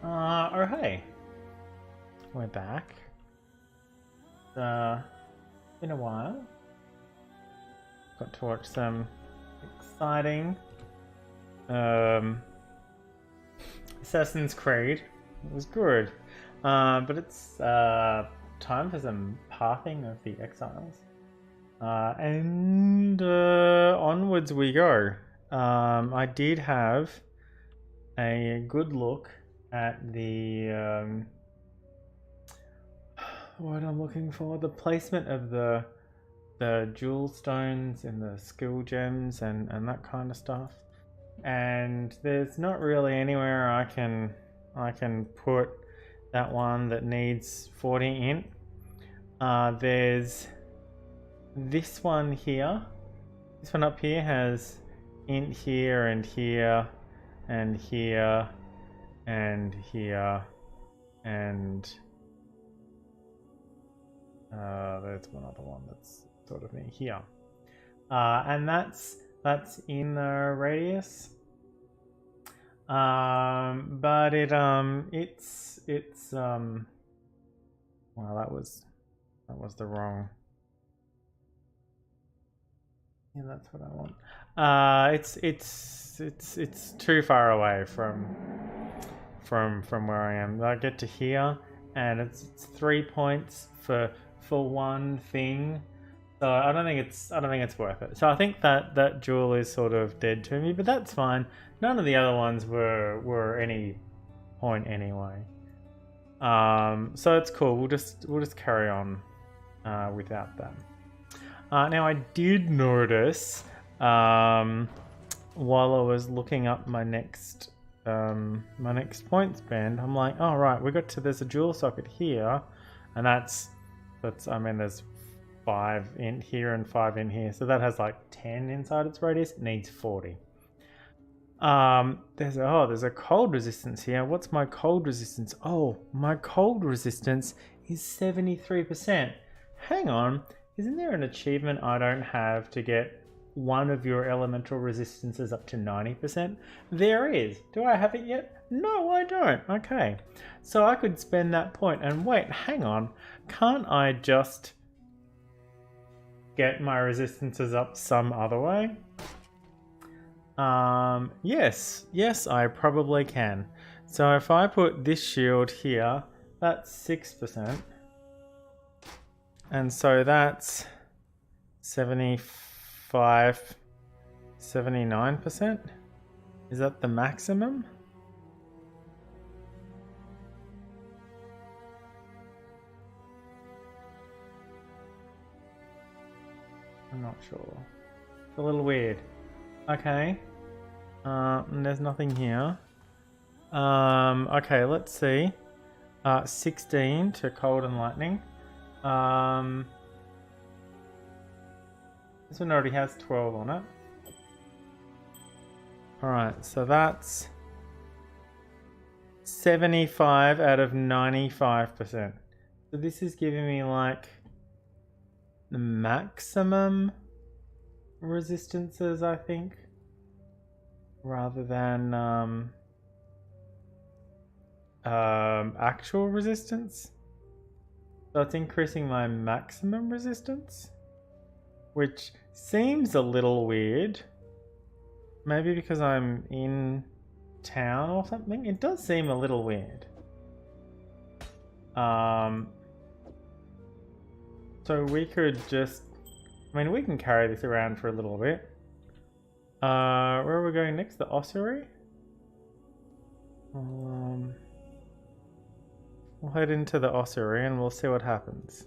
Oh hey, we're back. Been a while. Got to watch some exciting Assassin's Creed. It was good. But it's time for some pathing of the Exiles. And onwards we go. I did have a good look at the what I'm looking for, the placement of the jewel stones and the skill gems and that kind of stuff. And there's not really anywhere I can put that one that needs 40 int. There's this one here. This one up here has int here and here and here and here and there's one other one that's sort of near here, and that's in the radius. But it's well, that was the wrong. Yeah, that's what I want. It's too far away from where I am. I get to here, and it's 3 points for one thing. So I don't think it's worth it. So I think that jewel is sort of dead to me, but that's fine. None of the other ones were any point anyway. So it's cool. We'll just carry on without them. Now I did notice while I was looking up my next points band, I'm like, oh right, there's a jewel socket here, and that's I mean there's 5 in here and 5 in here, so that has like 10 inside its radius. It needs 40. There's a cold resistance here. What's my cold resistance? Oh, my cold resistance is 73%. Hang on, isn't there an achievement I don't have to get one of your elemental resistances up to 90%? There is. Do I have it yet? No, I don't. Okay, so I could spend that point and wait, hang on, can't I just get my resistances up some other way? Yes, I probably can. So if I put this shield here, that's 6%. And so that's 75, 79%? Is that the maximum? I'm not sure. It's a little weird. Okay. And there's nothing here. Okay, let's see. 16 to cold and lightning. This one already has 12 on it. Alright, so that's 75 out of 95%. So this is giving me like the maximum resistances, I think, rather than actual resistance. So it's increasing my maximum resistance, which seems a little weird. Maybe because I'm in town or something. It does seem a little weird. So we could just, I mean, we can carry this around for a little bit. Where are we going next? The ossuary? We'll head into the ossuary and we'll see what happens.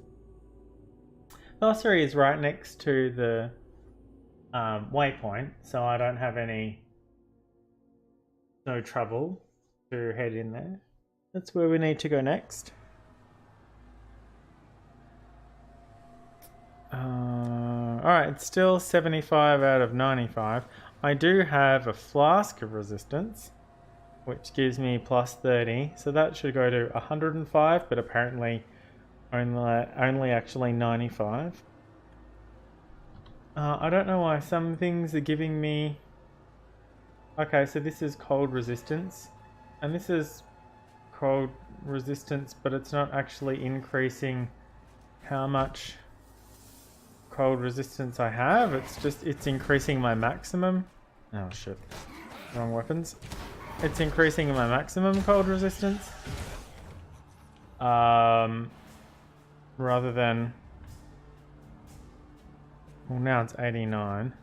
The ossuary is right next to the waypoint, so I don't have no trouble to head in there. That's where we need to go next. Alright, it's still 75 out of 95. I do have a flask of resistance, which gives me plus 30, so that should go to 105, but apparently only actually 95. I don't know why some things are giving me... Okay, so this is cold resistance, and this is cold resistance, but it's not actually increasing how much cold resistance I have. It's increasing my maximum. Oh shit, wrong weapons. It's increasing my maximum cold resistance. Rather than, well, now it's 89.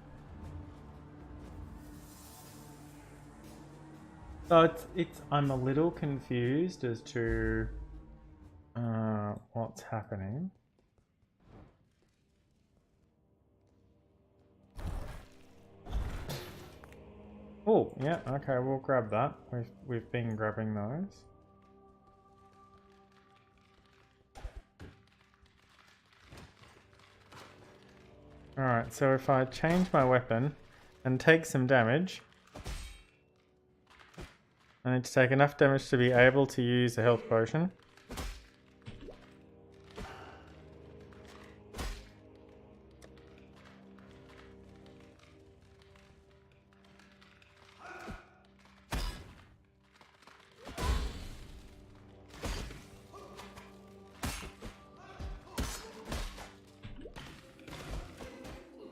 So I'm a little confused as to what's happening. Oh, yeah, okay, we'll grab that. We've been grabbing those. Alright, so if I change my weapon and take some damage, I need to take enough damage to be able to use a health potion.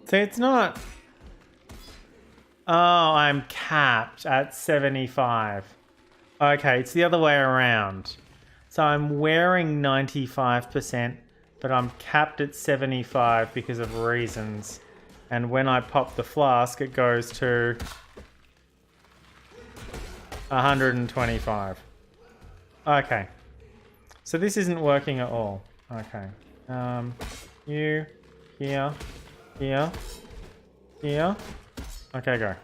So it's not... Oh, I'm capped at 75. Okay, it's the other way around. So I'm wearing 95%, but I'm capped at 75 because of reasons. And when I pop the flask, it goes to 125. Okay. So this isn't working at all. Okay. You, here, here, here. Okay, go.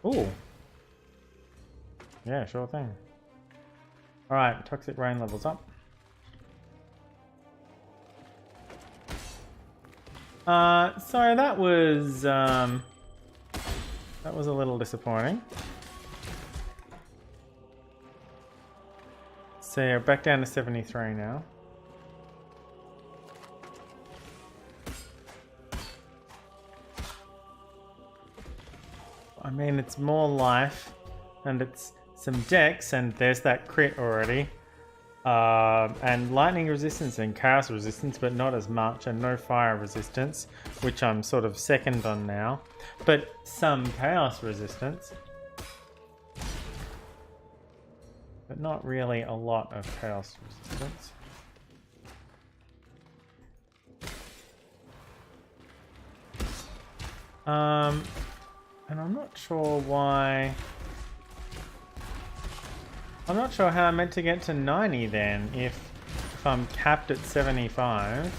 Ooh. Yeah, sure thing. Alright, toxic rain levels up. So that was a little disappointing. So yeah, back down to 73 now. I mean, it's more life, and it's some dex, and there's that crit already. And lightning resistance and chaos resistance, but not as much, and no fire resistance, which I'm sort of second on now. But some chaos resistance. But not really a lot of chaos resistance. And I'm not sure why... I'm not sure how I'm meant to get to 90 then, if I'm capped at 75.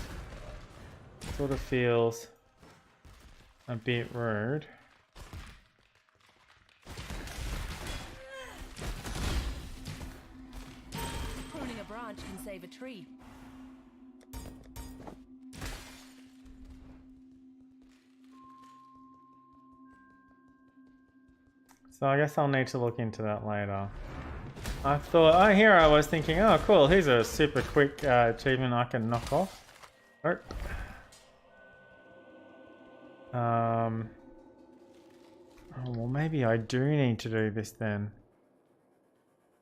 Sort of feels a bit rude. Pruning a branch can save a tree. So I guess I'll need to look into that later. I thought, oh, here I was thinking, oh cool, here's a super quick achievement I can knock off. Oh. Oh, well maybe I do need to do this then.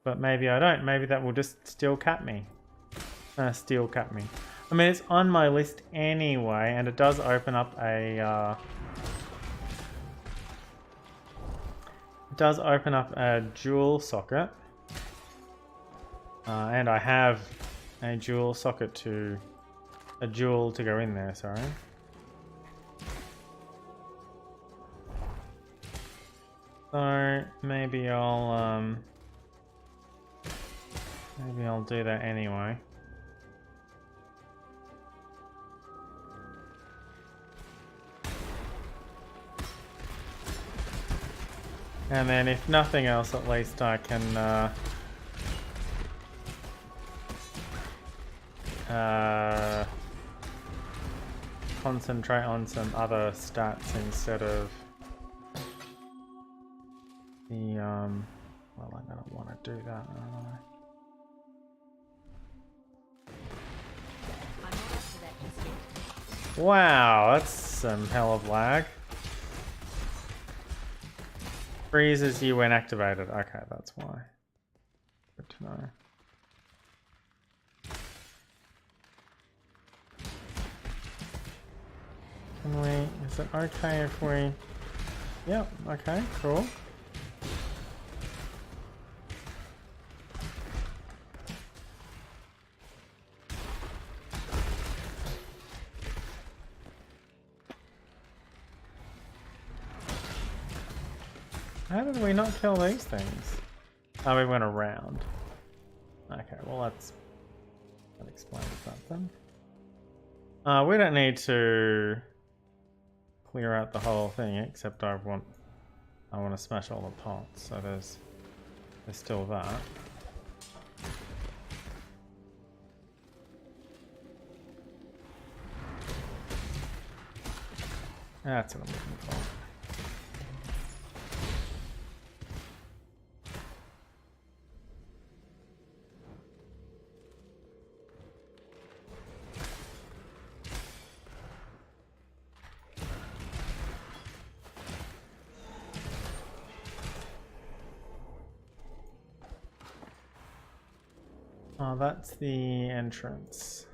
But maybe I don't, maybe that will just still cap me. Steel cap me. I mean, it's on my list anyway, and it does open up a... it does open up a dual socket. And I have a dual socket to... a dual to go in there, sorry. So, maybe I'll do that anyway. And then if nothing else, at least I can concentrate on some other stats instead of the well, I don't want to do that, Wow, that's some hell of lag. Freezes you when activated. Okay, that's why. Good to know. Can we... Is it okay if we... Yep, okay, cool. How did we not kill these things? Oh, we went around. Okay, well that explains that then. We don't need to clear out the whole thing, except I want to smash all the pots, so there's still that. That's what I'm looking for. Oh, that's the entrance.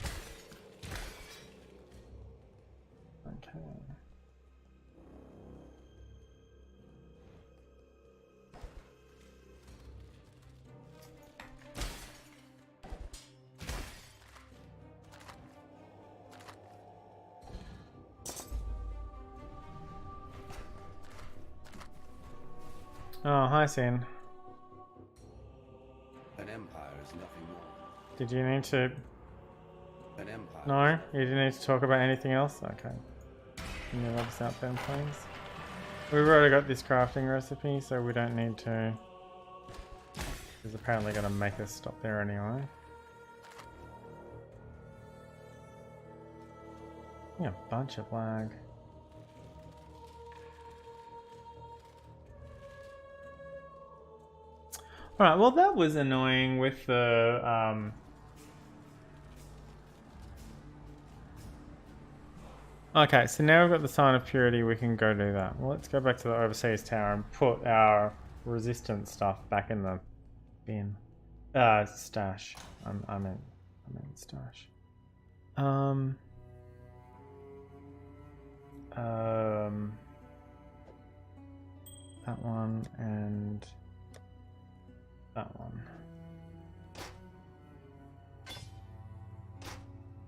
Okay. Oh, hi, Sin. An empire is nothing more. Did you need to... An empire. No? You didn't need to talk about anything else? Okay. Can you let us out then, please? We've already got this crafting recipe, so we don't need to... It's apparently going to make us stop there anyway. Yeah, a bunch of lag. Alright, well that was annoying with the... Okay, so now we've got the Sign of Purity, we can go do that. Well, let's go back to the Overseas Tower and put our resistance stuff back in the bin. Stash. I meant stash. That one and that one.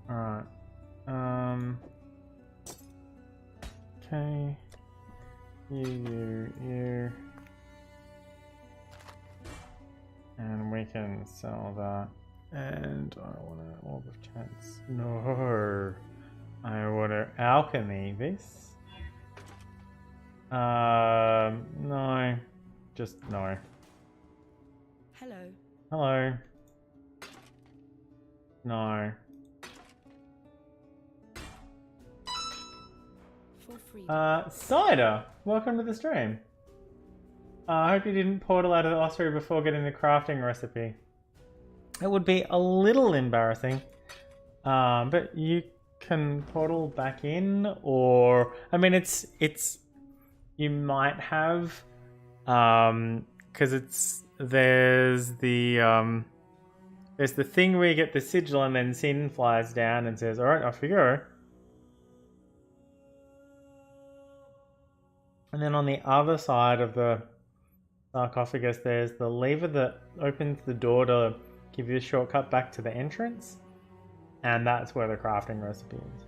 Alright. Okay. You. And we can sell that. And I want an Orb of Chance. No. I want an Alchemy. This? No. Just no. Hello. Hello. No. For free. Cider! Welcome to the stream. I hope you didn't portal out of Austria before getting the crafting recipe. It would be a little embarrassing. But you can portal back in, or... I mean, it's... You might have... because there's the thing where you get the sigil and then Sin flies down and says, alright, off you go. And then on the other side of the sarcophagus, there's the lever that opens the door to give you a shortcut back to the entrance. And that's where the crafting recipe is.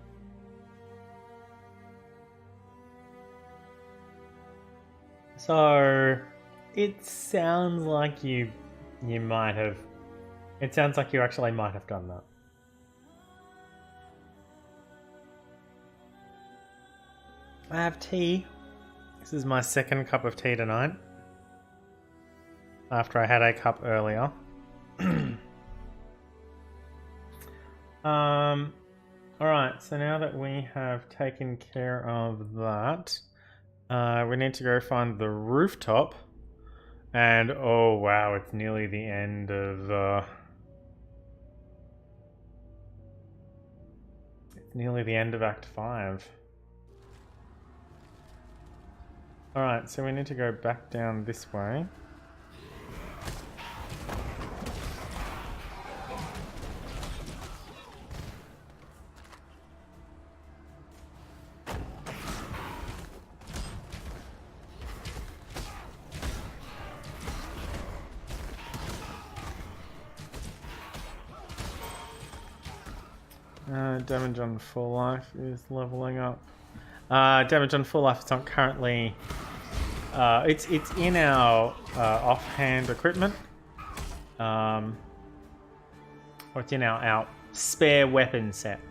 So it sounds like you might have... It sounds like you actually might have done that. I have tea. This is my second cup of tea tonight. After I had a cup earlier. Alright, so now that we have taken care of that, we need to go find the rooftop. And oh wow, it's nearly the end of Act 5. Alright, so we need to go back down this way. Damage on full life is leveling up. Damage on full life is not currently. It's in our offhand equipment. Or it's in our spare weapon set.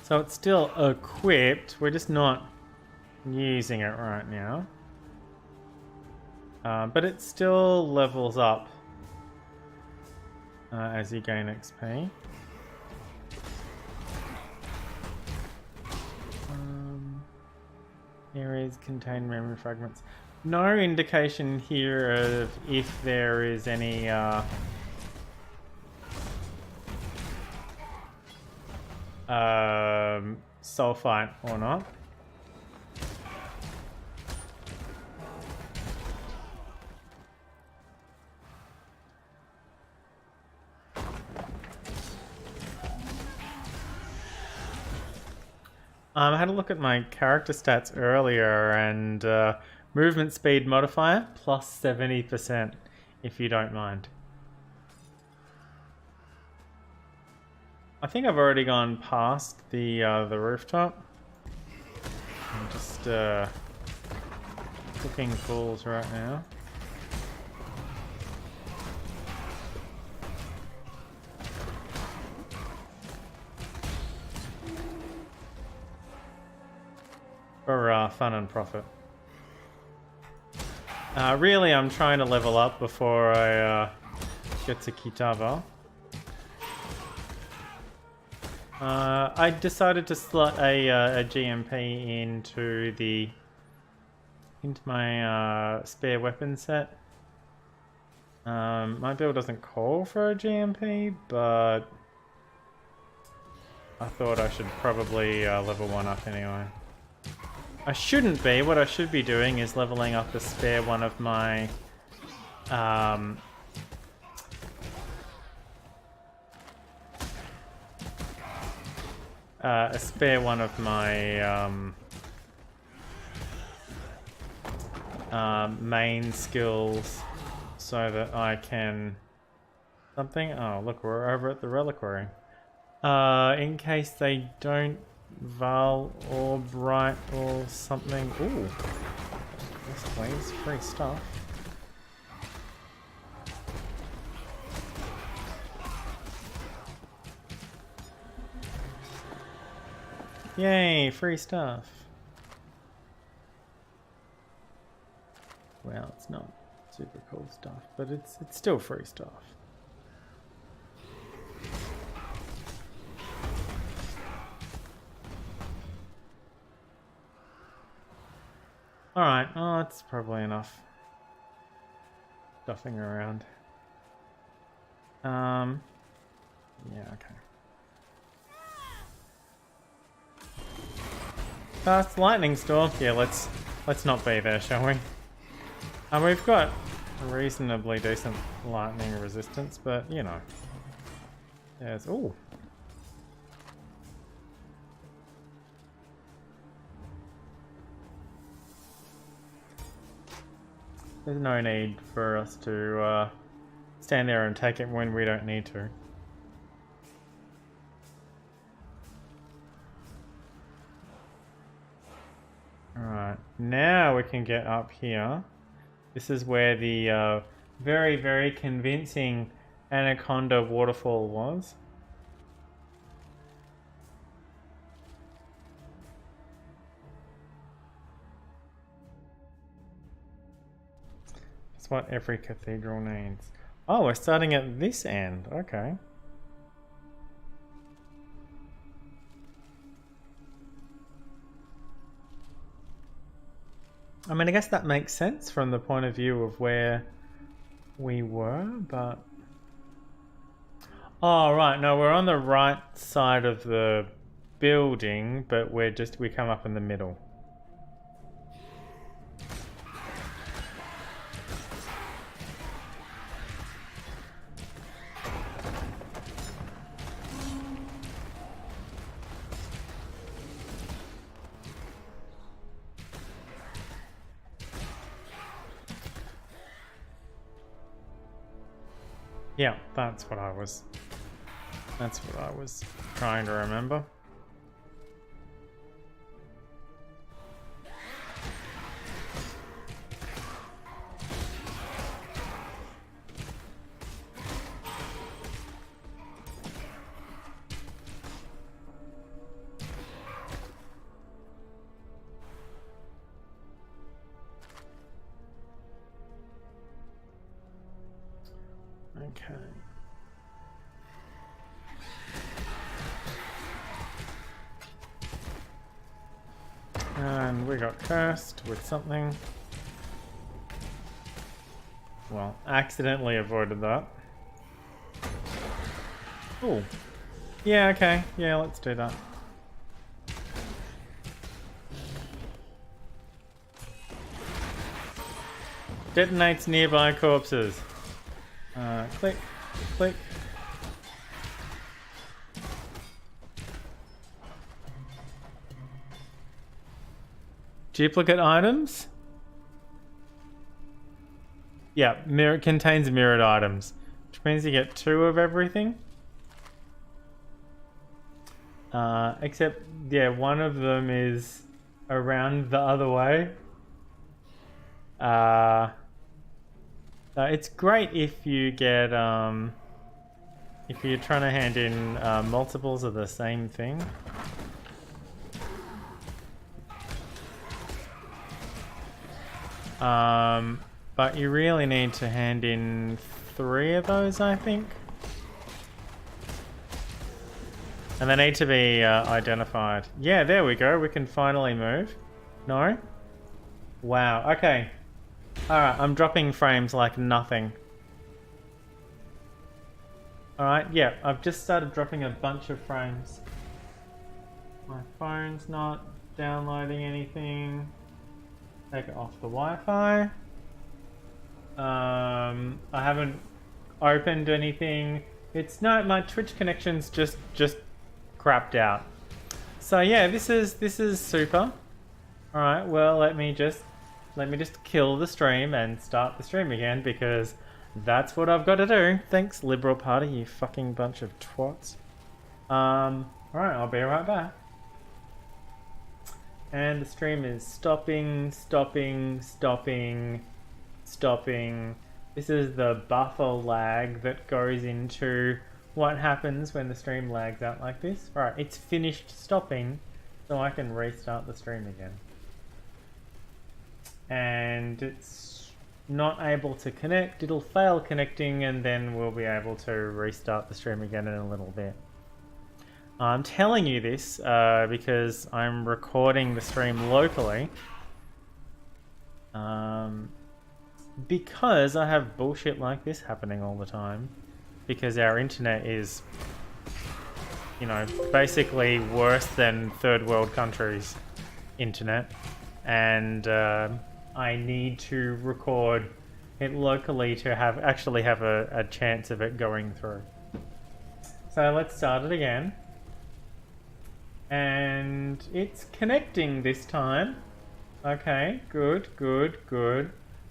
So it's still equipped. We're just not using it right now. But it still levels up as you gain XP. Areas contain memory fragments. No indication here of if there is any sulfite or not. I had a look at my character stats earlier, and movement speed modifier plus 70%, if you don't mind. I think I've already gone past the rooftop. I'm just cooking fools right now. For fun and profit. Really, I'm trying to level up before I get to Kitava. I decided to slot a GMP into my spare weapon set. My build doesn't call for a GMP, but I thought I should probably level one up anyway. I shouldn't be. What I should be doing is leveling up a spare one of my main skills so that I can something. Oh, look, we're over at the reliquary. In case they don't Val or Bright or something. Ooh. Yes, please. Free stuff. Yay, free stuff. Well, it's not super cool stuff, but it's still free stuff. Alright, oh, that's probably enough stuffing around. Yeah, okay. Fast lightning storm? Yeah, let's not be there, shall we? We've got reasonably decent lightning resistance, but you know. There's ooh. There's no need for us to stand there and take it when we don't need to. Alright, now we can get up here. This is where the very, very convincing Anaconda waterfall was. That's what every cathedral needs. Oh, we're starting at this end. Okay. I mean, I guess that makes sense from the point of view of where we were, but... Oh, right. No, we're on the right side of the building, but we come up in the middle. Yeah, that's what I was trying to remember. Okay. And we got cursed with something. Well, accidentally avoided that. Oh. Yeah, okay. Yeah, let's do that. Detonates nearby corpses. Click, click. Duplicate items? Yeah, contains mirrored items, which means you get 2 of everything. Except, yeah, one of them is around the other way. It's great if you get, if you're trying to hand in multiples of the same thing. But you really need to hand in 3 of those, I think. And they need to be identified. Yeah, there we go. We can finally move. No? Wow, okay. Alright, I'm dropping frames like nothing. Alright, yeah, I've just started dropping a bunch of frames. My phone's not downloading anything. Take it off the Wi-Fi. I haven't opened anything. It's not, my Twitch connection's just crapped out. So yeah, this is super. Alright, well let me just kill the stream and start the stream again, because that's what I've got to do. Thanks, Liberal Party, you fucking bunch of twats. Alright, I'll be right back. And the stream is stopping. This is the buffer lag that goes into what happens when the stream lags out like this. Alright, it's finished stopping, so I can restart the stream again. And it's not able to connect. It'll fail connecting, and then we'll be able to restart the stream again in a little bit. I'm telling you this because I'm recording the stream locally. Because I have bullshit like this happening all the time. Because our internet is, you know, basically worse than third world countries' internet. And I need to record it locally to actually have a chance of it going through. So let's start it again. And it's connecting this time. Okay, good.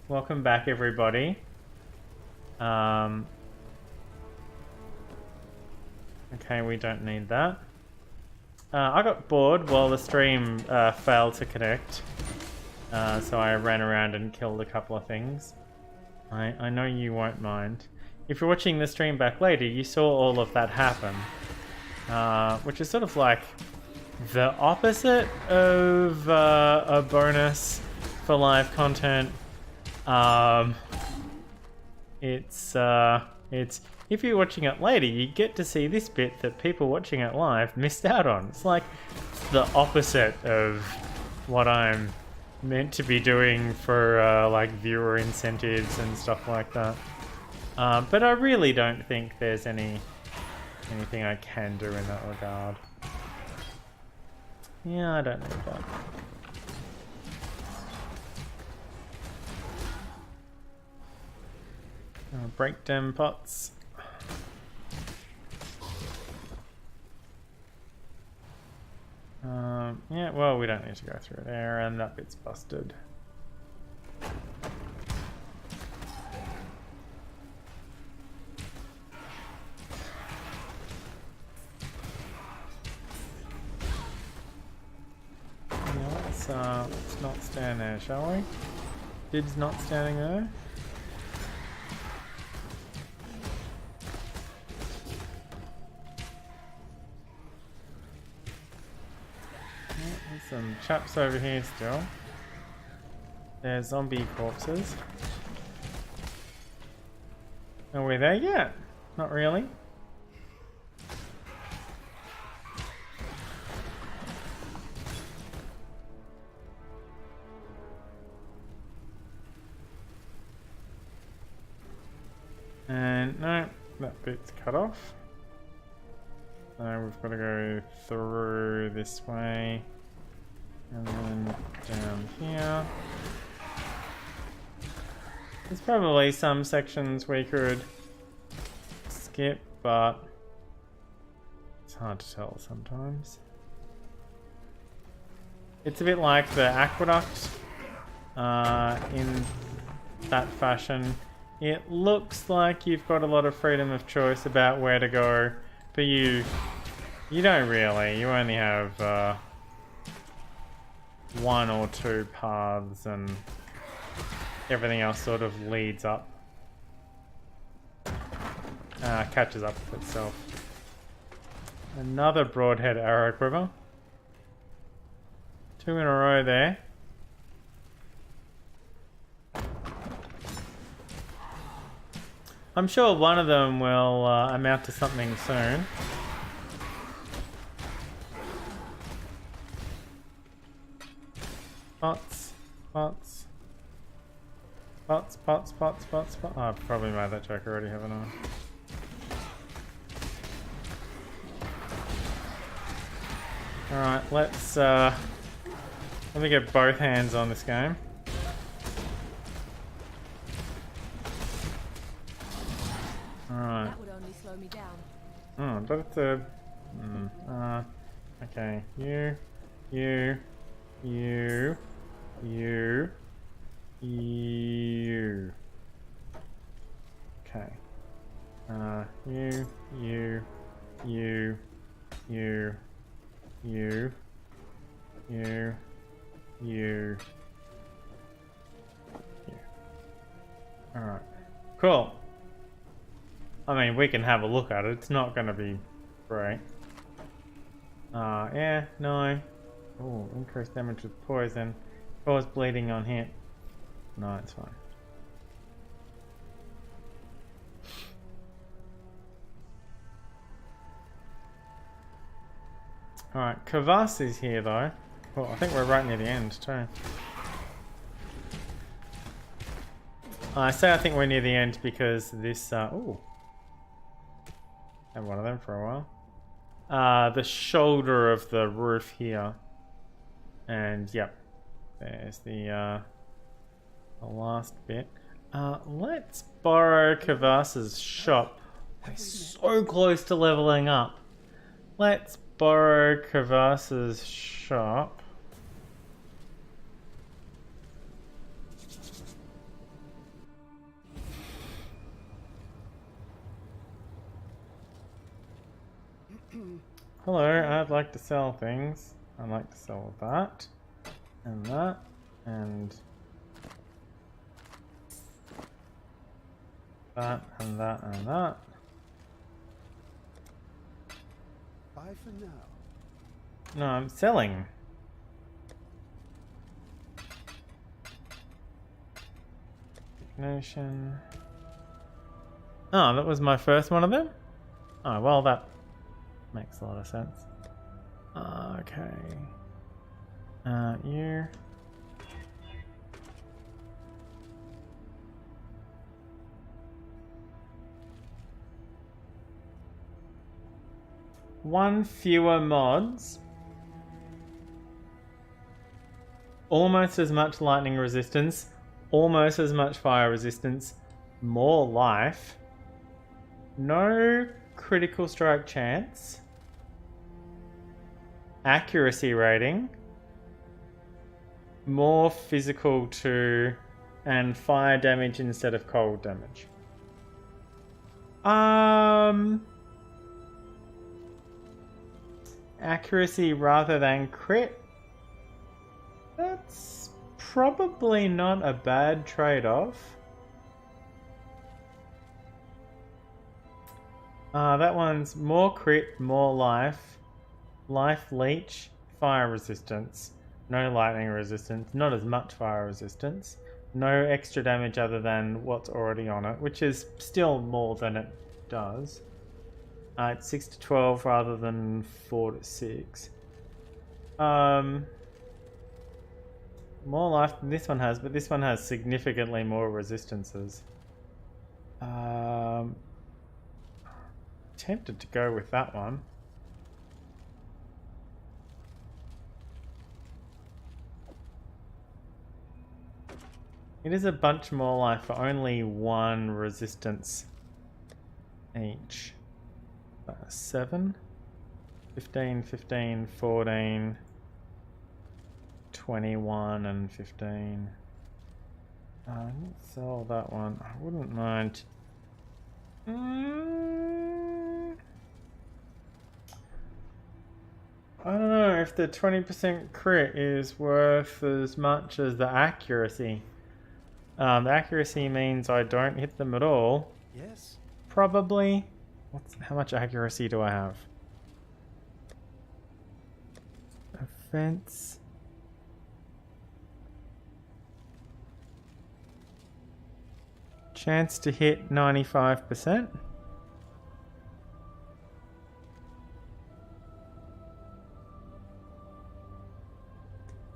Welcome back, everybody. Okay, we don't need that. I got bored while the stream failed to connect. So I ran around and killed a couple of things. I know you won't mind. If you're watching the stream back later, you saw all of that happen. Which is sort of like the opposite of a bonus for live content. It's if you're watching it later, you get to see this bit that people watching it live missed out on. It's like the opposite of what I'm meant to be doing for like viewer incentives and stuff like that. But I really don't think there's anything I can do in that regard. Yeah, I don't need that. Break them pots. Yeah, well, we don't need to go through there, and that bit's busted. Yeah, let's not stand there, shall we? Did's not standing there. There's some chaps over here still. There's zombie corpses. Are we there yet? Not really. And no, that bit's cut off. So we've got to go through this way. And then down here. There's probably some sections we could skip, but it's hard to tell sometimes. It's a bit like the aqueduct in that fashion. It looks like you've got a lot of freedom of choice about where to go, but you don't really. You only have one or two paths, and everything else sort of leads up, catches up with itself. Another broadhead arrow quiver. 2 in a row there. I'm sure one of them will amount to something soon. Pots. Oh, I've probably made that joke already, haven't I? Alright, let me get both hands on this game. Alright. That would only slow me down. Oh, but it's a... okay. You. Okay. You. Alright. Cool. I mean, we can have a look at it. It's not going to be great. Yeah, no. Oh, increased damage with poison. Cause bleeding on hit. No, it's fine. Alright, Kavas is here though. Well, I think we're right near the end too. I say I think we're near the end because this, ooh. Had one of them for a while. The shoulder of the roof here. And, yep. There's the last bit. Let's borrow Kavas's shop. We're so close to leveling up. Let's borrow Kavas's shop. Hello, I'd like to sell things. I'd like to sell that, and that, and that, and that, and that. Bye for now. No, I'm selling. Ignition. Oh, that was my first one of them? Oh, well, that makes a lot of sense. Okay. You. One fewer mods. almost as much lightning resistance, almost as much fire resistance, more life, no critical strike chance, accuracy rating, more physical to, and fire damage instead of cold damage. Accuracy rather than crit. That's probably not a bad trade-off. That one's more crit, more life, life leech, fire resistance, no lightning resistance, not as much fire resistance, no extra damage other than what's already on it, which is still more than it does. It's 6 to 12 rather than 4 to 6. More life than this one has, but this one has significantly more resistances. Tempted to go with that one. It is a bunch more life for only one resistance each. 7, 15, 15, 14, 21 and 15. Let's sell that one. I wouldn't mind. I don't know if the 20% crit is worth as much as the accuracy. The accuracy means I don't hit them at all. Yes. Probably. How much accuracy do I have? Offense. Chance to hit 95%.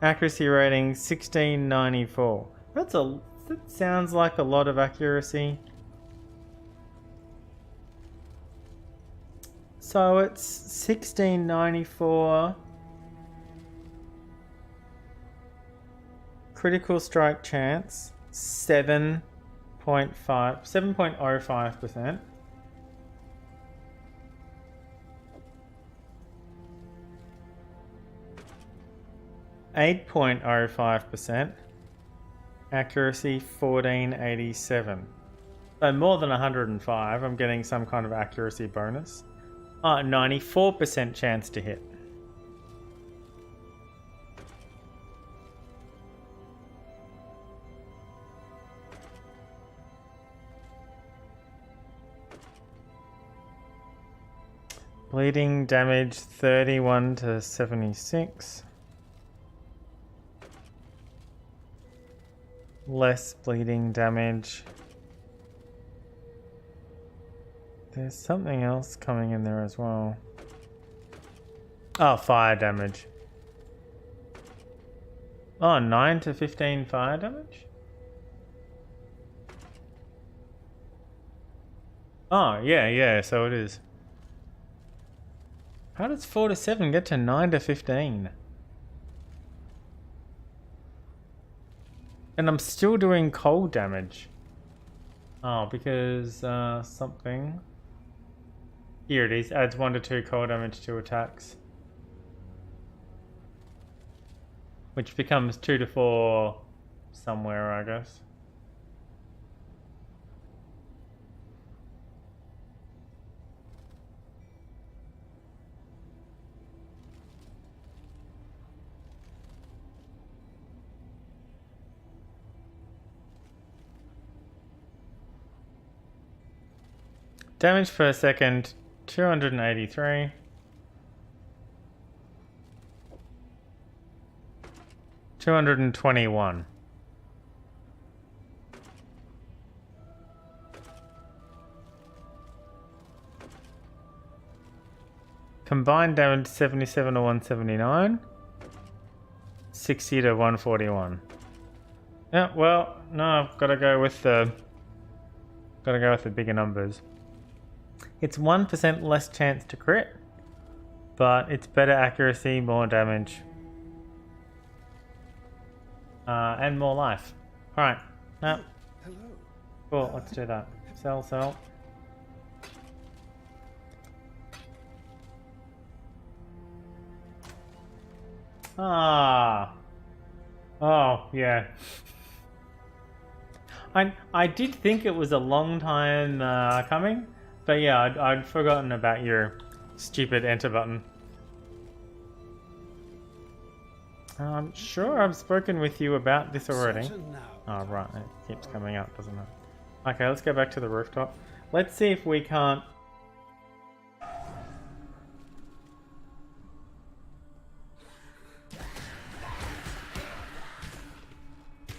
Accuracy rating 1694. That sounds like a lot of accuracy. So it's 1694. Critical strike chance 7.05%. 8.05%. Accuracy 1487. So more than 105. I'm getting some kind of accuracy bonus. 94% chance to hit. Bleeding damage 31 to 76. Less bleeding damage. There's something else coming in there as well. Oh, fire damage. Oh, 9 to 15 fire damage? Oh, yeah, so it is. How does 4 to 7 get to 9 to 15? And I'm still doing cold damage. Oh, because something. Here it is. Adds 1 to 2 cold damage to attacks. Which becomes 2 to 4 somewhere, I guess. Damage per second, 283. $221. Combined damage 77 to 179. 60 to 141. Yeah, well, no, I've got to go with the bigger numbers. It's 1% less chance to crit, but it's better accuracy, more damage. and more life. Alright, no, Hello. cool, let's do that. Sell, sell. Ah. Oh, yeah. I did think it was a long time coming, but yeah, I'd forgotten about your stupid enter button. I'm sure I've spoken with you about this already. Certain now. Oh, right, it keeps coming up, doesn't it? Okay, let's go back to the rooftop. Let's see if we can't...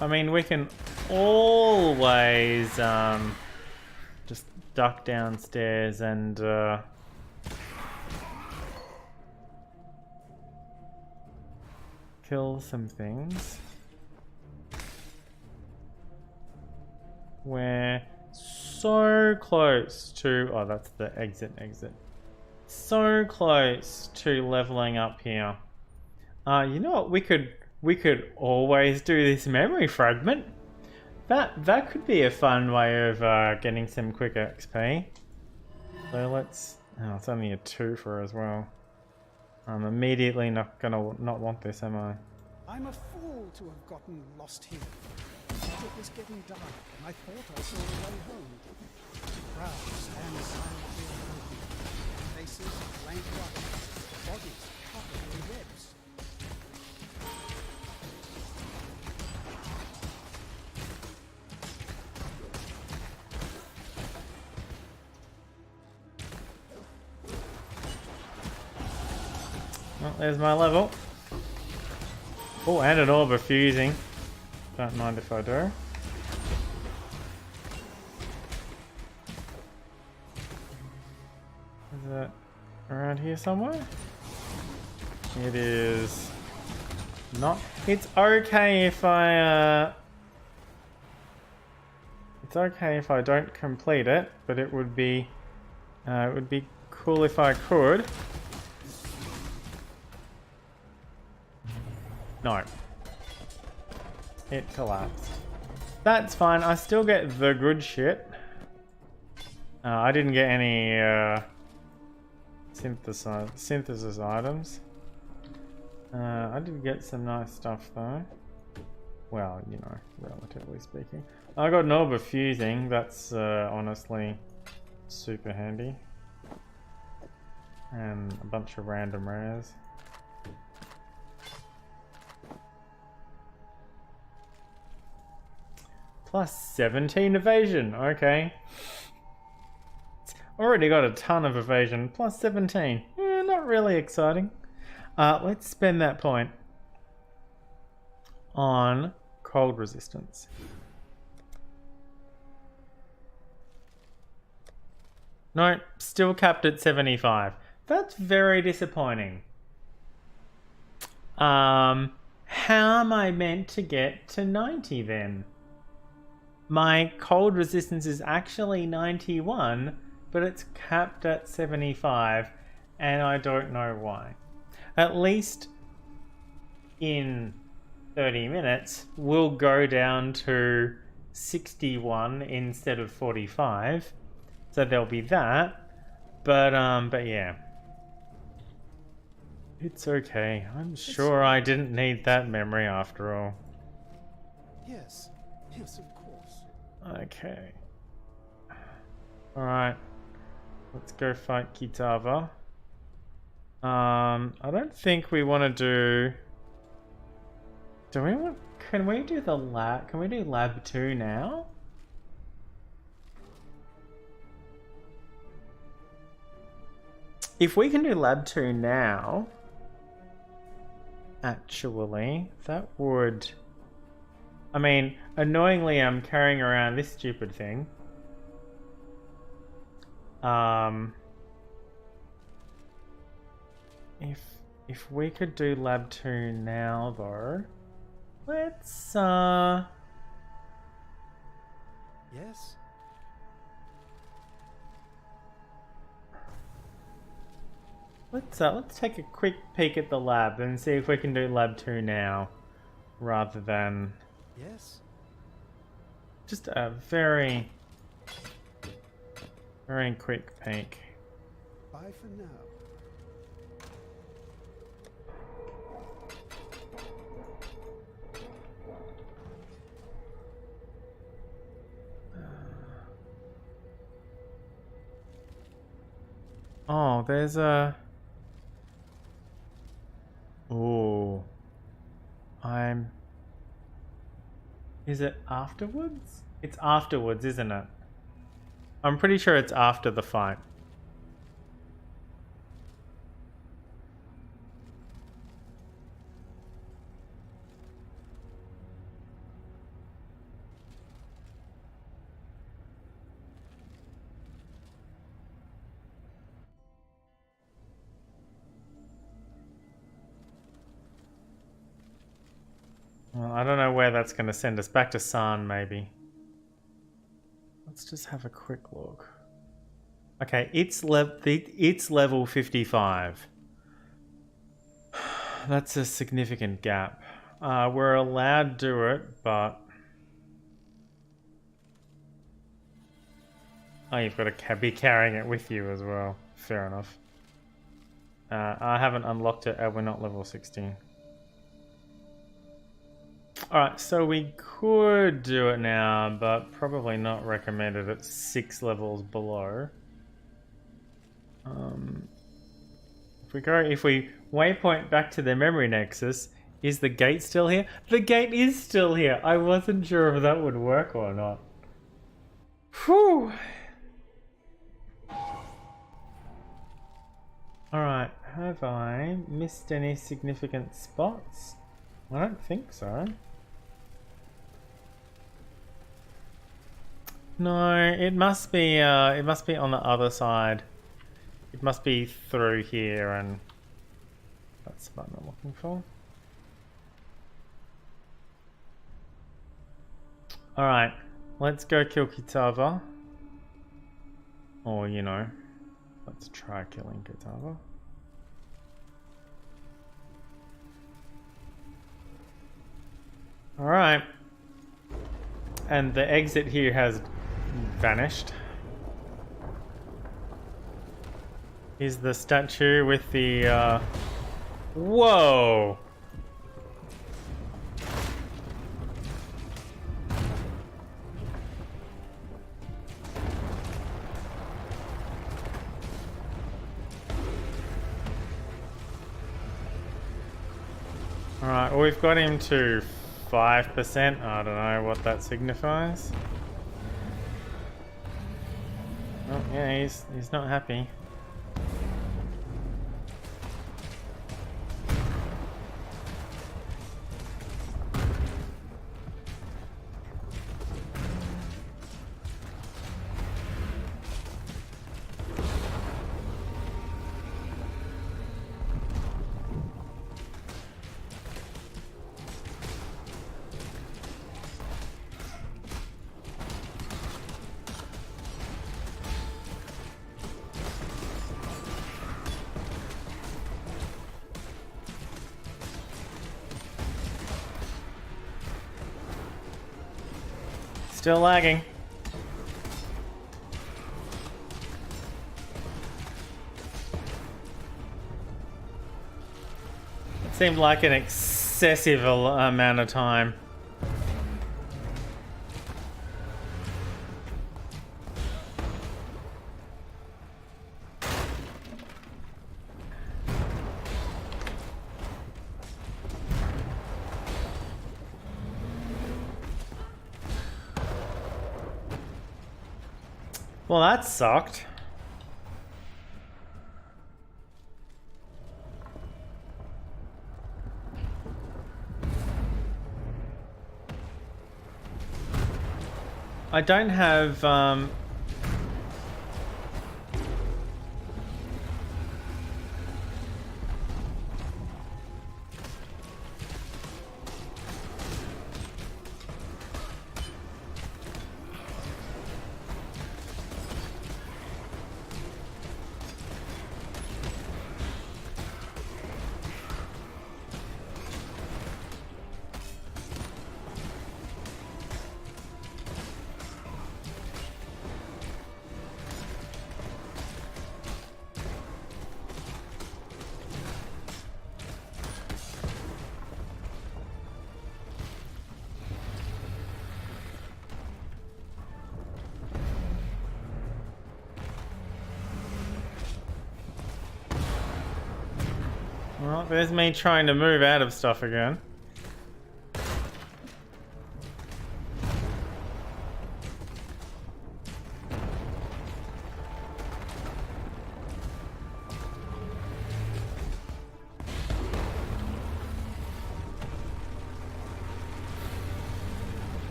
I mean, we can always just duck downstairs and kill some things. We're so close to... Oh, that's the exit. So close to leveling up here. You know what? We could always do this memory fragment. That could be a fun way of getting some quick XP. So let's... Oh, it's only a 2 for as well. I'm immediately not gonna not want this, am I? I'm a fool to have gotten lost here. It was getting dark, and I thought I saw the way home. Crowds stand silently around me. Faces blank white, bodies covered in webs. Well, there's my level. Oh, and an orb of fusing. Don't mind if I do. Is it around here somewhere? It is not. It's okay if I it's okay if I don't complete it, but it would be cool if I could. No. It collapsed. That's fine, I still get the good shit. I didn't get any synthesis items. I did get some nice stuff though. Well, you know, relatively speaking. I got an orb of fusing, that's honestly super handy. And a bunch of random rares. Plus 17 evasion, okay. It's already got a ton of evasion, plus 17. Not really exciting. Let's spend that point on cold resistance. No, still capped at 75. That's very disappointing. How am I meant to get to 90 then? My cold resistance is actually 91, but it's capped at 75, and I don't know why. At least in 30 minutes, we'll go down to 61 instead of 45, so there'll be that. But yeah, it's okay. I'm sure I didn't need that memory after all. Yes, yes, of course. Okay. Alright. Let's go fight Kitava. I don't think we want to do we want... Can we do the lab... Can we do lab 2 now? If we can do lab 2 now... Actually, that would... I mean, annoyingly, I'm carrying around this stupid thing. If we could do lab 2 now, though, let's Yes. let's take a quick peek at the lab and see if we can do lab 2 now. rather than Yes? just a very, very quick peek. Bye for now. Oh, there's a... Ooh. Is it afterwards? It's afterwards, isn't it? I'm pretty sure it's after the fight. Well, I don't know where that's going to send us. Back to San, maybe. Let's just have a quick look. Okay, it's level 55. That's a significant gap. We're allowed to do it, but... Oh, you've got to be carrying it with you as well. Fair enough. I haven't unlocked it, and we're not level 16. Alright, so we could do it now, but probably not recommended at 6 levels below. If we waypoint back to the memory nexus, is the gate still here? The gate is still here! I wasn't sure if that would work or not. Whew! Alright, have I missed any significant spots? I don't think so. No, it must be on the other side. It must be through here, and that's what I'm looking for. Alright, let's go kill Kitava. Or, you know, let's try killing Kitava. Alright. And the exit here has vanished. Here's the statue with the, Whoa! Alright, well, we've got him to 5%. I don't know what that signifies. Oh, yeah, he's not happy. Still lagging. It seemed like an excessive amount of time. Well, that sucked. I don't have, Well, there's me trying to move out of stuff again.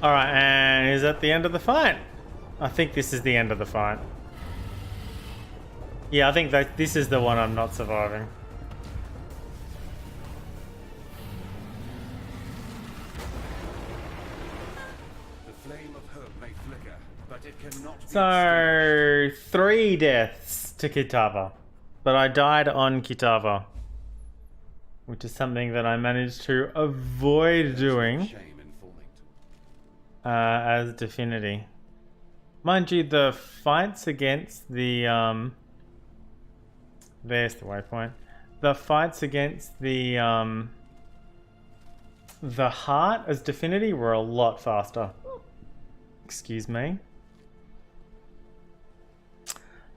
Alright, and is that the end of the fight? I think this is the end of the fight. Yeah, I think that this is the one I'm not surviving. The flame of hope may flicker, but it cannot be So, 3 deaths to Kitava. But I died on Kitava, which is something that I managed to avoid doing shame in falling to. as Definity. Mind you, the fights against the there's the waypoint. The fights against the heart as Definity were a lot faster. Excuse me.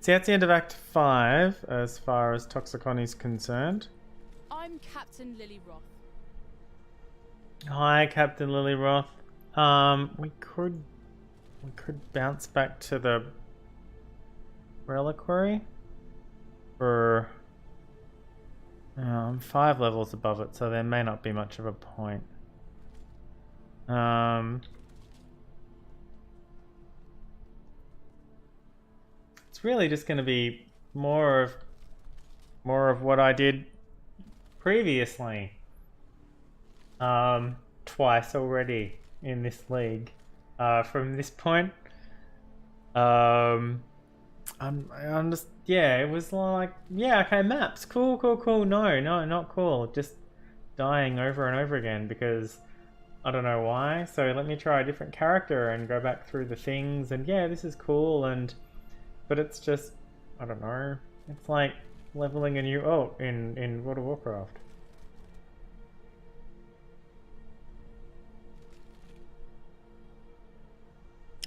So that's the end of Act 5 as far as Toxicon is concerned. I'm Captain Lily Roth. Hi, Captain Lilyroth. We could bounce back to the reliquary. For I'm 5 levels above it, so there may not be much of a point. It's really just going to be more of what I did previously. Twice already in this league. From this point, I'm just, yeah, it was like, yeah, okay, maps, cool. No, not cool. Just dying over and over again because I don't know why. So let me try a different character and go back through the things, and yeah, this is cool, but it's just, I don't know. It's like leveling a new in World of Warcraft.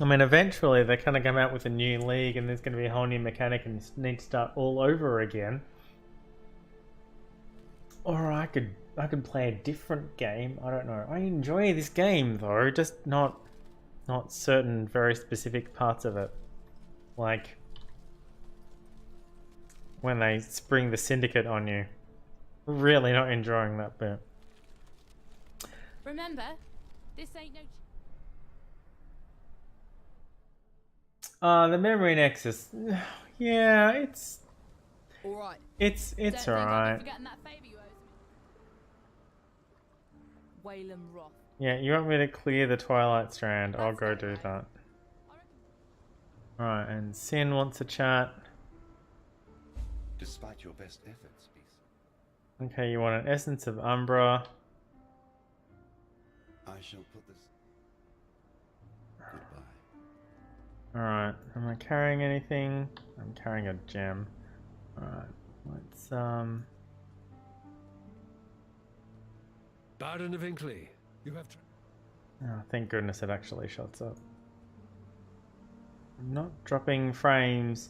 I mean, eventually they kind of come out with a new league and there's going to be a whole new mechanic and need to start all over again. Or I could play a different game. I don't know. I enjoy this game though, just not certain very specific parts of it. Like when they spring the syndicate on you. Really not enjoying that bit. Remember, this ain't no... The memory nexus. Yeah, it's Alright. it's alright. Forgetting that favor you owes me. Waylon Roth. Yeah, you want me to clear the Twilight Strand? I'll go do that. Alright, and Sin wants a chat. Despite your best efforts, Beast. Okay, you want an Essence of Umbra. I shall put this. Goodbye. Alright, am I carrying anything? I'm carrying a gem. Alright, let's Baron of Inkley, you have... oh, thank goodness it actually shuts up. I'm not dropping frames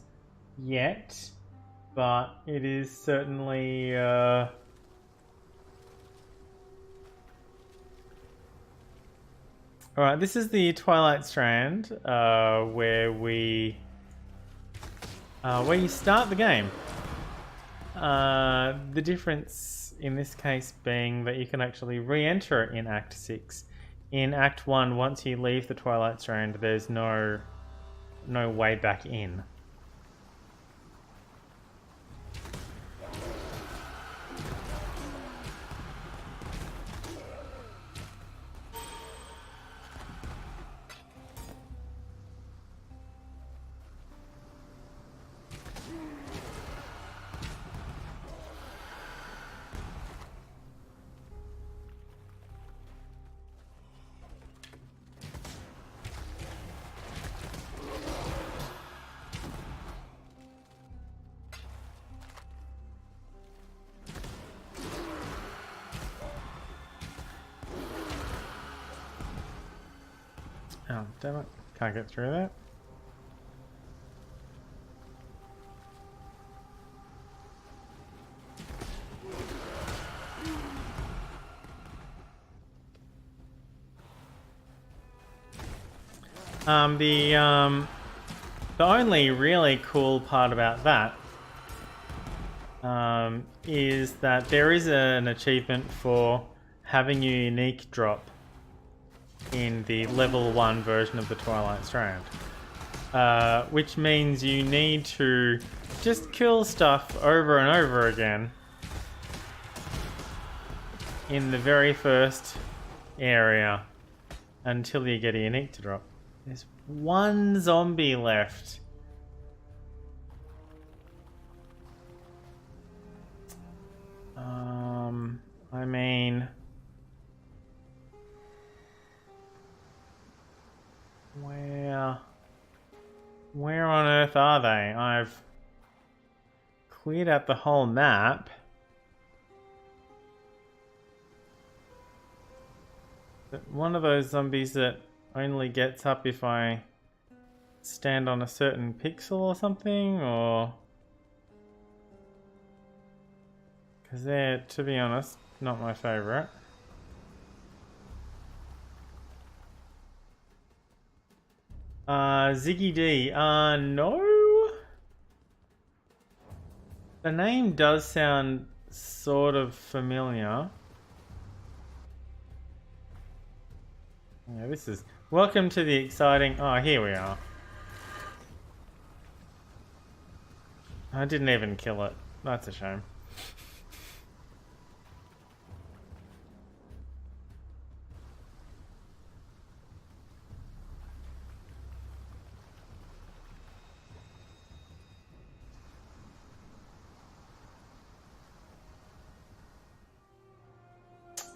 yet, but it is certainly Alright, this is the Twilight Strand, where you start the game. The difference in this case being that you can actually re-enter it in Act 6. In Act 1, once you leave the Twilight Strand, there's no way back in. Oh, damn it. Can't get through that. The only really cool part about that is that there is an achievement for having a unique drop in the level 1 version of the Twilight Strand. Which means you need to just kill stuff over and over again in the very first area until you get a unique to drop. There's one zombie left. I mean... Where on earth are they? I've cleared out the whole map. But one of those zombies that only gets up if I stand on a certain pixel or something, or... Because they're, to be honest, not my favourite. Ziggy D. No? The name does sound sort of familiar. Yeah, this is... Welcome to the exciting... Oh, here we are. I didn't even kill it. That's a shame.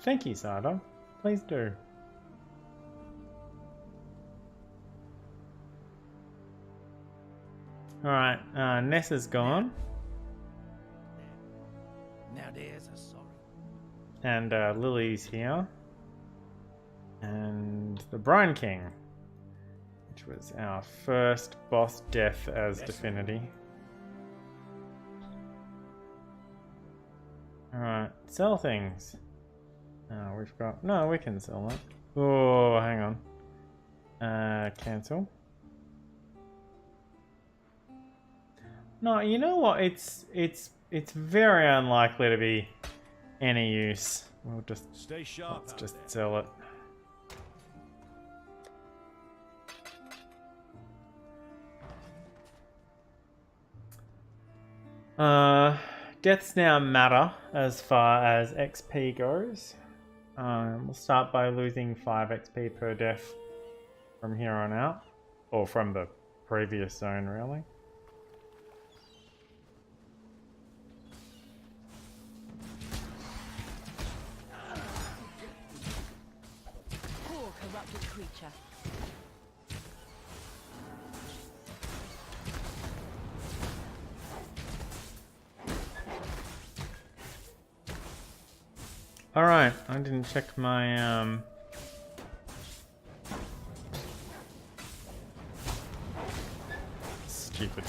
Thank you, Sada. Please do. Alright, Ness is gone. Now there's a sorry. And Lily's here. And the Brine King, which was our first boss death as Divinity. Alright, sell things. Oh, we've got... No, we can sell that. Oh, hang on. Cancel. No, you know what? It's very unlikely to be any use. We'll just... Stay sharp. Let's just sell it. Deaths now matter as far as XP goes. We'll start by losing 5 XP per death from here on out. Or from the previous zone, really. Poor corrupted creature. Alright, I didn't check my, stupid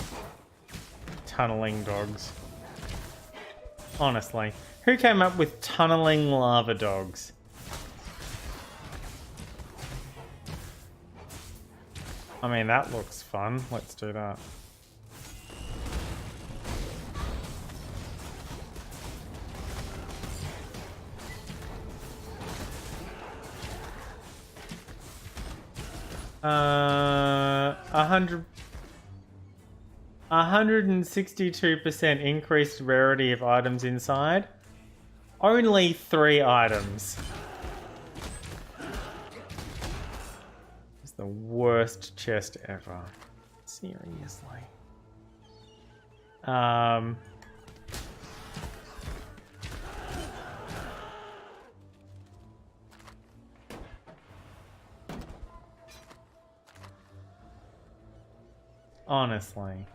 tunneling dogs. Honestly, who came up with tunneling lava dogs? I mean, that looks fun. Let's do that. Uh, 162% increased rarity of items inside. Only 3 items. It's the worst chest ever. Seriously. Honestly.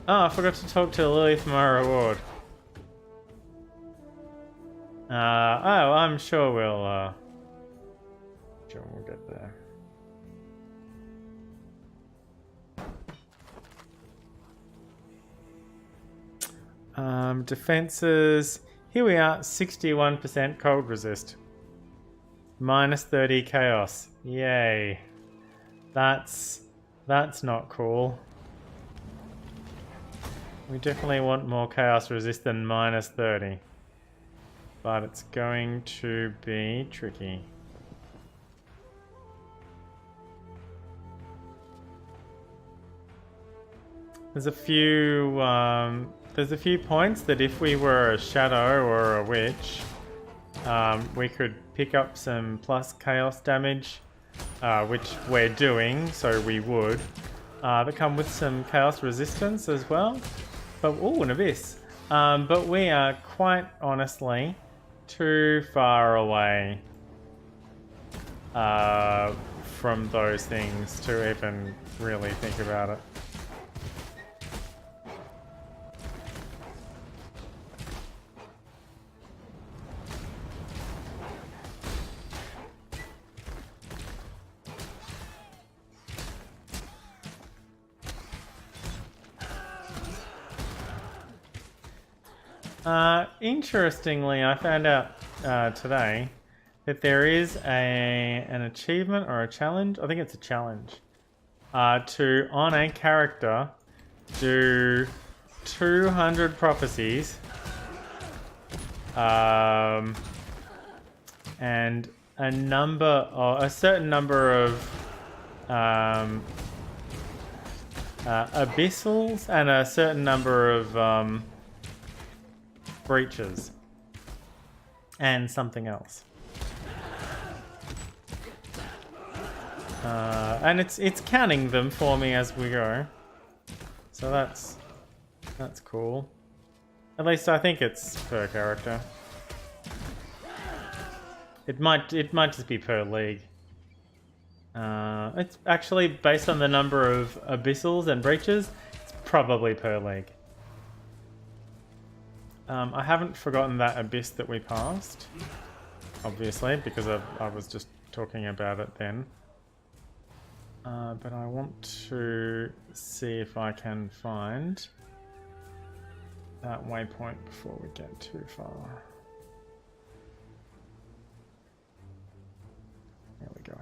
Oh, I forgot to talk to Lily for my reward. Oh, I'm sure we'll get there. Defenses. Here we are, 61% cold resist. Minus 30 chaos. Yay. That's not cool. We definitely want more chaos resist than minus 30. But it's going to be tricky. There's a few points that if we were a shadow or a witch, we could pick up some plus chaos damage, which we're doing, so we would. That come with some chaos resistance as well. But ooh, an abyss. But we are quite honestly too far away from those things to even really think about it. Interestingly, I found out today that there is an achievement or a challenge. I think it's a challenge to, on a character, do 200 prophecies and a certain number of abyssals and a certain number of breaches and something else, and it's counting them for me as we go, so that's cool. At least I think it's per character. It might just be per league. It's actually based on the number of abyssals and breaches. It's probably per league. I haven't forgotten that abyss that we passed, obviously, because I was just talking about it then. But I want to see if I can find that waypoint before we get too far. There we go.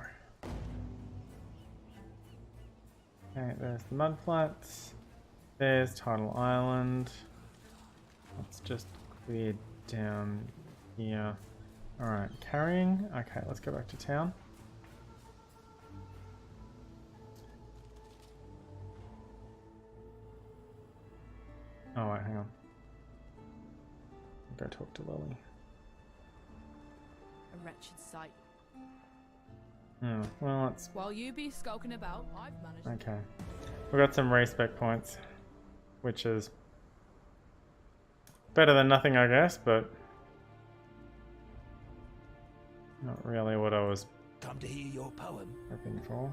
Okay, there's the mud flats. There's Tidal Island. Let's just clear down here. Alright, carrying. Okay, let's go back to town. Oh wait, hang on. I'll go talk to Lily. A wretched sight. Oh, well, it's... While you be skulking about, I've managed... Okay. We've got some respec points, which is better than nothing, I guess, but not really what I was Come to hear your poem. hoping for.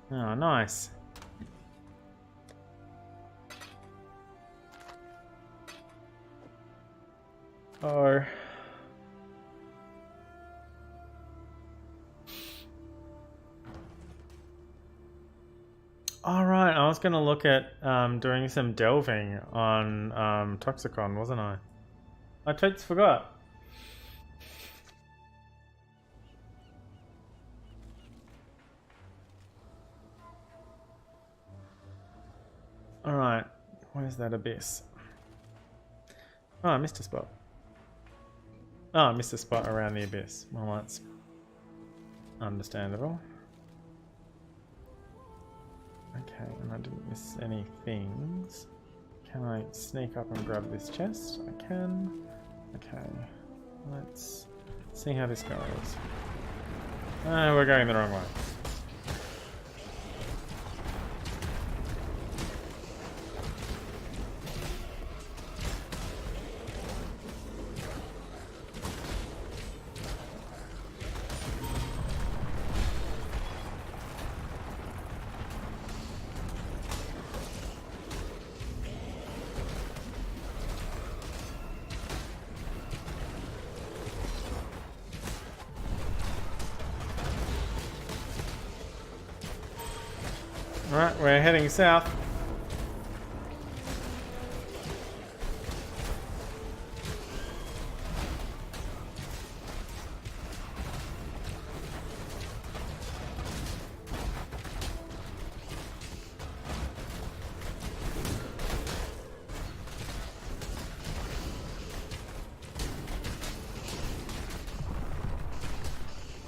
Oh, nice. Oh. Alright, I was going to look at doing some delving on Toxicon, wasn't I? I totally forgot. Alright, where's that abyss? Oh, I missed a spot. Oh, I missed a spot around the abyss. Well, that's understandable. Okay, and I didn't miss any things. Can I sneak up and grab this chest? I can. Okay, let's see how this goes. We're going the wrong way. Alright, we're heading south.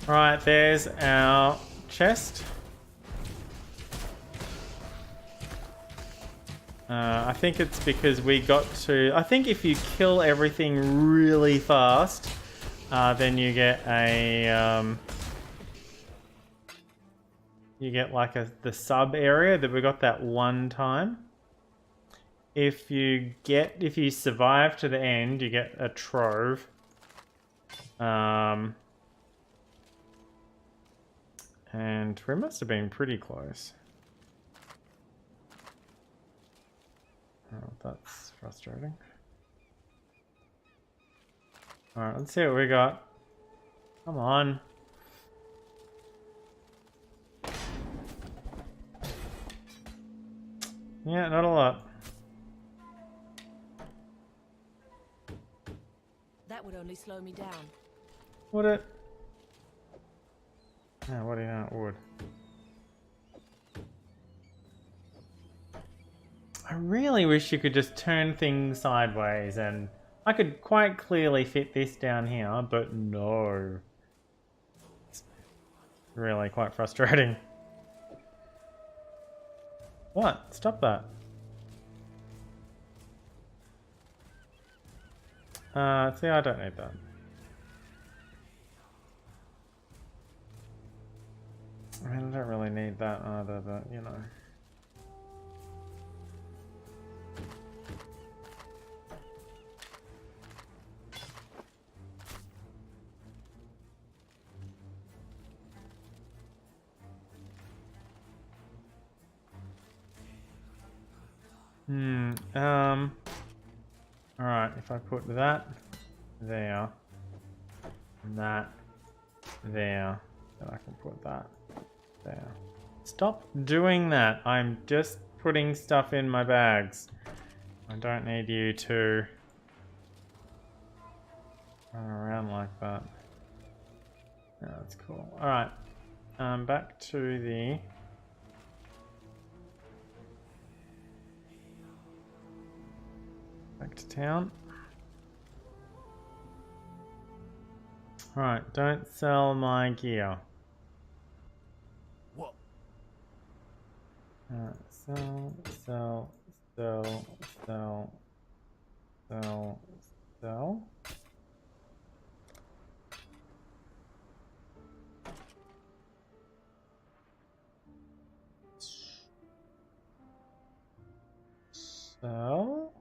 Right, there's our chest. I think it's because we got to... I think if you kill everything really fast, then you get a... you get like the sub area that we got that one time. If you survive to the end, you get a trove. And we must have been pretty close. Oh, that's frustrating. Alright, let's see what we got. Come on. Yeah, not a lot. That would only slow me down. Would it? Yeah, what do you know it would? I really wish you could just turn things sideways, and I could quite clearly fit this down here, but no. It's really quite frustrating. What? Stop that. See, I don't need that. I mean, I don't really need that either, but you know. Alright, if I put that there, and that there, then I can put that there. Stop doing that. I'm just putting stuff in my bags. I don't need you to run around like that. Yeah, that's cool. Alright, back to the... back to town. Alright, don't sell my gear. What? Sell. Sell.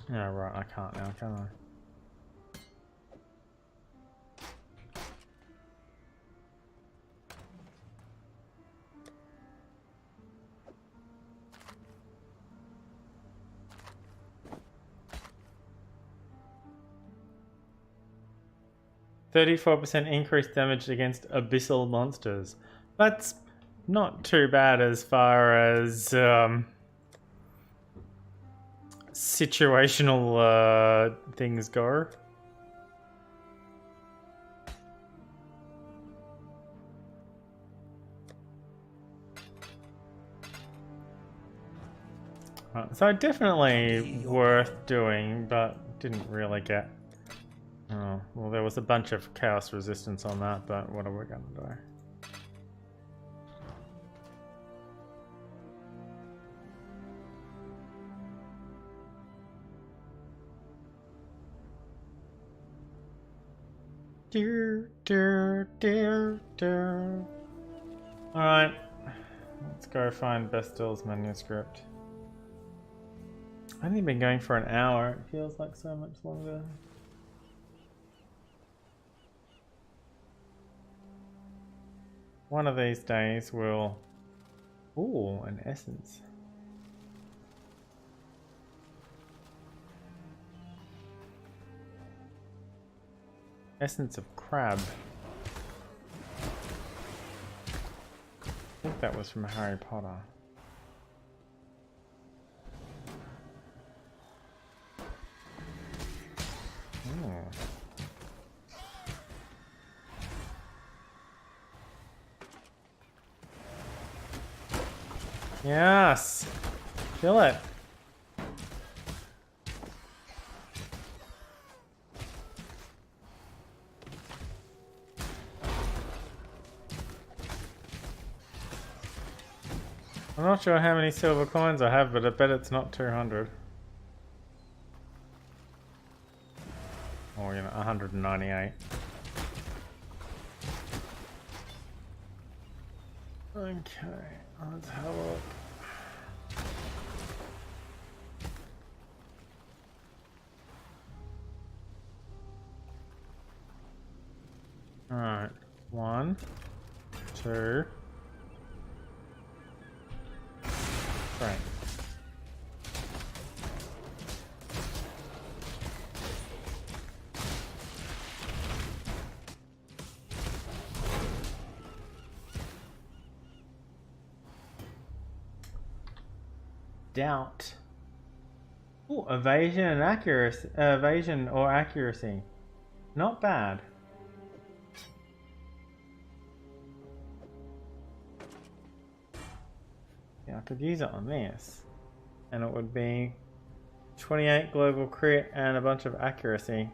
Yeah, right, I can't now, can I? %34% increased damage against abyssal monsters. That's not too bad as far as situational things go. So definitely worth doing, but didn't really get... Oh, well, there was a bunch of chaos resistance on that, but what are we gonna do? Alright, let's go find Bestel's manuscript. I've only been going for an hour, it feels like so much longer. One of these days we'll... Ooh, an essence. Essence of crab. think that was from Harry Potter. Ooh. Yes! Kill it! I'm not sure how many silver coins I have, but I bet it's not 200. Or, 198. Okay, let's have a look. Alright, 1, 2, 3. Doubt. Ooh, evasion and accuracy. Evasion or accuracy. Not bad. Yeah, I could use it on this. And it would be 28 global crit and a bunch of accuracy.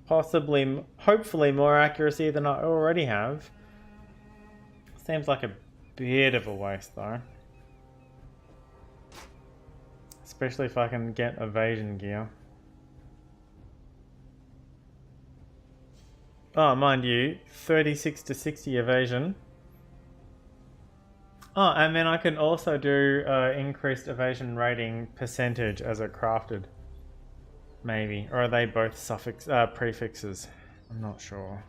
Possibly, hopefully more accuracy than I already have. Seems like a bit of a waste though. Especially if I can get evasion gear. Oh, mind you, 36 to 60 evasion. Oh, and then I can also do increased evasion rating percentage as a crafted. Maybe. Or are they both prefixes? I'm not sure.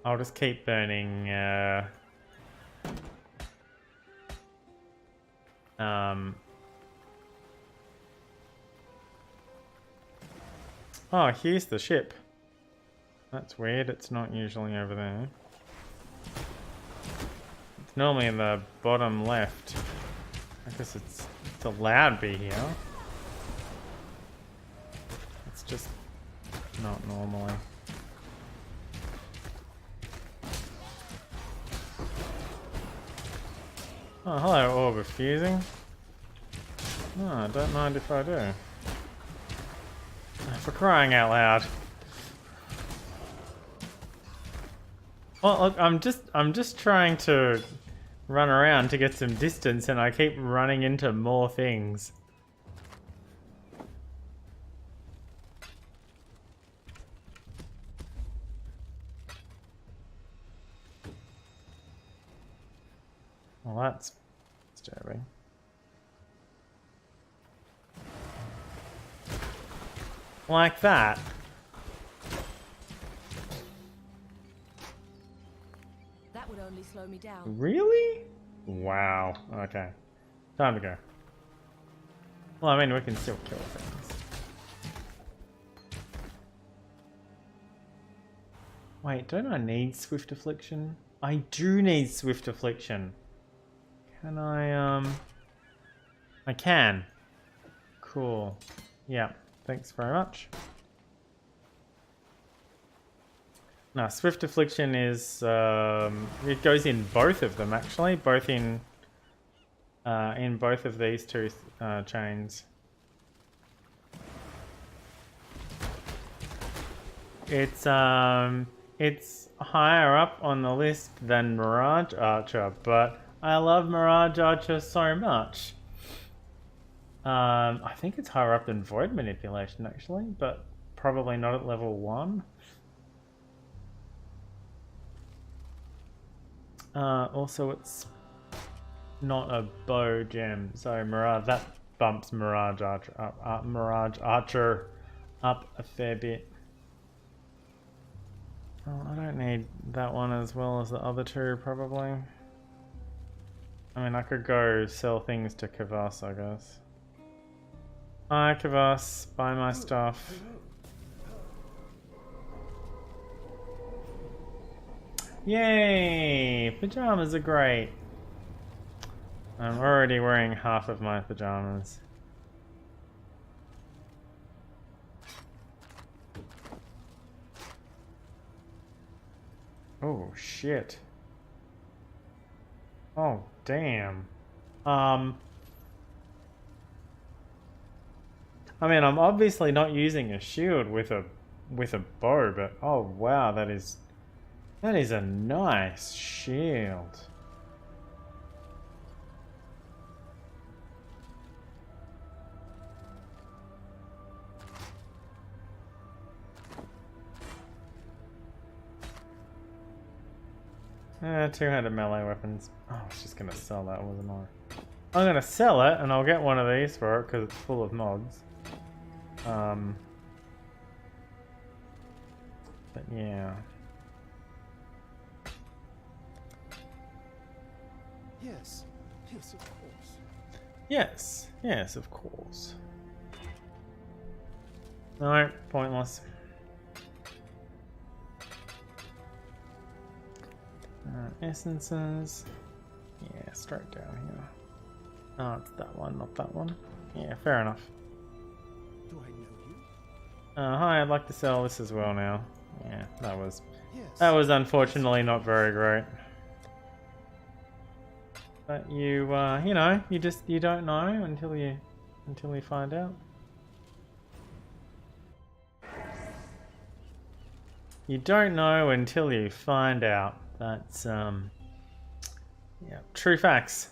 I'll just keep burning oh, here's the ship. That's weird, it's not usually over there. It's normally in the bottom left. I guess it's allowed to be here. It's just not normally. Oh, hello, orb of fusing. Oh, I don't mind if I do. For crying out loud. Well, look, I'm just trying to run around to get some distance, and I keep running into more things. Well, that's disturbing. Like that. That would only slow me down. Really? Wow. Okay. Time to go. Well, I mean, we can still kill things. Wait, don't I need Swift Affliction? I do need Swift Affliction. Can I can. Cool. Yeah, thanks very much. Now, Swift Affliction is, it goes in both of them actually, both in both of these two chains. It's higher up on the list than Mirage Archer, but I love Mirage Archer so much. I think it's higher up than Void Manipulation actually, but probably not at level 1. Also, it's not a bow gem, so that bumps Mirage Archer up a fair bit. Oh, I don't need that one as well as the other two, probably. I mean, I could go sell things to Kavas, I guess. Hi, Kavas. Buy my stuff. Yay! Pajamas are great. I'm already wearing half of my pajamas. Oh, shit. Oh, damn. I mean, I'm obviously not using a shield with a bow, but oh wow, that is a nice shield. Two-handed melee weapons. Oh, I was just gonna sell that, wasn't I? I'm gonna sell it, and I'll get one of these for it because it's full of mods. But yeah. Yes, yes, of course. Yes, yes, of course. No, pointless. Essences. Yeah, straight down here. Oh, it's that one, not that one. Yeah, fair enough. Do I know you? Hi, I'd like to sell this as well now. Yeah, that was Yes. unfortunately not very great. But you know, you don't know until you find out. You don't know until you find out. That's yeah, true facts.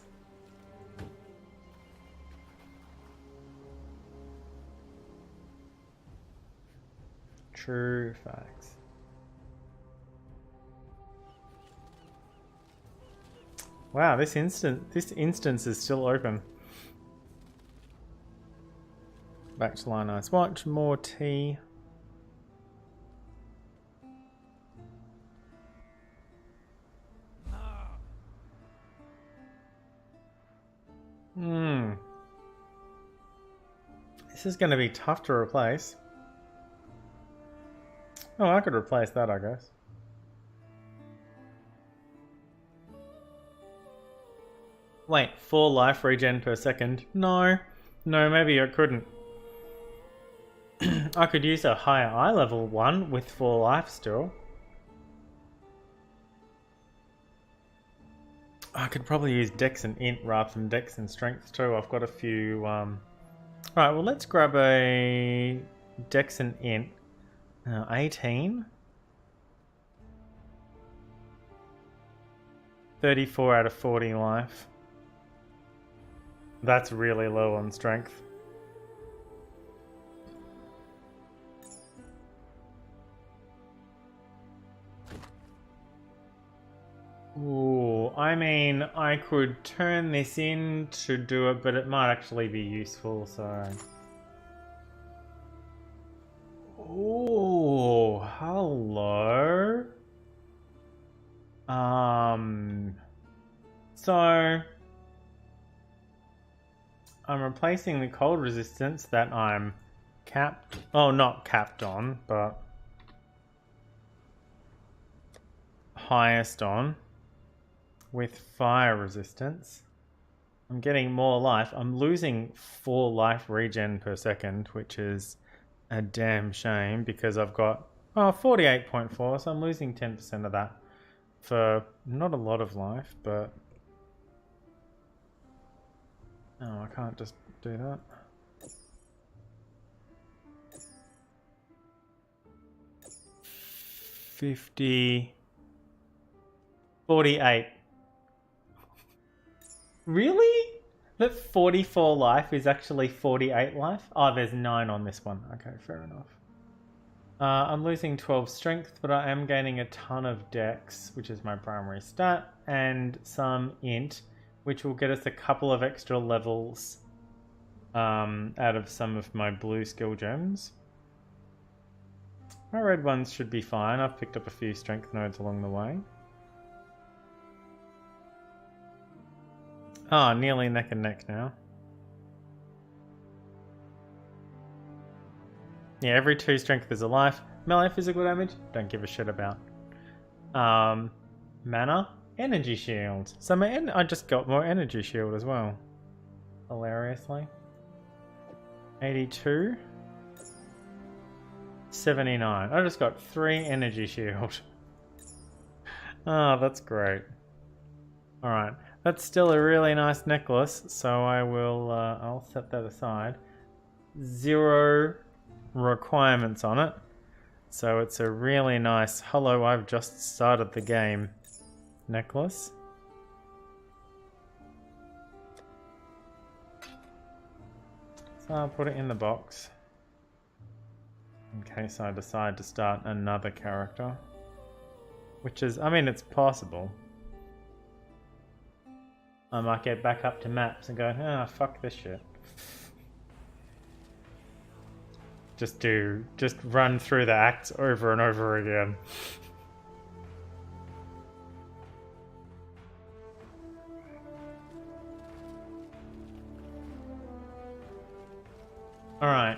True facts. Wow, this instance is still open. Back to line ice watch, more tea. This is going to be tough to replace. Oh, I could replace that, I guess. Wait, 4 life regen per second? No, maybe I couldn't. I could use a higher eye level one with 4 life still. I could probably use Dex and Int rather than Dex and Strength too. I've got a few. Alright, well, let's grab a Dex and Int. 18. 34 out of 40 life. That's really low on Strength. Ooh, I mean, I could turn this in to do it, but it might actually be useful, so... Ooh, hello? So... I'm replacing the cold resistance that I'm capped... Oh, not capped on, but... highest on. With fire resistance. I'm getting more life. I'm losing 4 life regen per second, which is a damn shame because I've got 48.4, so I'm losing 10% of that for not a lot of life, but oh, I can't just do that. $50, 48. Really? That 44 life is actually 48 life? Oh, there's 9 on this one. Okay, fair enough. I'm losing 12 strength, but I am gaining a ton of dex, which is my primary stat, and some int, which will get us a couple of extra levels out of some of my blue skill gems. My red ones should be fine. I've picked up a few strength nodes along the way. Ah, nearly neck and neck now. Yeah, every 2 strength is a life. Melee physical damage, don't give a shit about. Mana, energy shield. So I just got more energy shield as well. Hilariously. 82. 79. I just got 3 energy shield. Oh, that's great. Alright, that's still a really nice necklace, so I will, I'll set that aside. 0 requirements on it. So it's a really nice, hello, I've just started the game necklace. So I'll put it in the box in case I decide to start another character. Which is, I mean, it's possible. I might get back up to maps and go, ah, fuck this shit. Just run through the acts over and over again. Alright,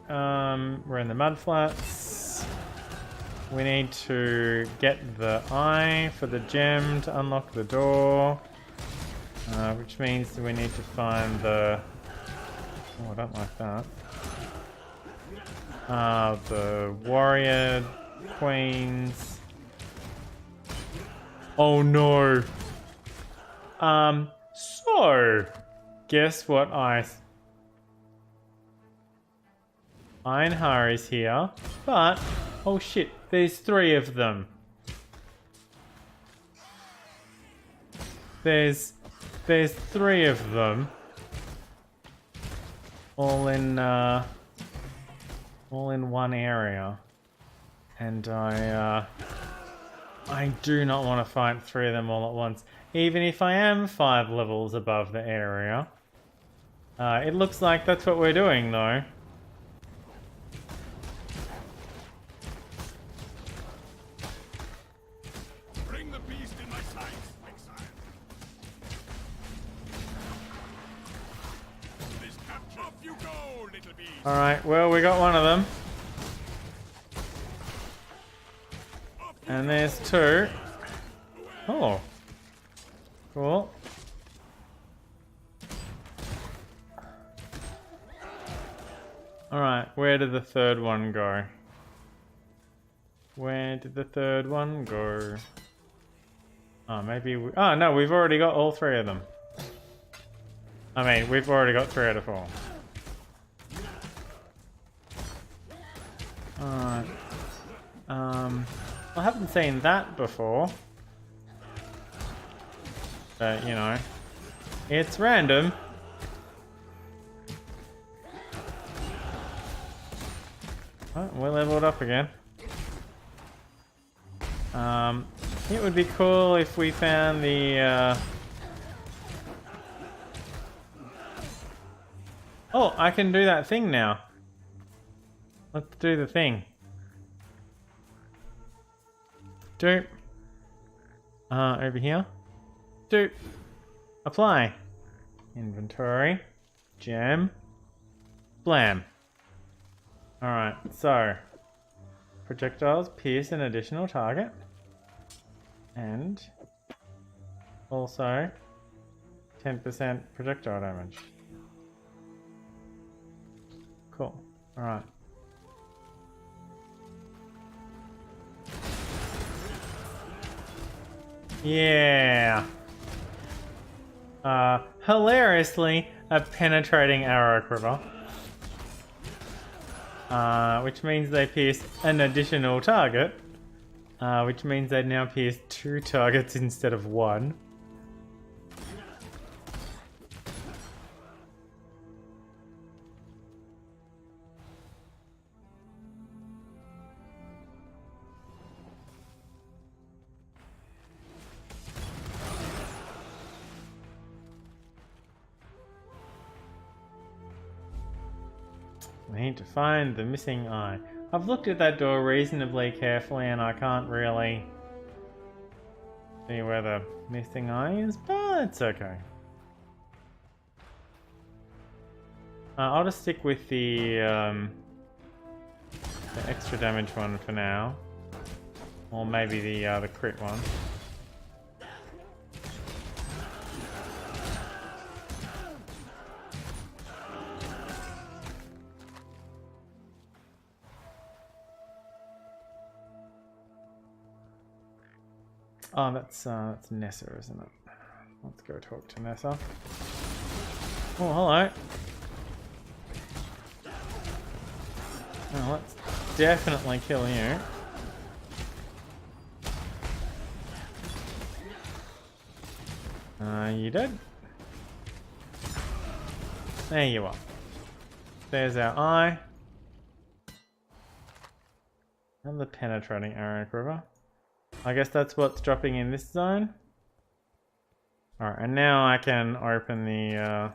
we're in the mudflats. We need to get the eye for the gem to unlock the door. Which means we need to find the... Oh, I don't like that. The warrior queens. Oh no. So guess what Einhar is here, but oh shit, there's 3 of them. There's 3 of them. All in one area, and I do not want to fight 3 of them all at once, even if I am 5 levels above the area. It looks like that's what we're doing, though. Bring the beast in my sights, Exile. This capture, off you go, little beast. Alright, well, we got one of them. And there's 2. Oh. Cool. Alright, where did the 3rd one go? Where did the 3rd one go? Oh, maybe we... Oh, no, we've already got all 3 of them. I mean, we've already got 3 out of 4. Alright. I haven't seen that before. But, you know, it's random. Oh, we're leveled up again. It would be cool if we found the, Oh, I can do that thing now. Let's do the thing. Doop. Over here. Doop. Apply. Inventory. Gem. Blam. Alright, so. Projectiles pierce an additional target. And also 10% projectile damage. Cool. Alright. Yeah. Hilariously, a penetrating arrow quiver. Which means they pierce an additional target. Which means they now pierce 2 targets instead of 1. We need to find the missing eye. I've looked at that door reasonably carefully and I can't really see where the missing eye is, but it's okay. I'll just stick with the extra damage one for now. Or maybe the crit one. Oh, that's Nessa, isn't it? Let's go talk to Nessa. Oh, hello. Oh, let's definitely kill you. You dead? There you are. There's our eye. And the penetrating arrow quiver. I guess that's what's dropping in this zone. Alright, and now I can open the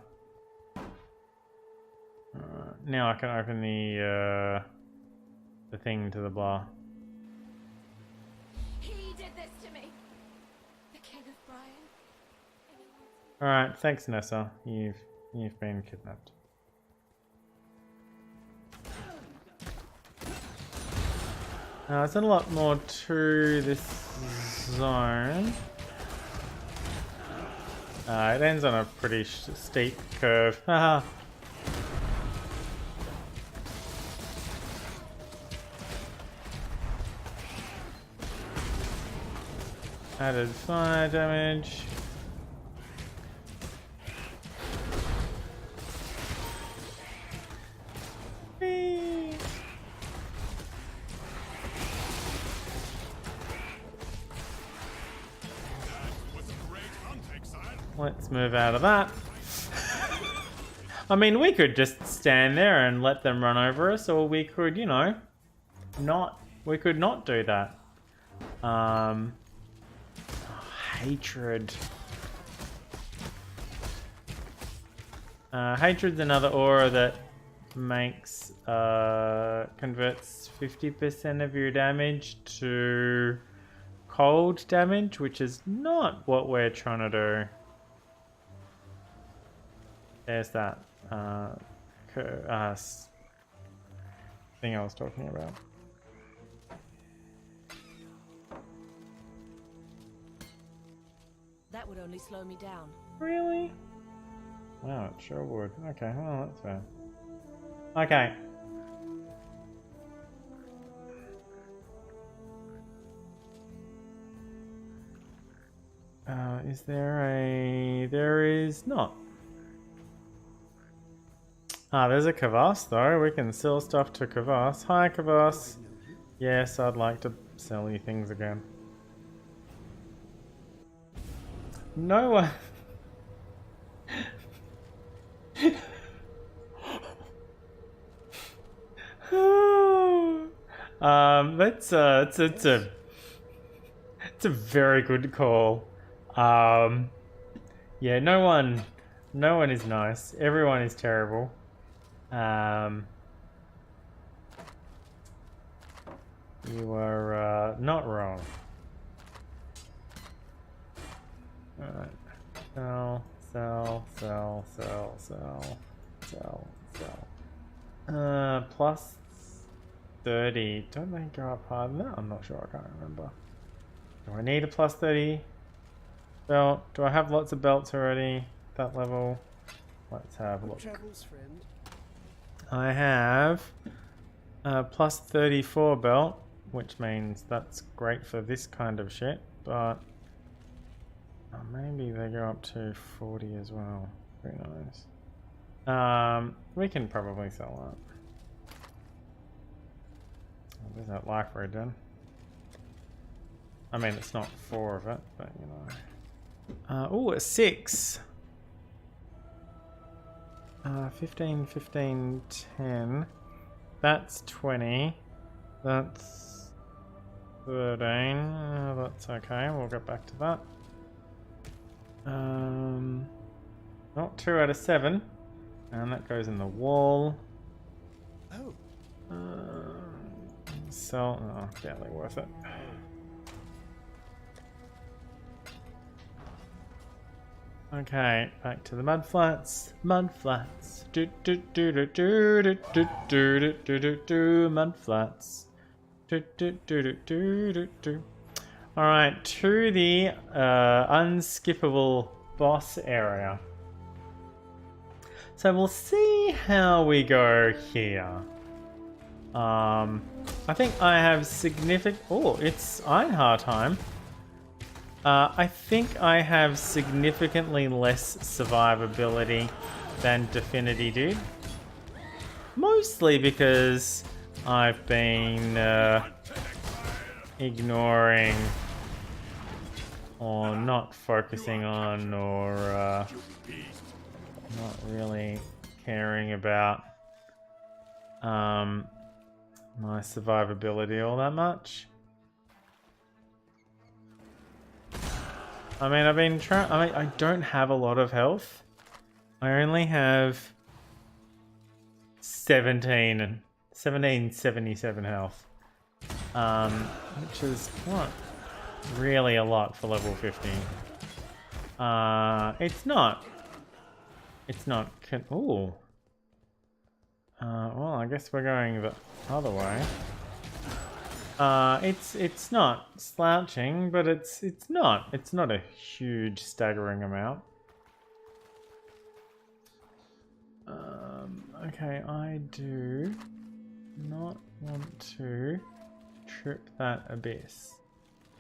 the thing to the bar. He did this to me. The King of Brian. Alright, thanks Nessa. You've been kidnapped. Now there's a lot more to this zone. It ends on a pretty steep curve. Haha. Added fire damage. Whee! Let's move out of that. I mean, we could just stand there and let them run over us, or we could, you know, we could not do that. Hatred. Hatred's another aura that makes converts 50% of your damage to cold damage, which is not what we're trying to do. There's that thing I was talking about. That would only slow me down. Really? Wow, it sure would. Okay, well, that's fair. Okay. Is there a... There is not. There's a Kvass though. We can sell stuff to Kvass. Hi Kvass. Yes, I'd like to sell you things again. No one... it's a very good call. Yeah, no one is nice. Everyone is terrible. You are not wrong. Alright. Sell. Plus 30. Don't they go up higher than that? I'm not sure, I can't remember. Do I need a plus 30 belt? Do I have lots of belts already? That level? Let's have a look. Travels, friend. I have a plus 34 belt, which means that's great for this kind of shit, but maybe they go up to 40 as well. Who knows? We can probably sell that. Oh, there's that life regen. I mean, it's not 4 of it, but you know. Oh, a 6. 15, 15, 10. That's 20. That's 13. That's okay. We'll get back to that. Not 2 out of 7. And that goes in the wall. Oh. sell. Oh, barely worth it. Okay, back to the mud flats. Mud flats. Do do do do do do do do do do do. Mud flats. Do do do do do do do. All right, to the unskippable boss area. So we'll see how we go here. I think I have significant. Oh, it's Einhar time. I think I have significantly less survivability than Definity did. Mostly because I've been ignoring or not focusing on or not really caring about my survivability all that much. I mean, I've been trying. I mean, I don't have a lot of health. I only have 1777 health, which is not really a lot for level 15. It's not. It's not. Ooh. Well, I guess we're going the other way. It's not slouching, but it's not a huge staggering amount. Okay, I do not want to trip that abyss.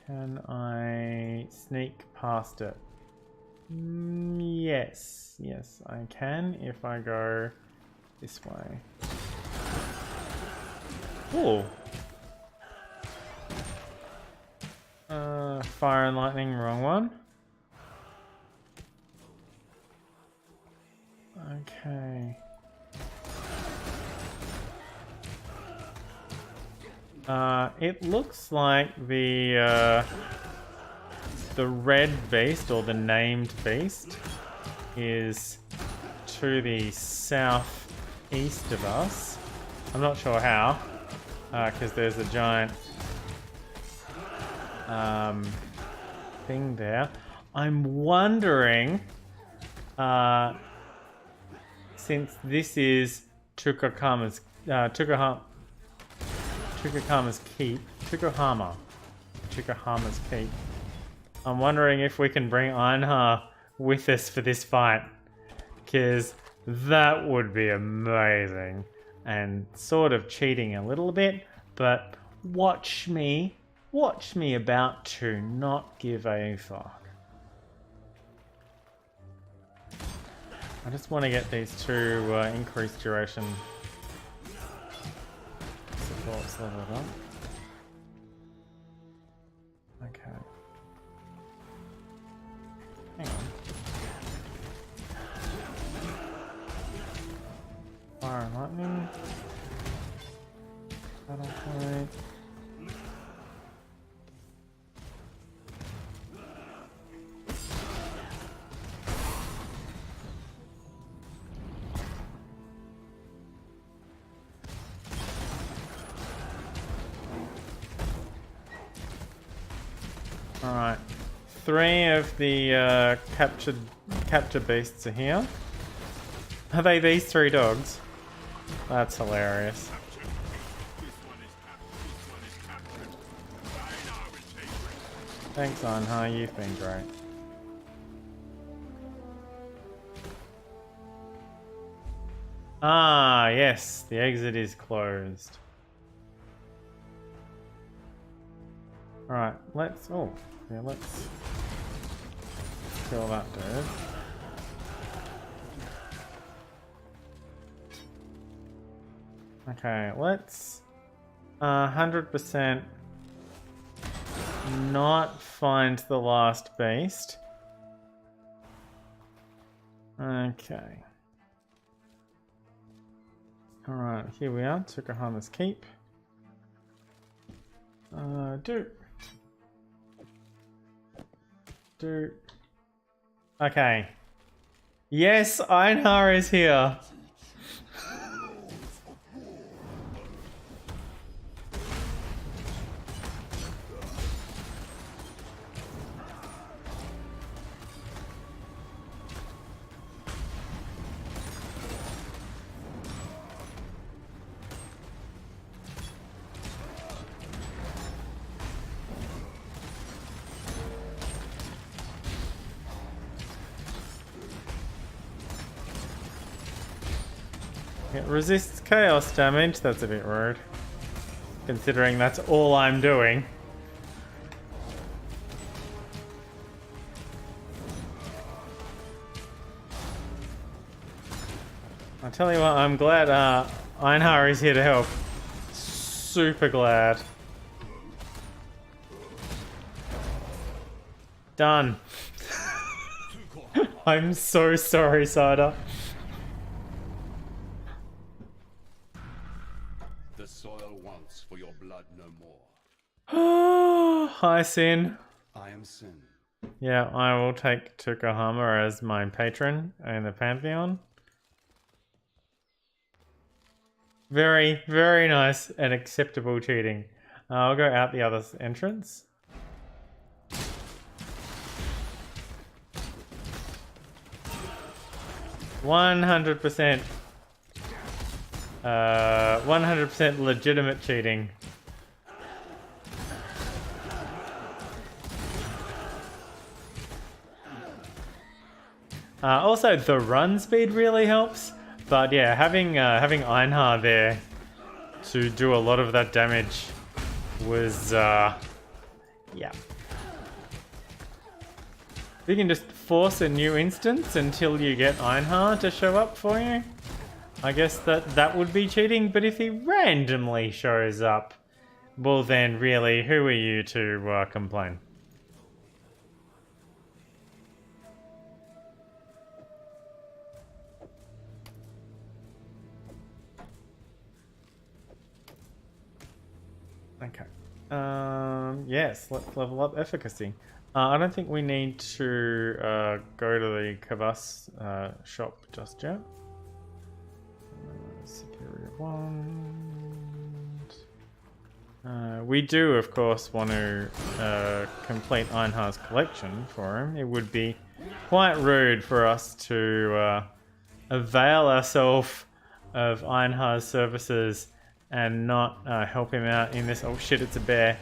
Can I sneak past it? Yes, I can if I go this way. Ooh. Fire and lightning, wrong one. Okay. It looks like the red beast, or the named beast, is to the southeast of us. I'm not sure how, because there's a giant thing there. I'm wondering, since this is Tukahama's keep, Tukahama's keep, I'm wondering if we can bring Einhar with us for this fight, because that would be amazing and sort of cheating a little bit, but watch me about to not give a fuck. I just want to get these two increased duration supports leveled up. Okay. Hang on. Fire and lightning. Battle point. Alright, 3 of the capture beasts are here. Are they these 3 dogs? That's hilarious. Thanks, Einhar, you've been great. Ah, yes, the exit is closed. Alright, let's kill that dude. Okay, let's 100% not find the last beast. Okay. Alright, here we are, Tukahama's keep. Do. Okay. Yes, Einhar is here. It resists chaos damage. That's a bit rude, considering that's all I'm doing. I tell you what, I'm glad Einhar is here to help. Super glad. Done. I'm so sorry, Cider. The soil wants for your blood no more. Hi, Sin. I am Sin. Yeah, I will take Tukahama as my patron in the Pantheon. Very, very nice and acceptable cheating. I'll go out the other entrance. $100%. 100% legitimate cheating. Also, the run speed really helps. But yeah, having Einhar there to do a lot of that damage was, yeah. You can just force a new instance until you get Einhar to show up for you. I guess that would be cheating, but if he randomly shows up, well then really, who are you to complain? Okay. Yes, let's level up efficacy. I don't think we need to go to the Kavas shop just yet. Superior wand. We do, of course, want to complete Einhar's collection for him. It would be quite rude for us to avail ourselves of Einhar's services and not help him out in this. Oh shit, it's a bear.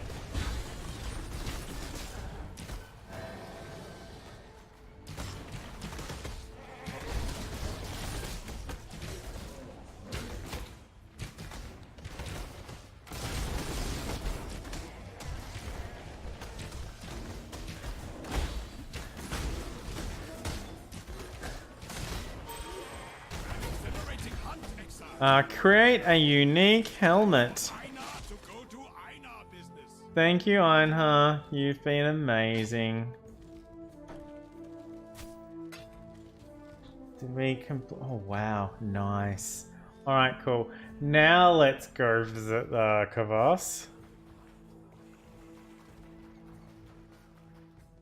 Create a unique helmet. Thank you, Einhar. You've been amazing. Did we oh wow, nice. Alright, cool. Now let's go visit Kavas.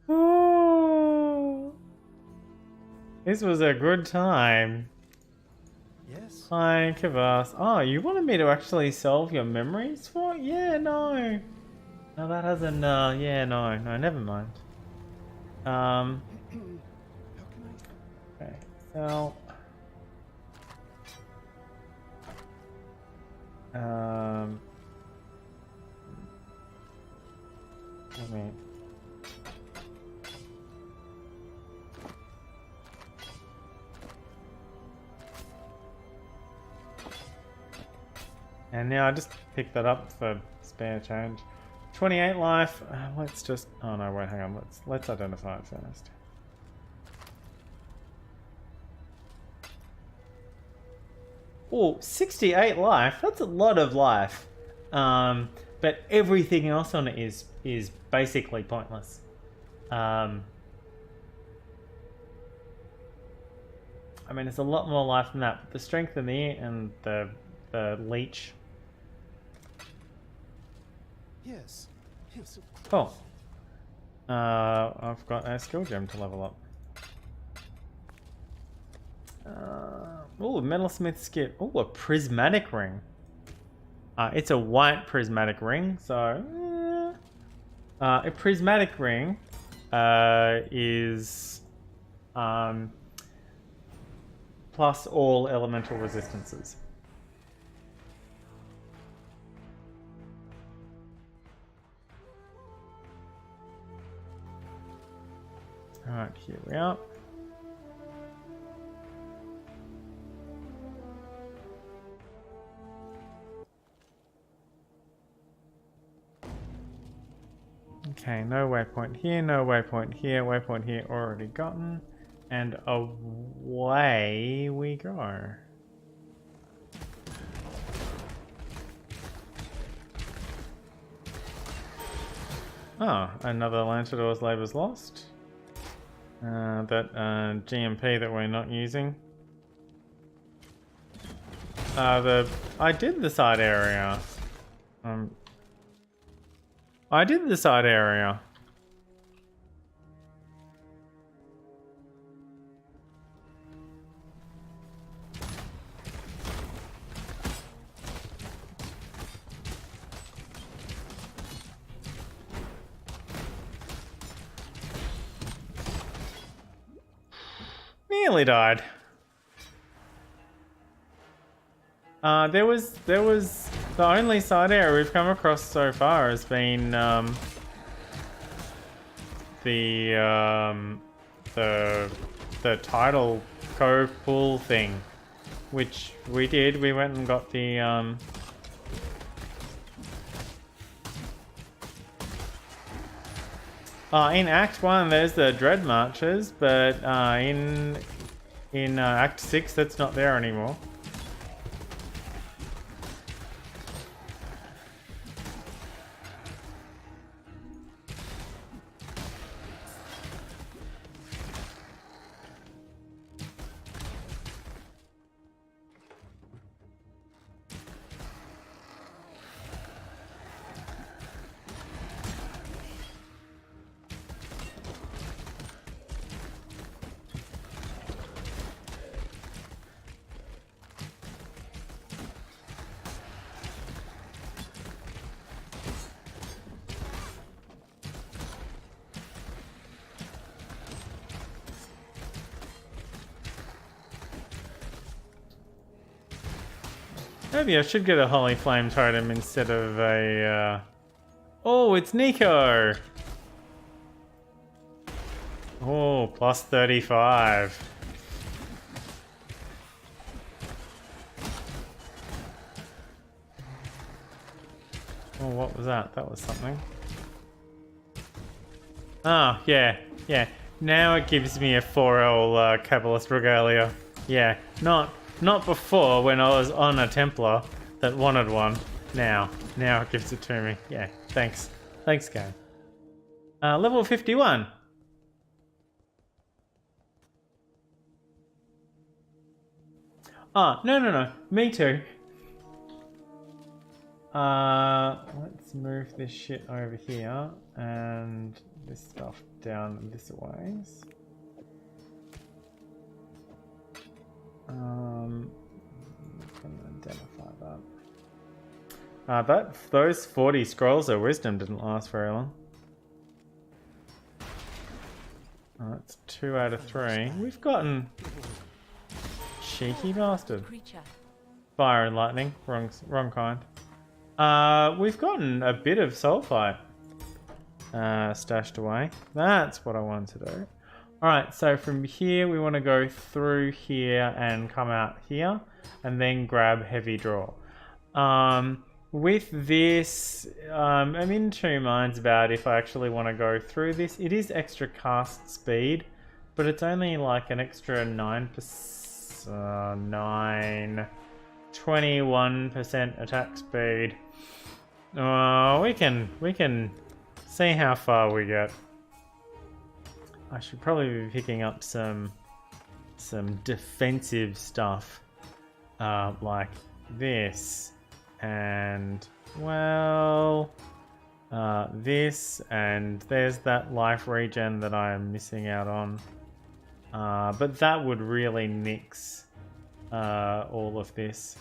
Oh, this was a good time. Yes. Hi, Kavas. Oh, you wanted me to actually solve your memories for it? Yeah, no. No, that hasn't, yeah, no, never mind. How can Okay, so... Let me... And now I just picked that up for spare change. 28 life. Let's just. Oh no, wait, hang on. Let's identify it first. Oh, 68 life. That's a lot of life. But everything else on it is basically pointless. I mean, it's a lot more life than that. But the strength in the and the leech. Yes. Yes, of Cool. I've got a skill gem to level up. Oh, metalsmith skip. Oh, a prismatic ring. It's a white prismatic ring, so a prismatic ring is plus all elemental resistances. Alright, here we are. Okay, no waypoint here, no waypoint here, already gotten. And away we go. Oh, another Lanceador's Labour's Lost. That GMP that we're not using. I did the side area. I did the side area. Nearly died. There was the only side area we've come across so far has been the tidal cove pool thing, which we did. We went and got the in Act 1 there's the Dread Marches, but in Act 6 that's not there anymore. Maybe I should get a Holy Flame Totem instead of a... Oh, it's Nico! Oh, plus 35. Oh, what was that? That was something. Ah, yeah. Now it gives me a 4L Cabalist Regalia. Yeah, not before when I was on a Templar that wanted one. Now it gives it to me. Yeah, thanks. Thanks, game. Level 51. Ah, no. Me too. Let's move this shit over here and this stuff down this ways. Can identify that. Those 40 scrolls of wisdom didn't last very long. That's 2 out of 3. We've gotten cheeky bastard. Fire and lightning, wrong kind. We've gotten a bit of Soulfight stashed away. That's what I wanted to do. Alright, so from here we want to go through here and come out here and then grab Heavy Draw. With this, I'm in two minds about if I actually want to go through this. It is extra cast speed, but it's only like an extra 21% attack speed. We can see how far we get. I should probably be picking up some defensive stuff, like this, and well, this, and there's that life regen that I am missing out on. But that would really nix all of this.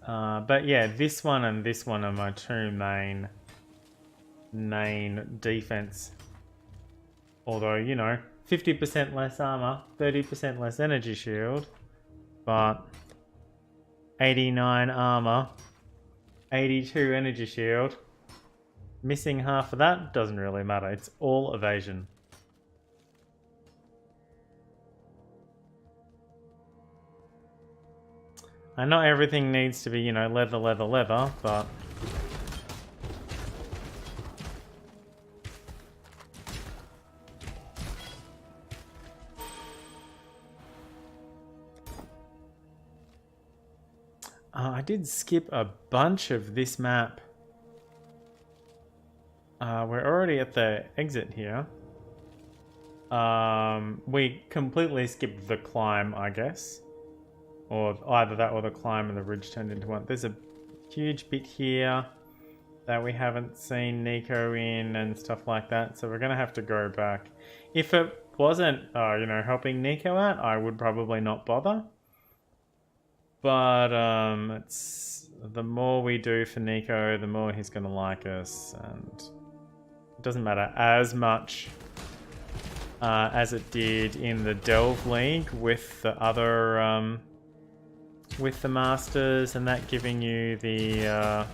But yeah, this one and this one are my two main defense. Although, you know, 50% less armor, 30% less energy shield, but 89 armor, 82 energy shield. Missing half of that doesn't really matter. It's all evasion. And not everything needs to be, you know, leather, leather, leather, but... I did skip a bunch of this map. We're already at the exit here. We completely skipped the climb, I guess. Or either that or the climb and the ridge turned into one. There's a huge bit here that we haven't seen Nico in and stuff like that. So we're going to have to go back. If it wasn't, you know, helping Nico out, I would probably not bother. But it's the more we do for Nico, the more he's going to like us. And it doesn't matter as much as it did in the Delve League with the other... with the Masters and that giving you the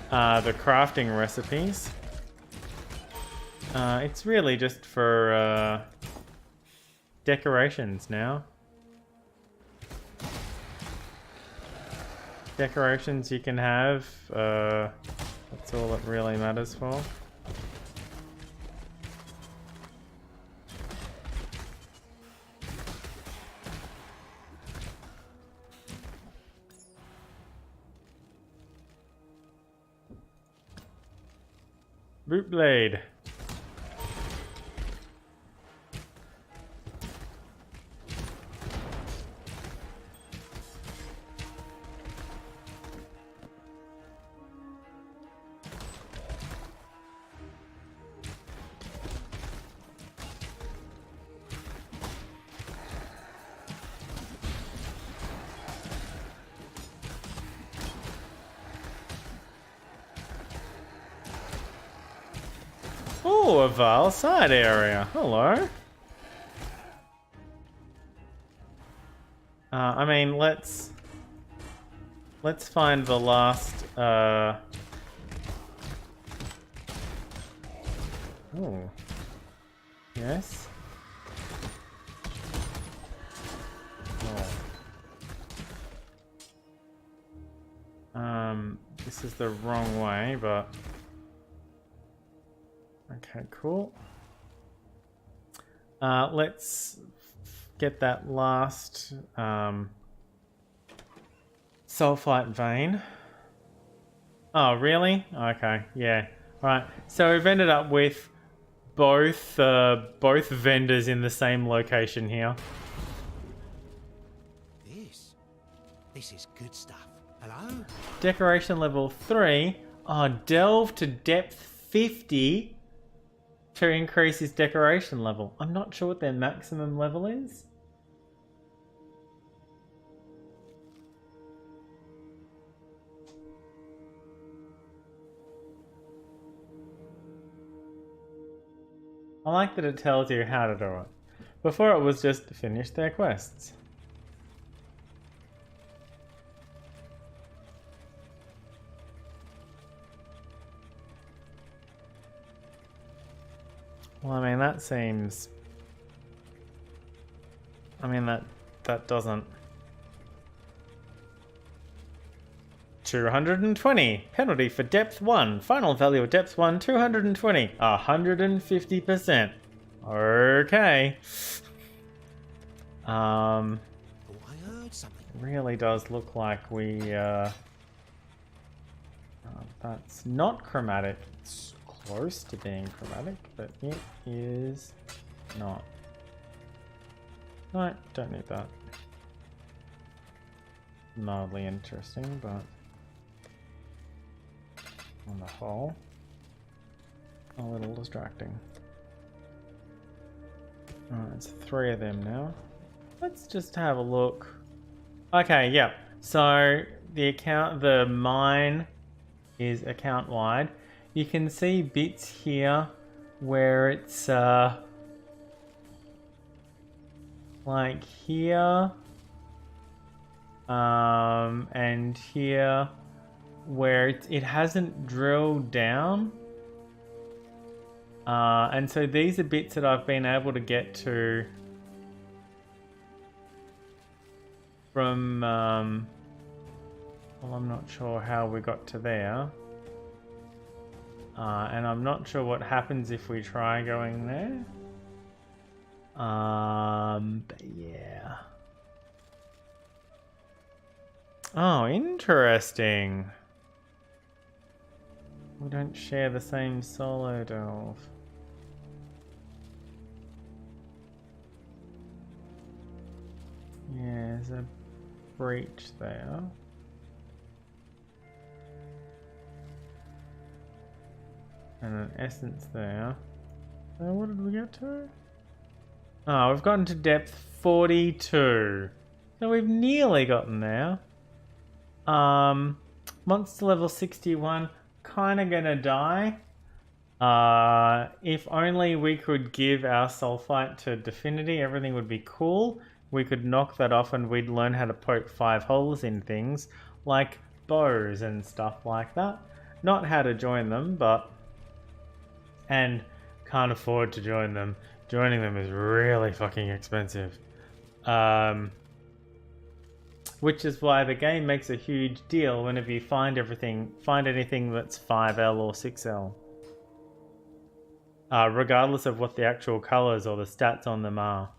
crafting recipes. It's really just for decorations now. Decorations you can have, that's all it really matters for. Boot blade. Oh, a Val side area. Hello. I mean, let's find the last. Oh. Yes. Oh. This is the wrong way, but. Okay, cool. Let's get that last sulfite vein. Oh, really? Okay, yeah. Right. So we've ended up with both vendors in the same location here. This is good stuff. Hello? Decoration level 3. Oh, delve to depth 50. To increase his decoration level. I'm not sure what their maximum level is. I like that it tells you how to do it. Before it was just finish their quests. Well, I mean, that seems... I mean, that doesn't... 220. Penalty for depth 1. Final value of depth 1, 220. 150%. Okay. Oh, I heard something. Really does look like we... that's not chromatic. It's close to being chromatic, but it is not. No, don't need that. Mildly interesting, but on the whole, a little distracting. Alright, it's 3 of them now. Let's just have a look. Okay, yeah. So the mine is account wide. You can see bits here where it's like here and here where it hasn't drilled down, and so these are bits that I've been able to get to from, well, I'm not sure how we got to there. And I'm not sure what happens if we try going there. But yeah. Oh, interesting. We don't share the same solo delve. Yeah, there's a breach there. And an essence there. So what did we get to? Oh, we've gotten to depth 42. So we've nearly gotten there. Monster level 61, kinda gonna die. If only we could give our sulfite to Definity, everything would be cool. We could knock that off and we'd learn how to poke 5 holes in things, like bows and stuff like that. Not how to join them, but... And can't afford to join them. Joining them is really fucking expensive. Which is why the game makes a huge deal whenever you find anything that's 5L or 6L. Regardless of what the actual colors or the stats on them are.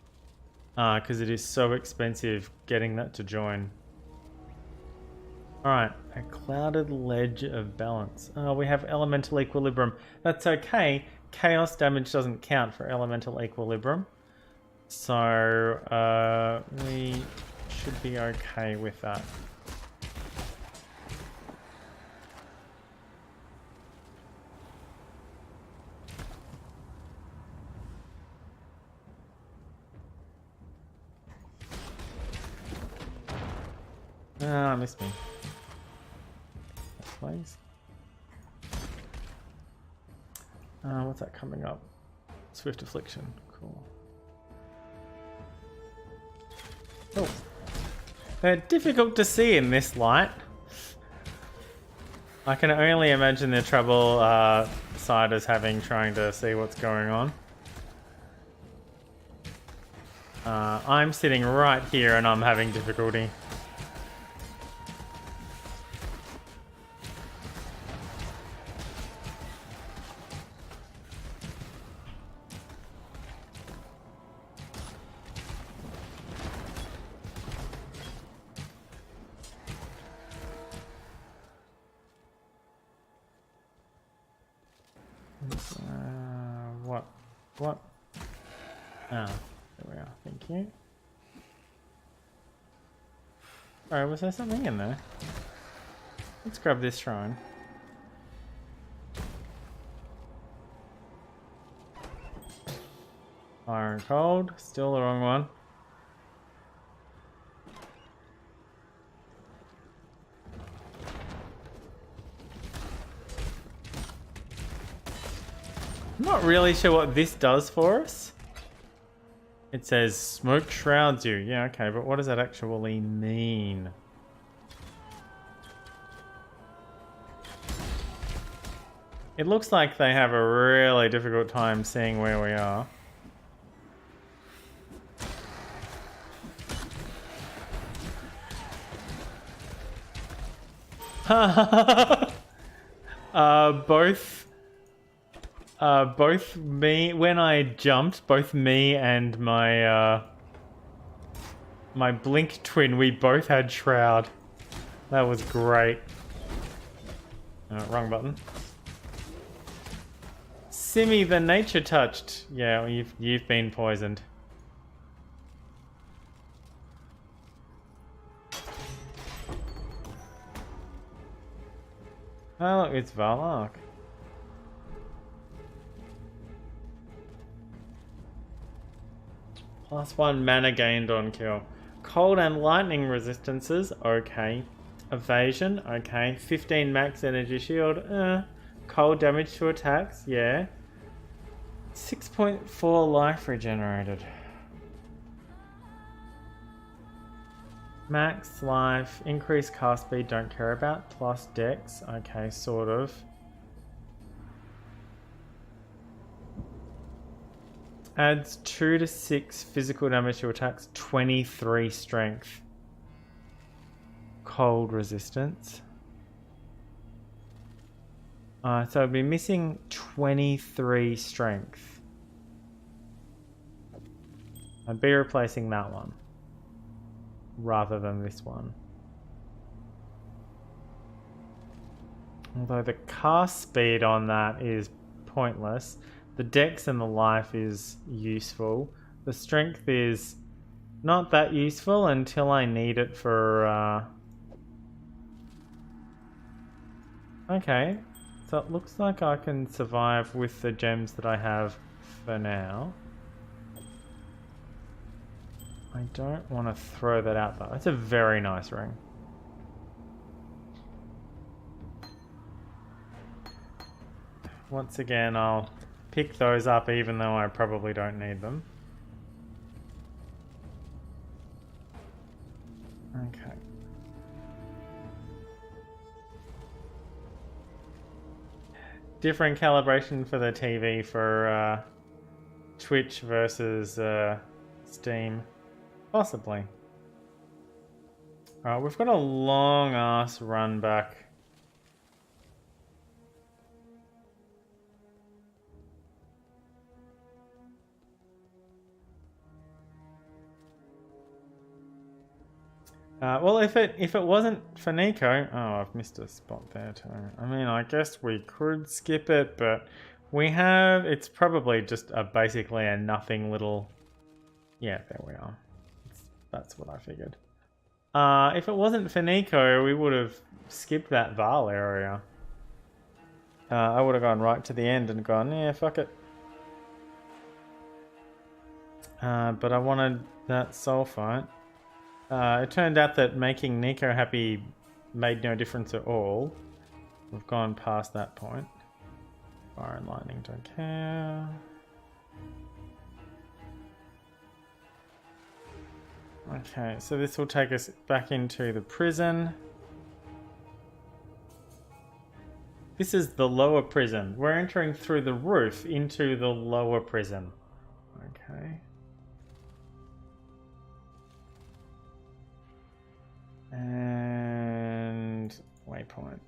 Because it is so expensive getting that to join. Alright, a clouded ledge of balance. We have elemental equilibrium. That's okay. Chaos damage doesn't count for elemental equilibrium. So, we should be okay with that. I missed me. Please. What's that coming up? Swift Affliction. Cool. Oh. They're difficult to see in this light. I can only imagine the trouble Siders having trying to see what's going on. I'm sitting right here and I'm having difficulty. What? Ah, there we are. Thank you. Alright, was there something in there? Let's grab this shrine. Iron Cold, still the wrong one. I'm not really sure what this does for us. It says smoke shrouds you. Yeah, okay, but what does that actually mean? It looks like they have a really difficult time seeing where we are. Both me, when I jumped, both me and my my Blink twin, we both had Shroud. That was great. Wrong button. Simi the Nature Touched. Yeah, well, you've been poisoned. Oh, look, it's Varlark. +1 mana gained on kill. Cold and lightning resistances, okay. Evasion, okay. 15 max energy shield, Cold damage to attacks, yeah. 6.4 life regenerated. Max life, increased cast speed, don't care about. Plus dex, okay, sort of. Adds 2 to 6 physical damage to attacks, 23 strength. cold resistance. So I'd be missing 23 strength. I'd be replacing that one rather than this one. Although the cast speed on that is pointless. The dex and the life is useful. The strength is not that useful until I need it for... Okay, so it looks like I can survive with the gems that I have for now. I don't want to throw that out though. It's a very nice ring. Once again, I'll pick those up even though I probably don't need them. Okay. Different calibration for the TV for Twitch versus Steam. Possibly. Alright, we've got a long ass run back. Well, if it wasn't for Nico... Oh, I've missed a spot there too. I mean, I guess we could skip it, but we have... It's probably just basically a nothing little... Yeah, there we are. That's what I figured. If it wasn't for Nico, we would have skipped that Val area. I would have gone right to the end and gone, yeah, fuck it. But I wanted that soul fight. It turned out that making Nico happy made no difference at all. We've gone past that point. Fire and lightning don't care. Okay, so this will take us back into the prison. This is the lower prison. We're entering through the roof into the lower prison. Okay. And waypoint.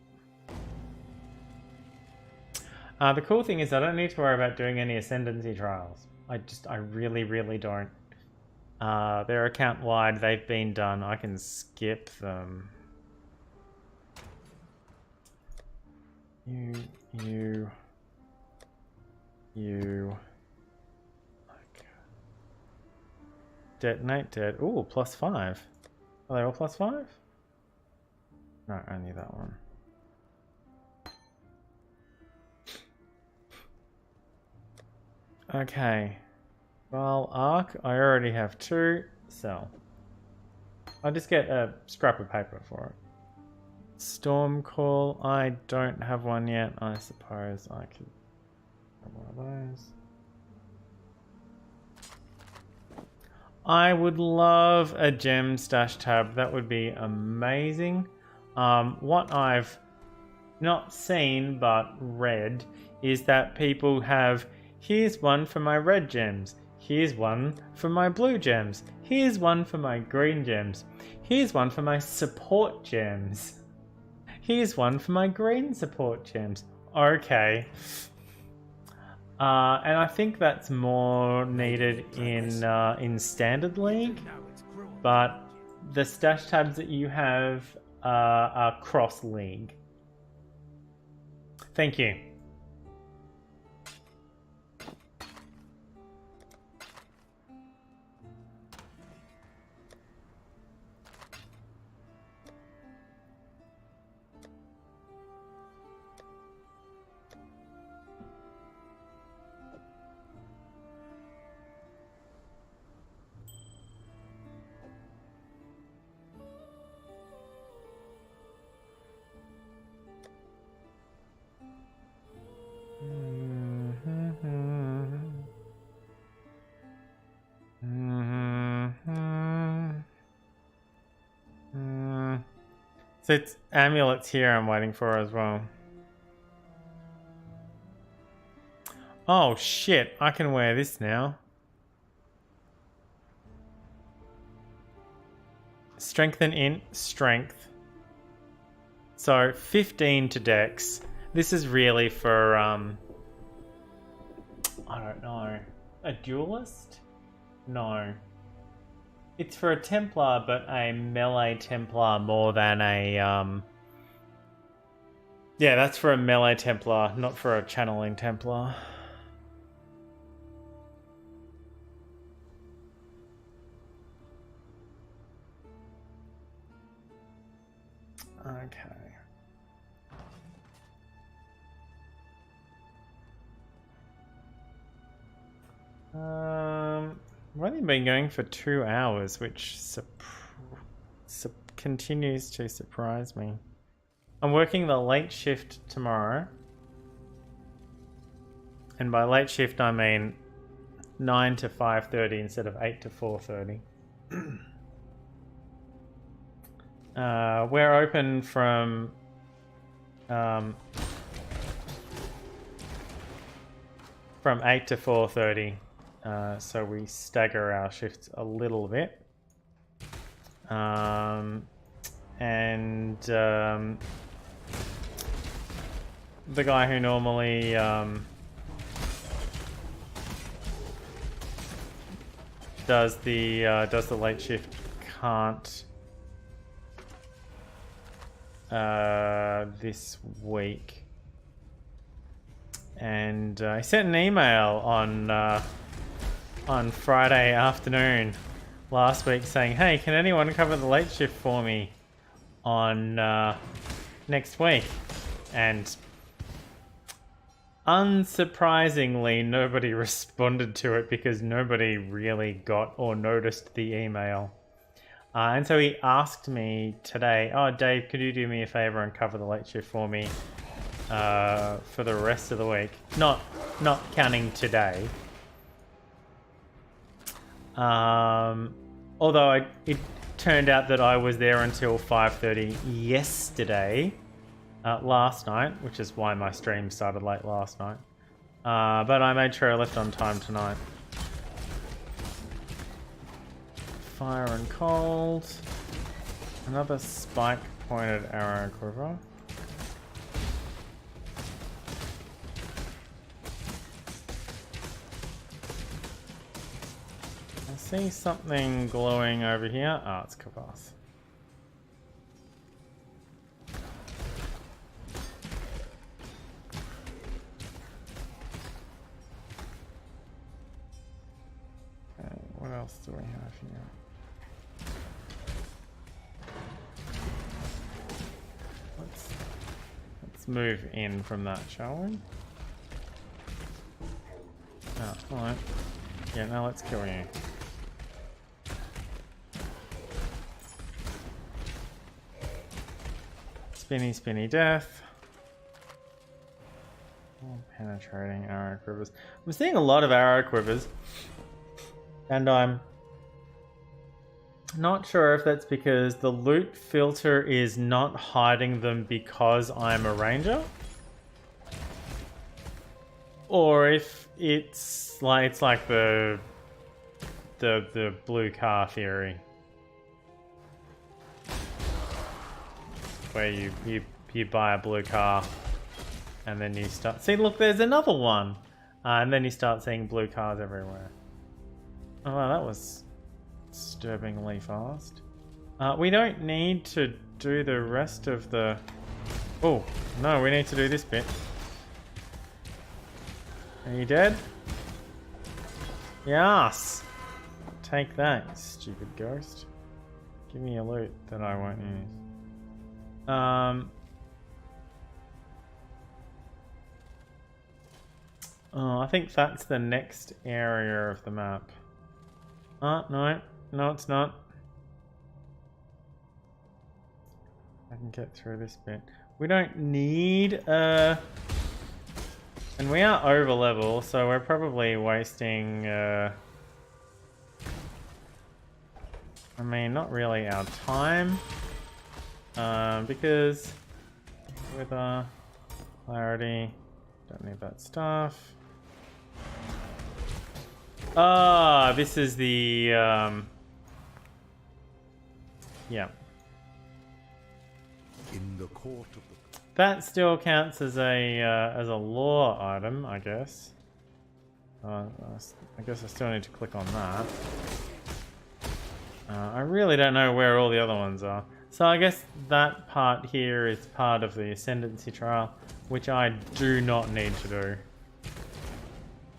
The cool thing is I don't need to worry about doing any ascendancy trials. I really, really don't. They're account wide, they've been done. I can skip them. You. Okay. Detonate dead. Ooh, +5. Are they all +5? No, only that one. Okay. Well, arc, I already have 2. Sell. I'll just get a scrap of paper for it. Storm call, I don't have one yet. I suppose I could have one of those. I would love a gem stash tab. That would be amazing. What I've not seen but read is that people have, here's one for my red gems. Here's one for my blue gems. Here's one for my green gems. Here's one for my support gems. Here's one for my green support gems. Okay. And I think that's more needed in Standard League, but the stash tabs that you have are cross league. Thank you. So it's amulets here I'm waiting for as well. Oh shit, I can wear this now. Strengthen int, strength. So 15 to Dex. This is really for I don't know, a duelist? No. It's for a Templar, but a melee Templar more than a yeah, that's for a melee Templar, not for a channeling Templar. Okay. I've only been going for 2 hours, which continues to surprise me. I'm working the late shift tomorrow. And by late shift, I mean 9 to 5:30 instead of 8 to 4:30. We're open from from 8 to 4:30, so we stagger our shifts a little bit. The guy who normally does the late shift can't this week, and I sent an email on Friday afternoon last week saying, hey, can anyone cover the late shift for me on next week? And unsurprisingly, nobody responded to it because nobody really got or noticed the email. And so he asked me today, oh, Dave, could you do me a favor and cover the late shift for me for the rest of the week? Not counting today. Although it turned out that I was there until 5:30 yesterday, last night, which is why my stream started late last night. But I made sure I left on time tonight. Fire and cold. Another spike pointed arrow quiver. I see something glowing over here. Oh, it's Kavath. Okay, what else do we have here? Let's move in from that, shall we? Oh, alright. Yeah, now let's kill you. Spinny, spinny death. Oh, penetrating arrow quivers. I'm seeing a lot of arrow quivers, and I'm not sure if that's because the loot filter is not hiding them because I'm a ranger, or if it's like the blue car theory, where you buy a blue car and then you start see, look, there's another one, and then you start seeing blue cars everywhere. Oh wow, that was disturbingly fast. We don't need to do the rest of the... Oh, no, we need to do this bit. Are you dead? Yes! Take that, you stupid ghost. Give me a loot that I won't use. Oh, I think that's the next area of the map. No. No, it's not. I can get through this bit. We don't need and we are over level, so we're probably wasting I mean, not really our time, because with clarity, don't need that stuff. Ah, this is the yeah. In the court of the... That still counts as a lore item, I guess. I guess I still need to click on that. I really don't know where all the other ones are. So I guess that part here is part of the Ascendancy trial, which I do not need to do.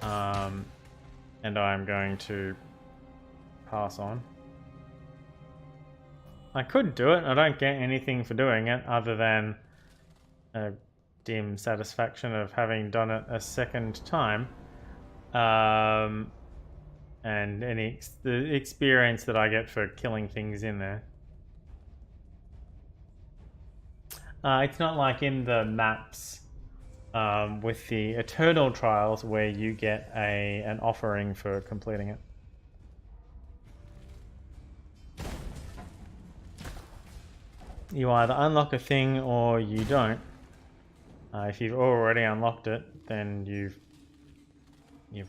And I'm going to pass on. I could do it. I don't get anything for doing it other than a dim satisfaction of having done it a second time. And the experience that I get for killing things in there. It's not like in the maps with the Eternal Trials where you get an offering for completing it. You either unlock a thing or you don't. If you've already unlocked it, then you've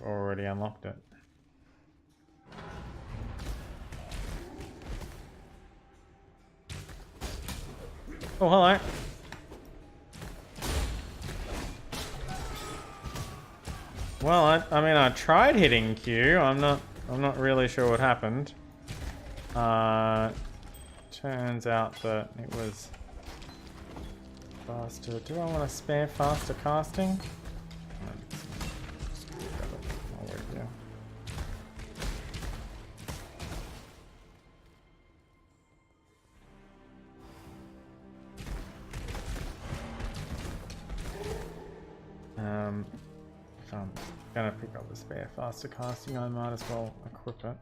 already unlocked it. Oh, hello. Well, I mean, I tried hitting Q. I'm not really sure what happened. Turns out that it was faster. Do I want to spare faster casting? I'll wait here. If I'm gonna pick up the spare faster casting, I might as well equip it.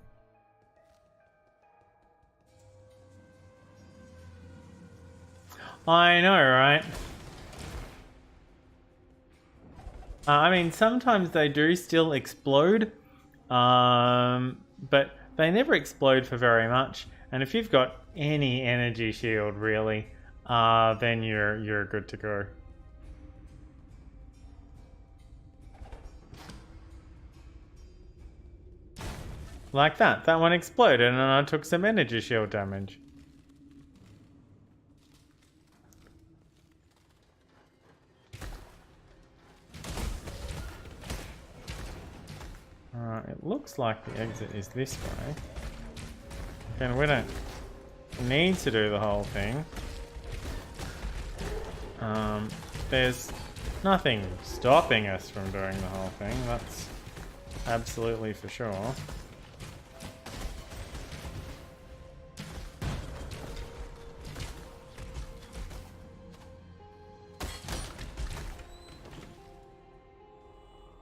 I know, right? I mean, sometimes they do still explode, but they never explode for very much. And if you've got any energy shield, really, then you're good to go. Like that. That one exploded and I took some energy shield damage. It looks like the exit is this way. Again, we don't need to do the whole thing. There's nothing stopping us from doing the whole thing. That's absolutely for sure.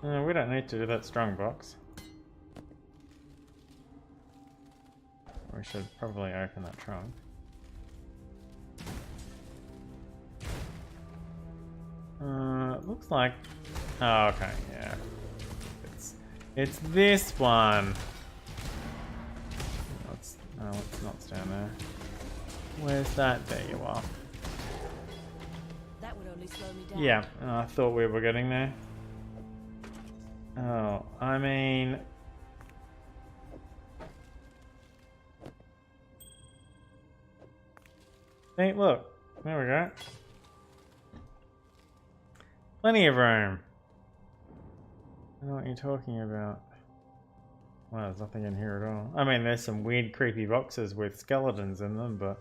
We don't need to do that strong box. We should probably open that trunk. It looks like... Oh, okay, yeah. It's this one! Let's not stand there. Where's that? There you are. That would only slow me down. Yeah, I thought we were getting there. Oh, I mean... Hey, look. There we go. Plenty of room. I know what you're talking about. Well, there's nothing in here at all. I mean, there's some weird, creepy boxes with skeletons in them, but...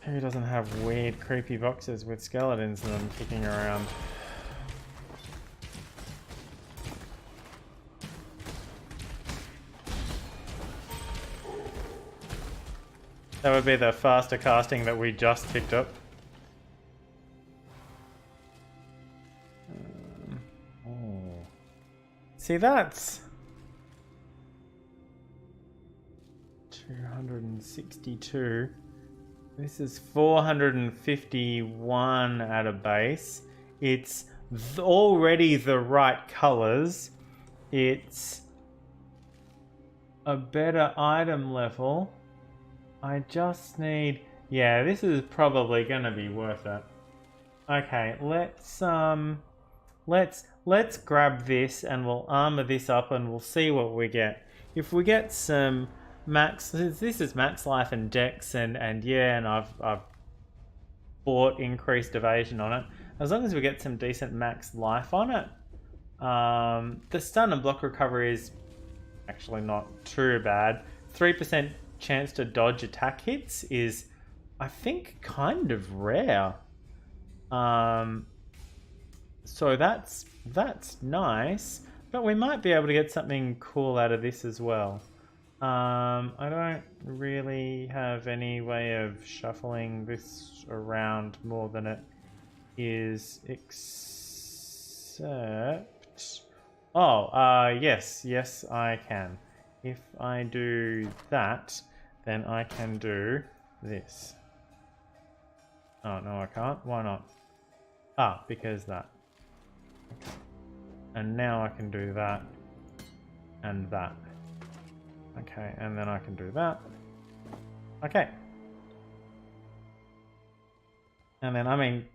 Who doesn't have weird, creepy boxes with skeletons in them kicking around? That would be the faster casting that we just picked up. Oh. See, that's 262. This is 451 at a base. It's already the right colors. It's a better item level. I just need... Yeah, this is probably gonna be worth it. Okay, let's grab this and we'll armor this up and we'll see what we get. If we get some max. This is max life and dex, and yeah, and I've bought increased evasion on it. As long as we get some decent max life on it, the stun and block recovery is actually not too bad. 3% chance to dodge attack hits is, I think, kind of rare. So that's nice, but we might be able to get something cool out of this as well. I don't really have any way of shuffling this around more than it is, except... Oh, yes, I can. If I do that, then I can do this. Oh, no, I can't. Why not? Ah, because that. Okay. And now I can do that and that. Okay, and then I can do that. Okay. And then, I mean,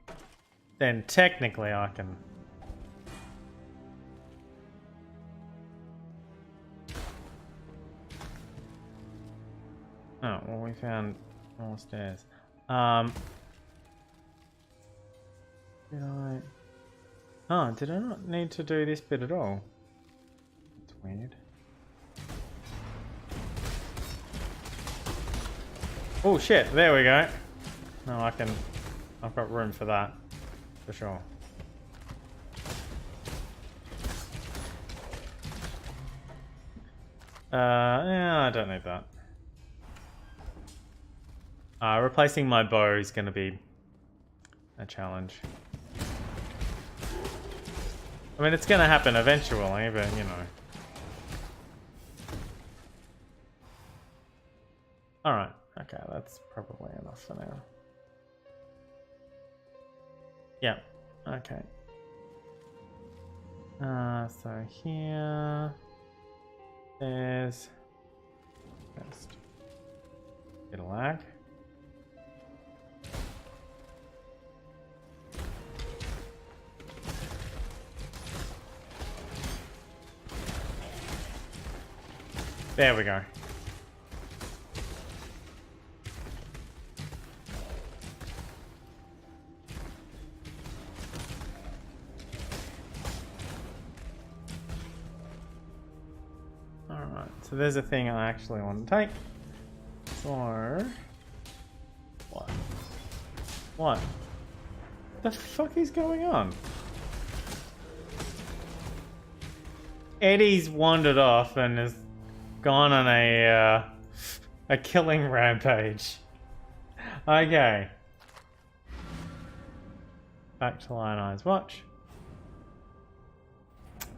then technically I can... Oh, well, we found more stairs. Did I... Oh, did I not need to do this bit at all? That's weird. Oh shit, there we go. No, I can... I've got room for that. For sure. Yeah, I don't need that. Replacing my bow is going to be a challenge. I mean, it's going to happen eventually, but you know. Alright, okay, that's probably enough for now. Yeah, okay. So here... There's... First. Bit of lag. There we go. Alright, so there's a thing I actually want to take. So... What? What? The fuck is going on? Eddie's wandered off and has gone on a killing rampage. Okay. Back to Lion Eye's watch.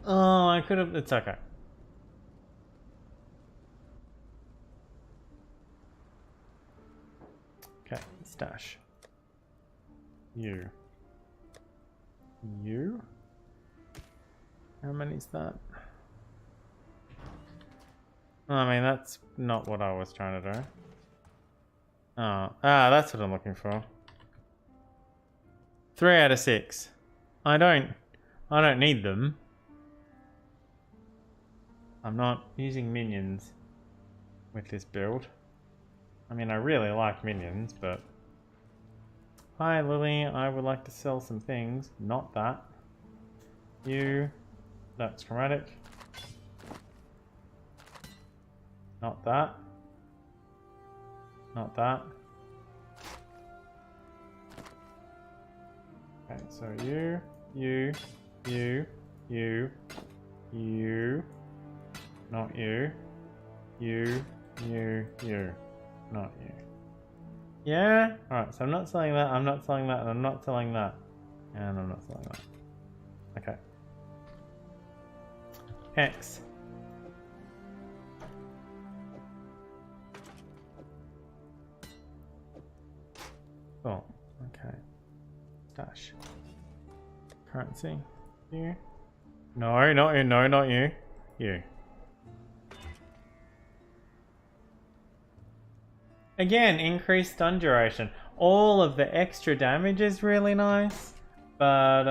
Oh, I could have... It's okay. Okay, stash. You. How many is that? I mean, that's not what I was trying to do. Oh, that's what I'm looking for. 3 out of 6. I don't need them. I'm not using minions with this build. I mean, I really like minions, but... Hi, Lily. I would like to sell some things. Not that. You. That's chromatic. Not that. Not that. Okay, so you. Not you. Not you. Yeah? Alright, so I'm not selling that, I'm not selling that, and I'm not selling that. And I'm not selling that. Okay. X. Oh, okay. Stash. Currency. You. No, not you. No, not you. You. Again, increased stun duration. All of the extra damage is really nice, but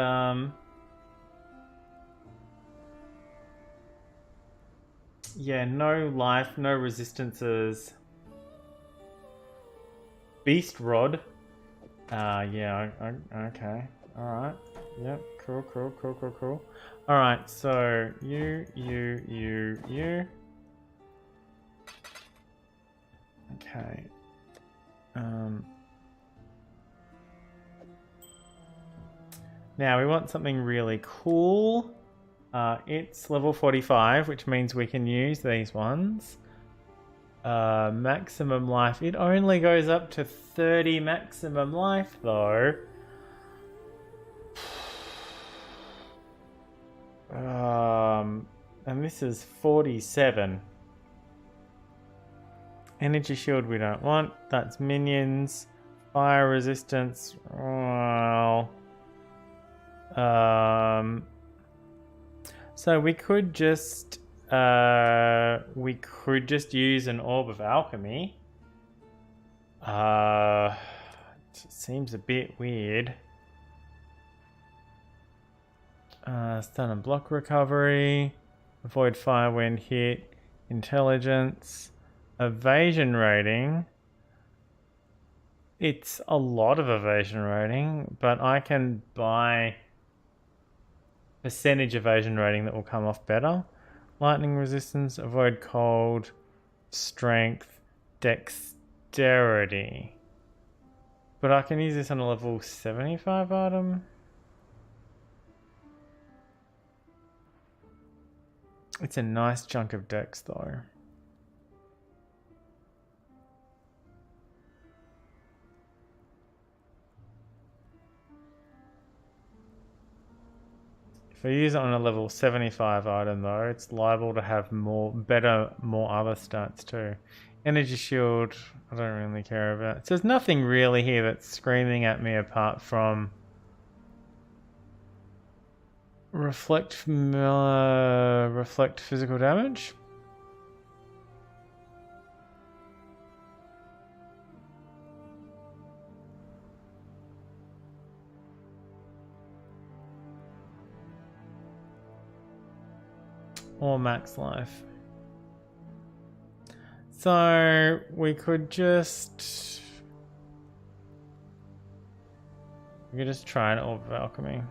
Yeah, no life, no resistances. Beast Rod. Yeah, okay. Alright. Yep, cool. Alright, so you. Okay. Now we want something really cool. It's level 45, which means we can use these ones. Maximum life. It only goes up to 30 maximum life though. And this is 47. Energy shield we don't want. That's minions. Fire resistance. Well, so we could just use an orb of alchemy. It seems a bit weird. Stun and block recovery. Avoid fire when hit. Intelligence. Evasion rating. It's a lot of evasion rating, but I can buy percentage evasion rating that will come off better. Lightning resistance, avoid cold, strength, dexterity. But I can use this on a level 75 item. It's a nice chunk of dex though. If I use it on a level 75 item though, it's liable to have more other stats too. Energy shield, I don't really care about. So there's nothing really here that's screaming at me apart from reflect physical damage. Or max life. So we could just try an orb of alchemy.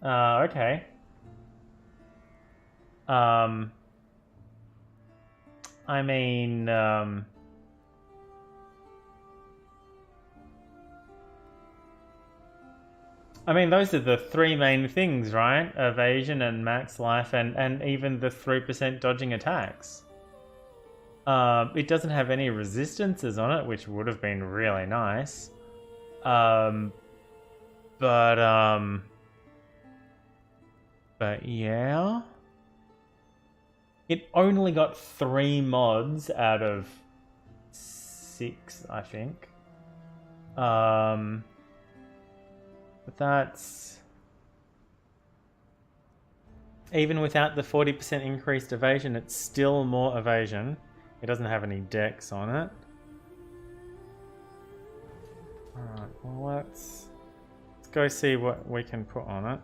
Okay. I mean, those are the three main things, right? Evasion and max life and even the 3% dodging attacks. It doesn't have any resistances on it, which would have been really nice. But yeah. It only got 3 mods out of 6, I think. But that's... Even without the 40% increased evasion, it's still more evasion. It doesn't have any dex on it. Alright, well let's go see what we can put on it.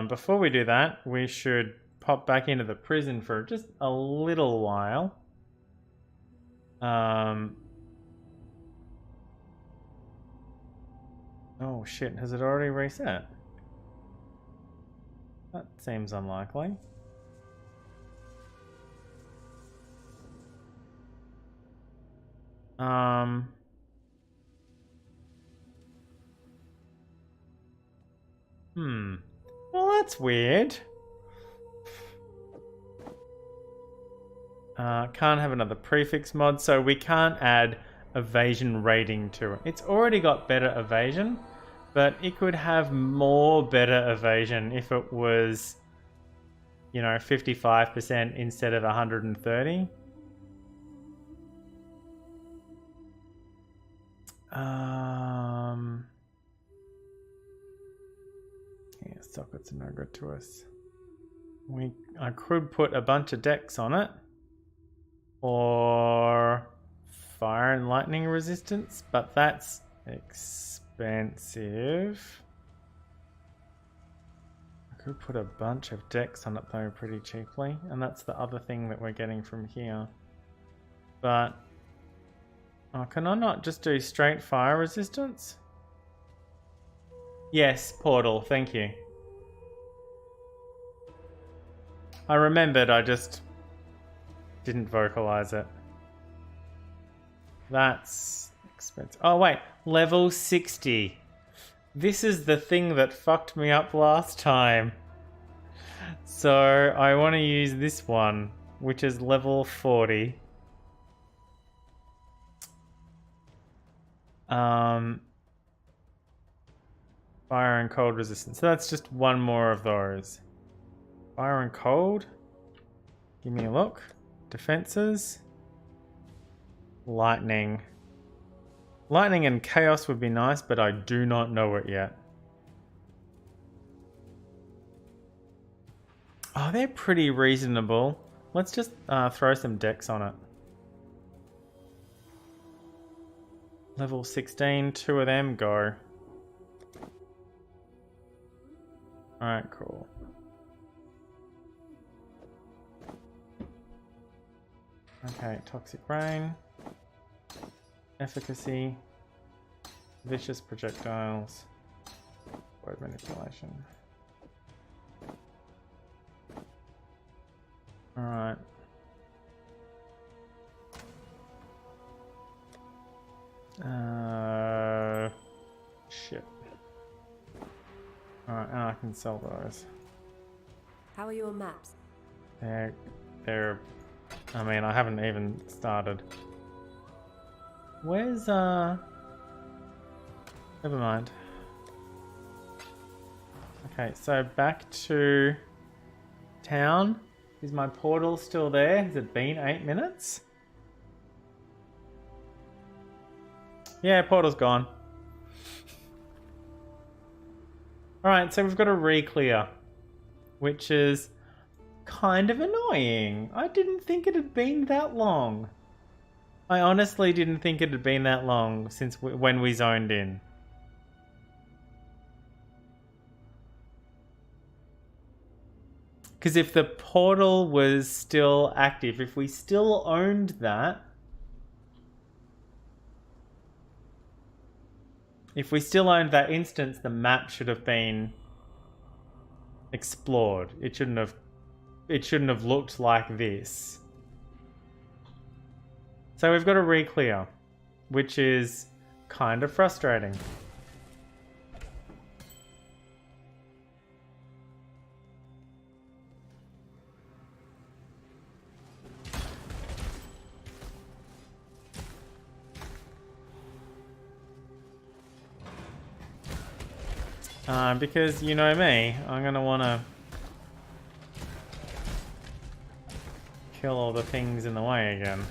Before we do that, we should pop back into the prison for just a little while. Oh shit, has it already reset? That seems unlikely. Well, that's weird. Can't have another prefix mod, so we can't add evasion rating to it. It's already got better evasion, but it could have more better evasion if it was, 55% instead of 130. Yes. sockets are no good to us. I could put a bunch of decks on it. Or fire and lightning resistance, but that's expensive. I could put a bunch of decks on it though pretty cheaply, and that's the other thing that we're getting from here. But can I not just do straight fire resistance? Yes, portal, thank you. I remembered, I just didn't vocalize it. That's expensive. Oh wait, level 60. This is the thing that fucked me up last time. So I want to use this one, which is level 40. Fire and cold resistance. So that's just one more of those. Fire and cold. Give me a look. Defenses. Lightning. Lightning and chaos would be nice, but I do not know it yet. Oh, they're pretty reasonable. Let's just throw some decks on it. Level 16, 2 of them, go. Alright, cool. Okay, Toxic Rain. Efficacy. Vicious projectiles. Word manipulation. Alright. Shit. Alright, and I can sell those. How are your maps? They're I mean, I haven't even started. Where's never mind. Okay, so back to town. Is my portal still there? Has it been 8 minutes? Yeah, portal's gone. Alright, so we've got a re-clear, which is kind of annoying. I didn't think it had been that long. I honestly didn't think it had been that long since when we zoned in. Because if the portal was still active, if we still owned that, if we still owned that instance, the map should have been explored. It shouldn't have looked like this. So we've got a re-clear, which is kind of frustrating. Because you know me, I'm gonna wanna kill all the things in the way again.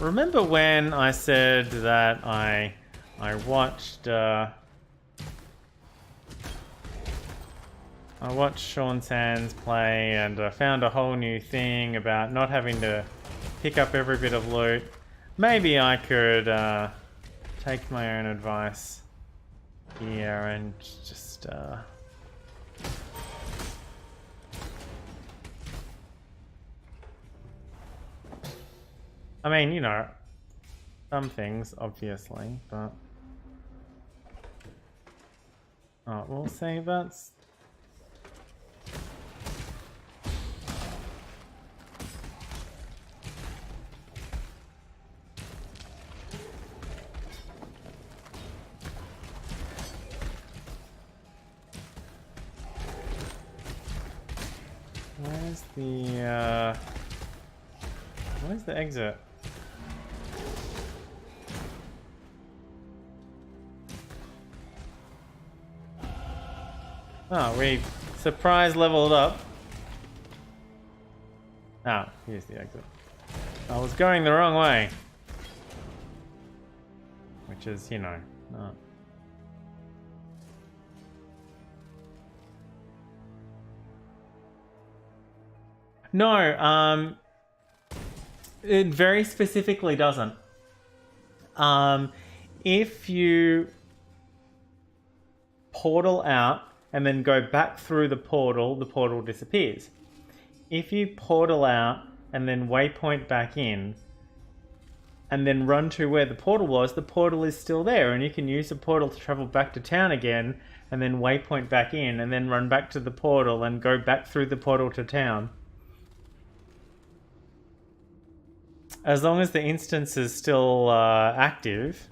Remember when I said that I watched Sean Sands play and I found a whole new thing about not having to pick up every bit of loot. Maybe I could take my own advice here and just I mean, you know, some things, obviously, but oh, we'll see. That's where's the exit? Oh, we surprise leveled up. Ah, here's the exit. I was going the wrong way. Which is, you know, not No, it very specifically doesn't. If you portal out and then go back through the portal disappears. If you portal out and then waypoint back in, and then run to where the portal was, the portal is still there, and you can use the portal to travel back to town again, and then waypoint back in, and then run back to the portal and go back through the portal to town. As long as the instance is still active.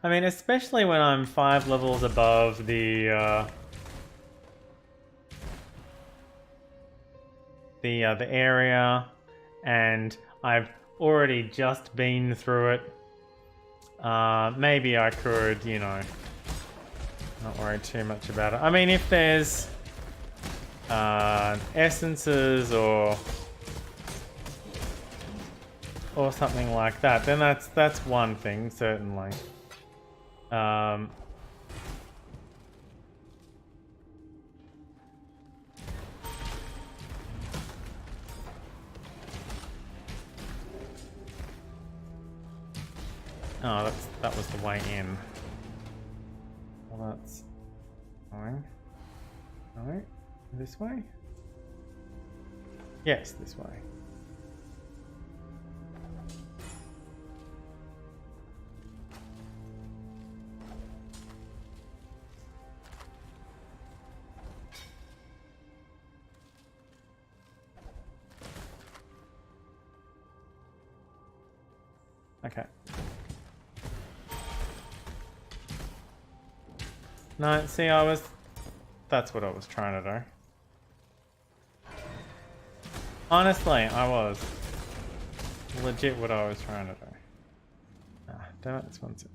I mean, especially when I'm 5 levels above the area, and I've already just been through it. Maybe I could, you know, not worry too much about it. I mean, if there's essences or something like that, then that's one thing, certainly. Oh, that was the way in. Well, that's fine. No, this way? Yes, this way. Okay. No, see, that's what I was trying to do. Honestly, I was. Legit what I was trying to do. Ah, damn it, this one's it.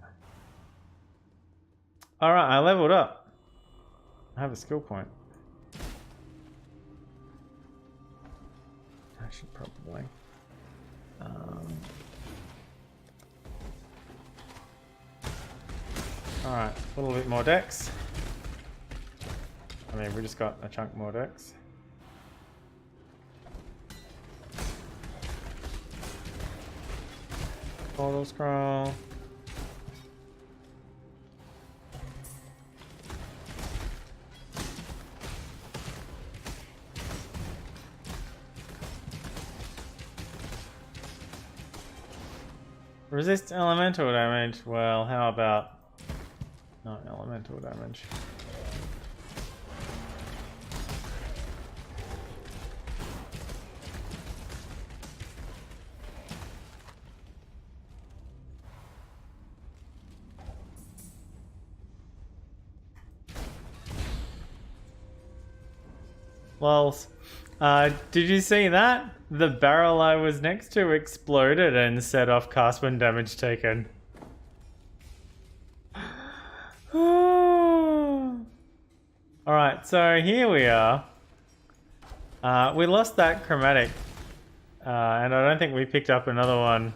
Alright, I leveled up. I have a skill point. I should probably. Alright, a little bit more dex. I mean, we just got a chunk more dex. Portal scroll. Resist elemental damage. Well, how about not elemental damage? Lols. Did you see that? The barrel I was next to exploded and set off cast when damage taken. Alright, so here we are. We lost that chromatic. And I don't think we picked up another one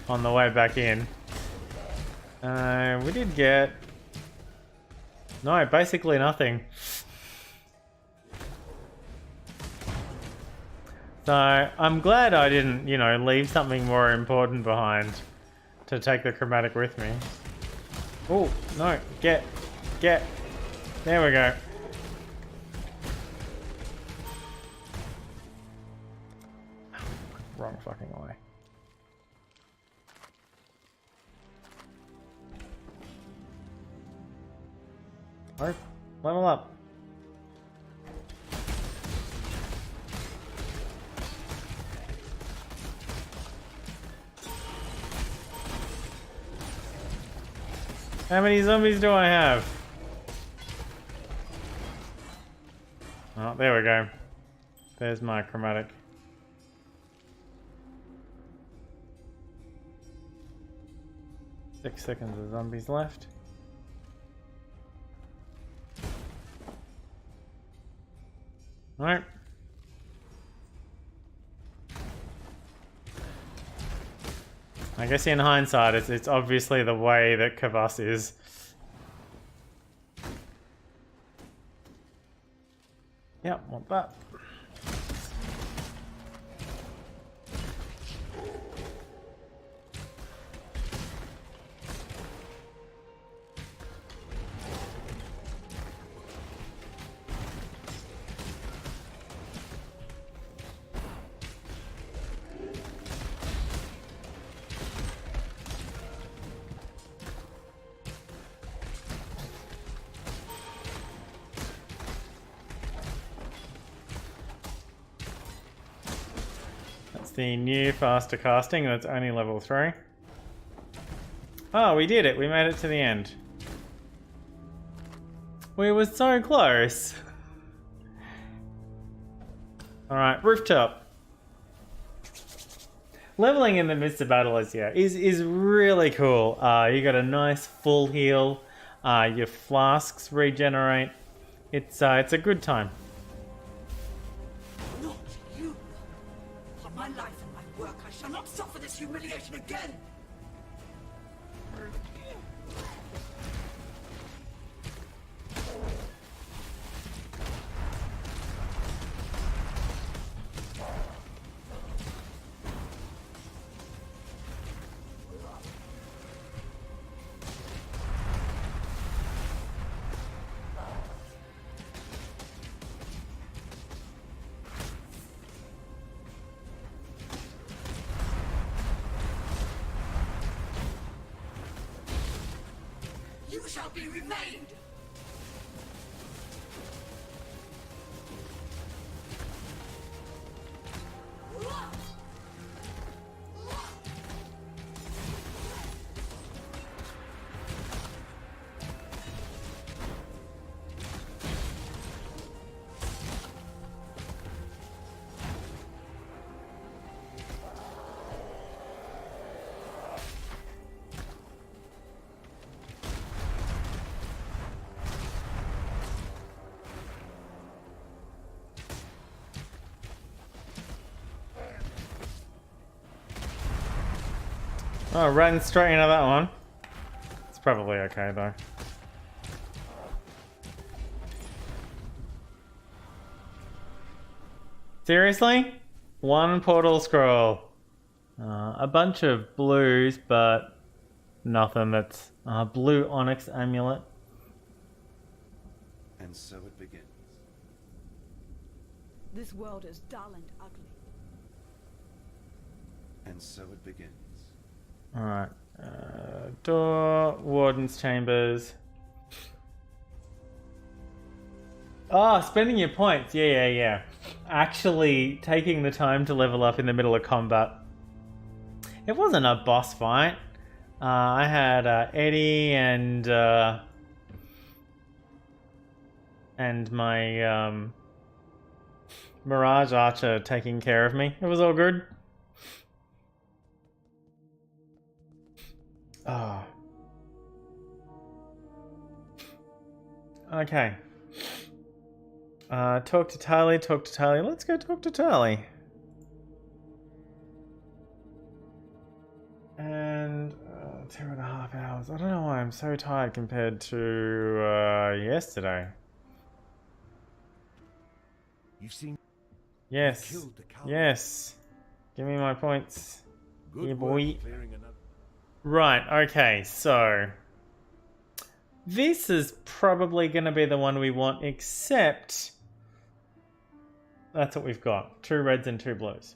on the way back in. We did get... No, basically nothing. So, I'm glad I didn't, you know, leave something more important behind to take the chromatic with me. Oh, no, get. There we go. Wrong fucking way. Oh, level up. How many zombies do I have? Oh, there we go. There's my chromatic. Six seconds of zombies left. Alright. I guess in hindsight, it's obviously the way that Kvass is. Yep, want that. The new faster casting, that's only level 3. Oh, we did it. We made it to the end. We were so close. Alright, rooftop. Leveling in the midst of battle is really cool. You got a nice full heal. Your flasks regenerate. It's a good time. My life and my work, I shall not suffer this humiliation again! You shall be remained! Oh, running straight into that one. It's probably okay though. Seriously? One portal scroll. A bunch of blues, but nothing that's blue onyx amulet. And so it begins. This world is dull and ugly. And so it begins. Alright. Door, Warden's Chambers. Oh, spending your points. Yeah. Actually taking the time to level up in the middle of combat. It wasn't a boss fight. I had Eddie and my Mirage Archer taking care of me. It was all good. Oh. Okay. Talk to Tali. Let's go talk to Tali. And 2.5 hours. I don't know why I'm so tired compared to yesterday. You've seen. Yes. Killed the cow. Yes. Give me my points. Good Yeah, work boy. clearing another. Right, okay, so this is probably going to be the one we want, except that's what we've got. 2 reds and 2 blues.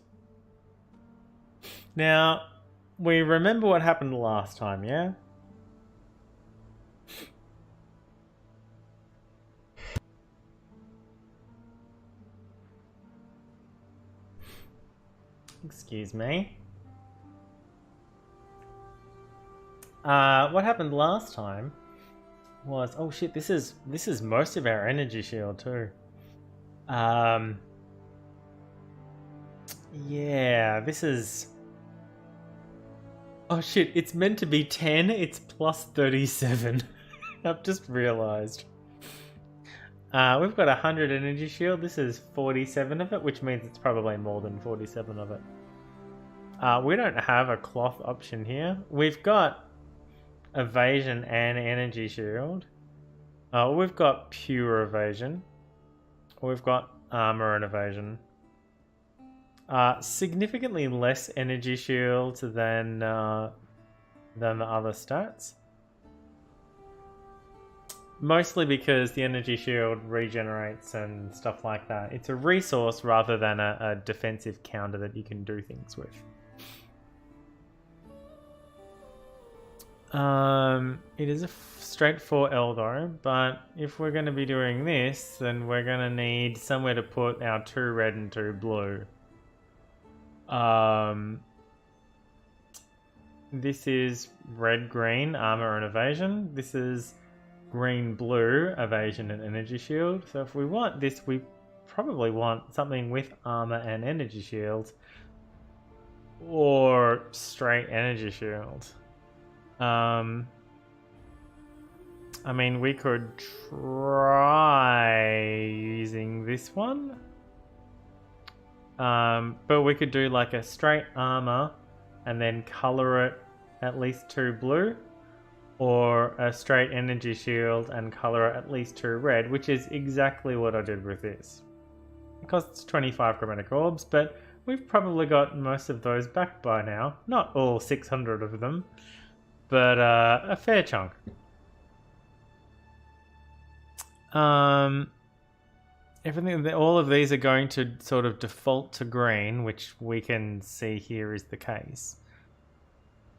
Now, we remember what happened last time, yeah? Excuse me. What happened last time was, oh shit, this is most of our energy shield too. Yeah, this is, oh shit, it's meant to be 10, it's plus 37. I've just realized. We've got 100 energy shield, this is 47 of it, which means it's probably more than 47 of it. We don't have a cloth option here. We've got evasion and energy shield. We've got pure evasion. We've got armor and evasion. Significantly less energy shield than the other stats. Mostly because the energy shield regenerates and stuff like that. It's a resource rather than a defensive counter that you can do things with. It is a straight 4L though, but if we're going to be doing this, then we're going to need somewhere to put our 2 red and 2 blue. This is red-green, armor and evasion. This is green-blue, evasion and energy shield. So if we want this, we probably want something with armor and energy shield. Or straight energy shield. I mean, we could try using this one. But we could do like a straight armor and then color it at least 2 blue. Or a straight energy shield and color it at least 2 red, which is exactly what I did with this. It costs 25 chromatic orbs, but we've probably got most of those back by now. Not all 600 of them, but a fair chunk. All of these are going to sort of default to green, which we can see here is the case.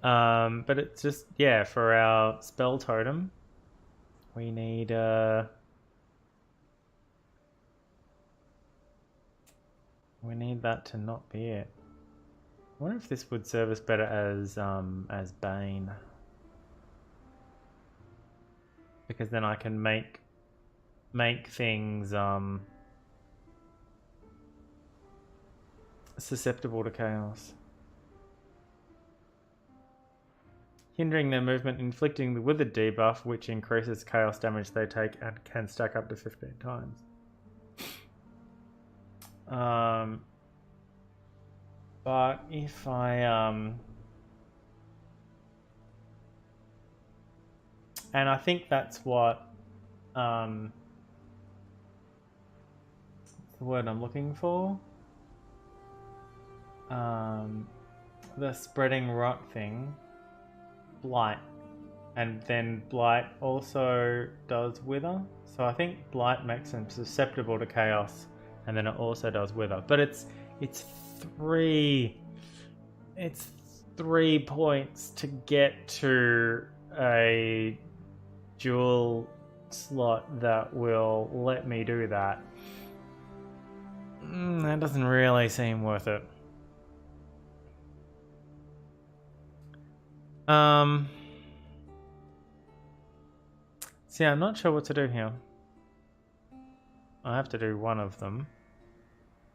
But it's just, yeah, for our spell totem, we need that to not be it. I wonder if this would serve us better as Bane. Because then I can make things susceptible to chaos. Hindering their movement, inflicting the withered debuff, which increases chaos damage they take and can stack up to 15 times. But if I and I think that's what what's the word I'm looking for? The spreading rot thing. Blight, and then Blight also does wither, so I think Blight makes them susceptible to chaos, and then it also does wither. But it's 3 points to get to a dual slot that will let me do that. That doesn't really seem worth it. See, I'm not sure what to do here. I have to do one of them.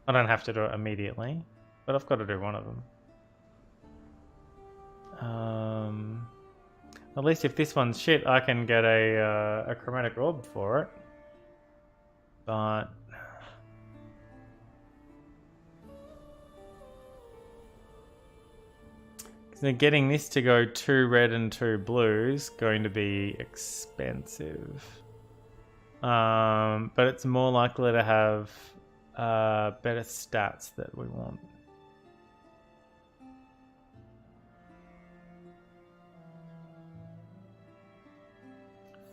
I don't have to do it immediately, but I've got to do one of them. At least if this one's shit, I can get a chromatic orb for it. But so getting this to go 2 red and 2 blue is going to be expensive. But it's more likely to have better stats that we want.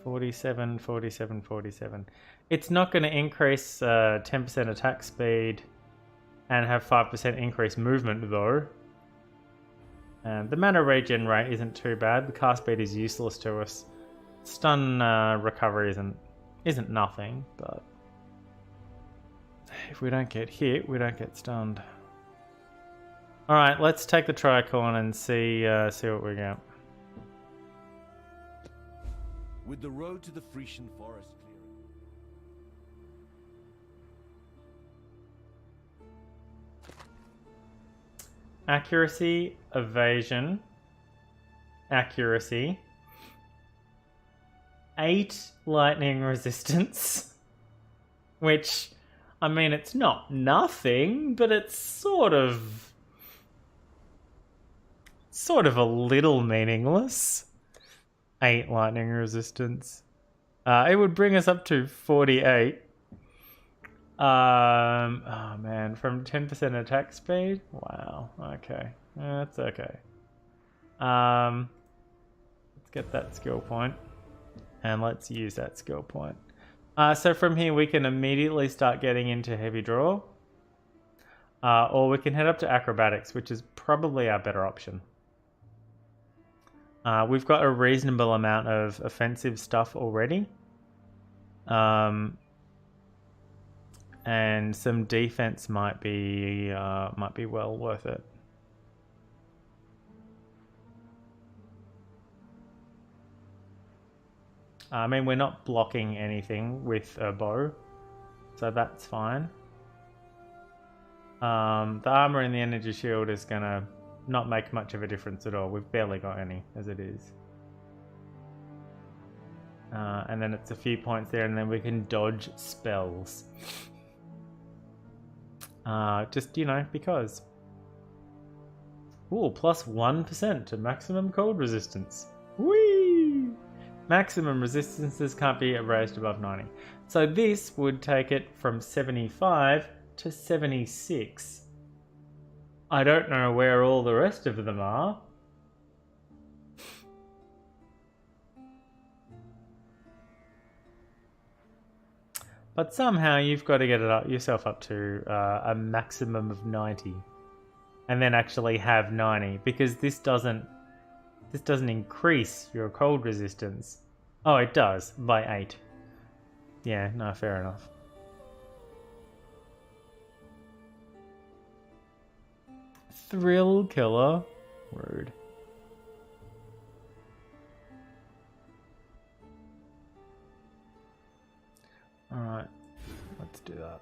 $47, $47, $47. It's not going to increase 10% attack speed and have 5% increased movement though. The mana regen rate isn't too bad. The cast speed is useless to us. Stun recovery isn't nothing, but if we don't get hit, we don't get stunned. All right, let's take the tricorn and see what we get. With the road to the Frisian forest clearing. Accuracy, evasion, accuracy, 8 lightning resistance, which, I mean, it's not nothing, but it's sort of a little meaningless. 8 lightning resistance. It would bring us up to 48. Oh man, from 10% attack speed? Wow, okay. That's okay. Let's get that skill point. And let's use that skill point. So from here we can immediately start getting into heavy draw. Or we can head up to acrobatics, which is probably our better option. We've got a reasonable amount of offensive stuff already. And some defense might be well worth it. I mean, we're not blocking anything with a bow, so that's fine. The armor and the energy shield is gonna not make much of a difference at all. We've barely got any as it is. And then it's a few points there, and then we can dodge spells. Just, you know, because. Ooh, plus 1% to maximum cold resistance. Whee! Maximum resistances can't be raised above 90. So this would take it from 75 to 76. I don't know where all the rest of them are. But somehow you've got to get it up yourself up to a maximum of 90. And then actually have 90, because this doesn't increase your cold resistance. Oh, it does, by 8. Yeah, no, fair enough. Thrill killer. Rude. Alright, let's do that.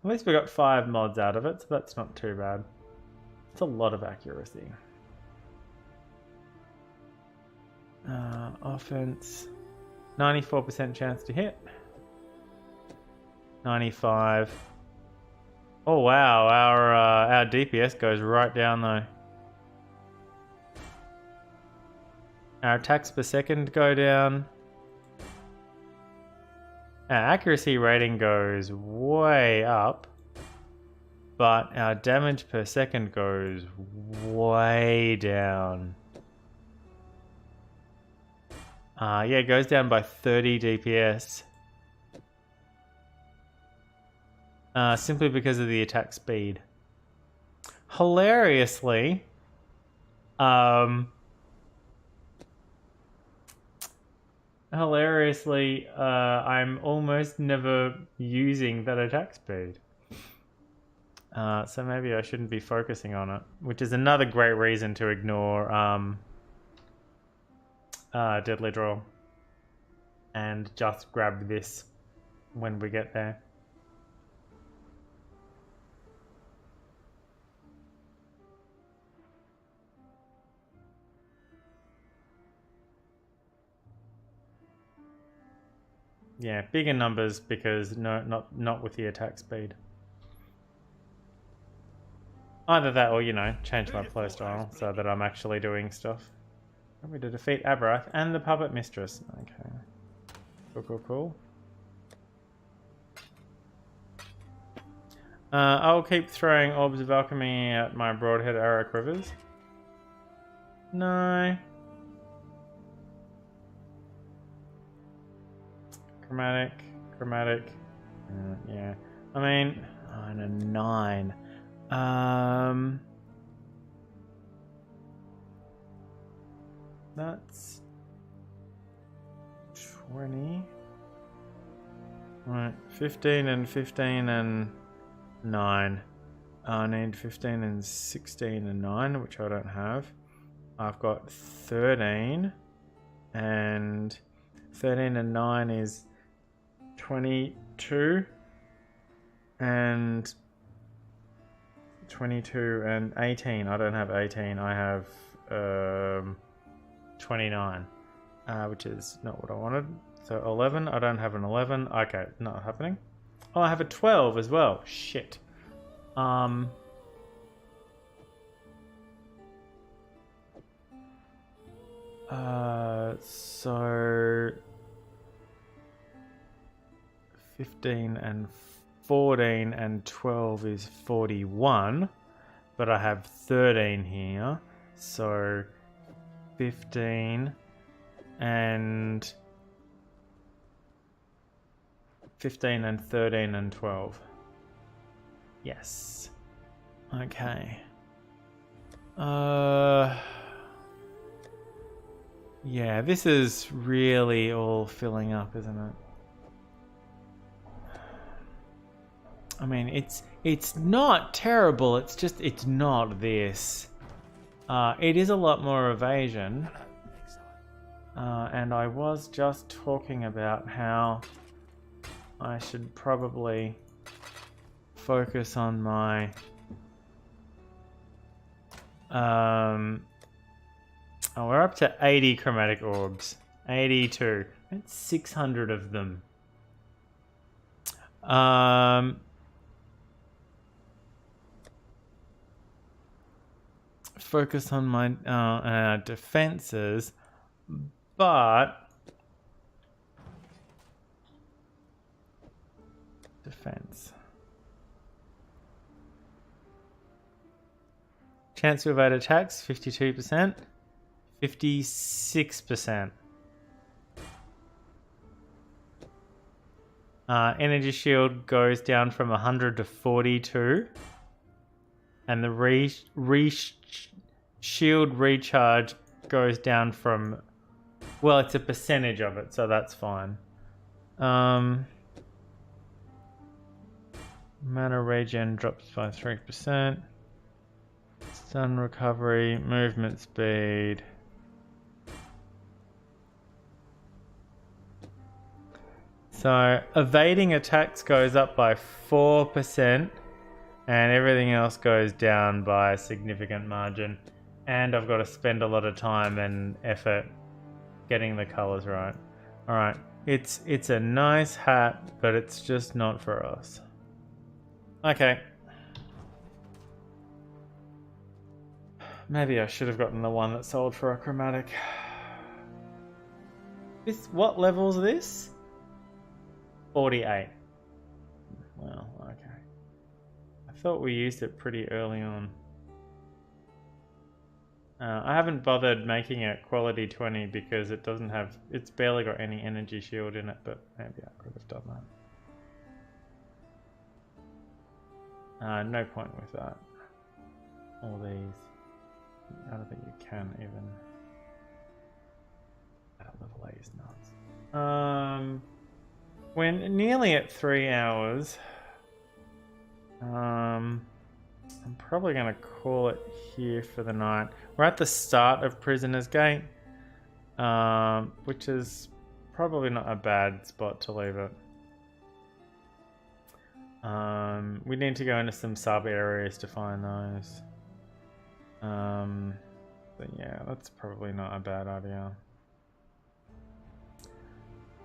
At least we got 5 mods out of it, so that's not too bad. It's a lot of accuracy. Offense. 94% chance to hit. 95. Oh wow, our DPS goes right down though. Our attacks per second go down. Our accuracy rating goes way up, but our damage per second goes way down. Yeah, it goes down by 30 DPS. Simply because of the attack speed. Hilariously, I'm almost never using that attack speed. So maybe I shouldn't be focusing on it, which is another great reason to ignore Deadly Draw and just grab this when we get there. Yeah, bigger numbers because not with the attack speed. Either that or, you know, change my playstyle so that I'm actually doing stuff. Probably to defeat Aberrath and the Puppet Mistress. Okay. Cool. I'll keep throwing Orbs of Alchemy at my Broadhead Arrow Quivers. No. Chromatic. Yeah. I mean, and a 9. That's 20. Right, 15 and 15 and 9. I need 15 and 16 and 9, which I don't have. I've got 13, and 13 and 9 is 22, and 22 and 18. I don't have 18. I have 29, which is not what I wanted. So 11. I don't have an 11. Okay, not happening. Oh, I have a 12 as well. Shit. So 15 and 14 and 12 is 41, but I have 13 here, so 15 and 13 and 12. Yes. Okay. Yeah, this is really all filling up, isn't it? I mean, it's not terrible. It's just it's not this. It is a lot more evasion. And I was just talking about how I should probably focus on my oh, we're up to 80 chromatic orbs. 82. That's 600 of them. Focus on my defenses, but defense. Chance to evade attacks 52%, 56%. Energy shield goes down from 100 to 42. And the shield recharge goes down from, well, it's a percentage of it, so that's fine. Mana regen drops by 3%. Stun recovery, movement speed. So evading attacks goes up by 4%. And everything else goes down by a significant margin. And I've got to spend a lot of time and effort getting the colors right. Alright, it's a nice hat, but it's just not for us. Okay. Maybe I should have gotten the one that sold for a chromatic. What level is this? 48. Well, okay. I thought we used it pretty early on. I haven't bothered making it quality 20 because it's barely got any energy shield in it, but maybe I could have done that. No point with that. All these. I don't think you can even. That level 8 is nuts. We're nearly at 3 hours. I'm probably going to call it here for the night. We're at the start of Prisoner's Gate, which is probably not a bad spot to leave it. We need to go into some sub areas to find those. But yeah, that's probably not a bad idea.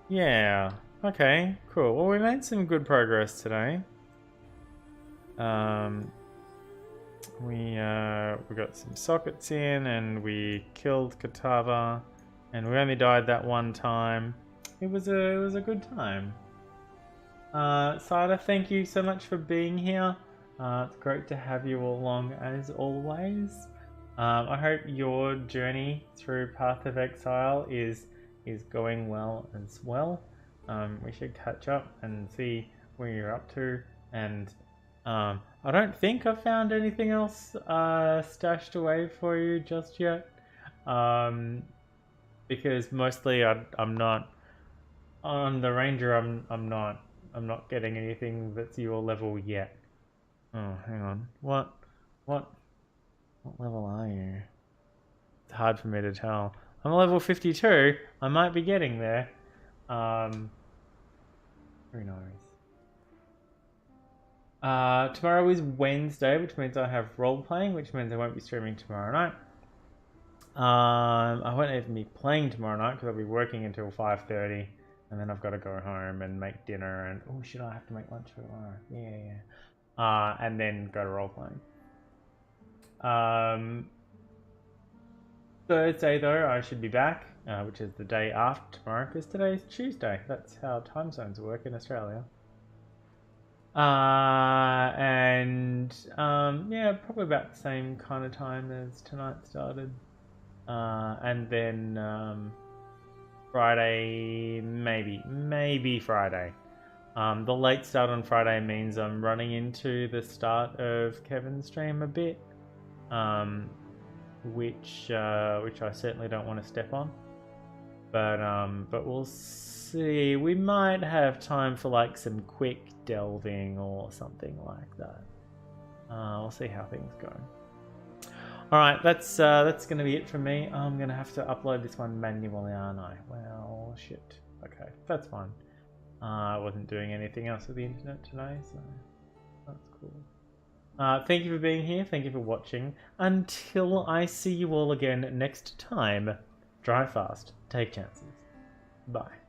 Yeah, okay, cool. Well, we made some good progress today. We got some sockets in, and we killed Kitava, and we only died that one time. It was a good time. Sada, thank you so much for being here. It's great to have you all along as always. I hope your journey through Path of Exile is going well as well. We should catch up and see where you're up to, and I don't think I've found anything else stashed away for you just yet, because mostly I'm not on the Ranger. I'm not getting anything that's your level yet. Oh, hang on. What level are you? It's hard for me to tell. I'm level 52. I might be getting there. Who knows? Tomorrow is Wednesday, which means I have role playing, which means I won't be streaming tomorrow night. I won't even be playing tomorrow night because I'll be working until 5:30, and then I've got to go home and make dinner. And oh shit, I have to make lunch for tomorrow. Yeah. And then go to role playing. Thursday though, I should be back, which is the day after tomorrow, because today's Tuesday. That's how time zones work in Australia. Yeah, probably about the same kind of time as tonight started. And then Friday, maybe Friday. The late start on Friday means I'm running into the start of Kevin's stream a bit, which I certainly don't want to step on. But we'll see. We might have time for like some quick delving or something like that. We'll see how things go. All right, that's going to be it from me. I'm going to have to upload this one manually, aren't I? Well, shit. Okay, that's fine. I wasn't doing anything else with the internet today, so that's cool. Thank you for being here. Thank you for watching. Until I see you all again next time, drive fast, take chances. Bye.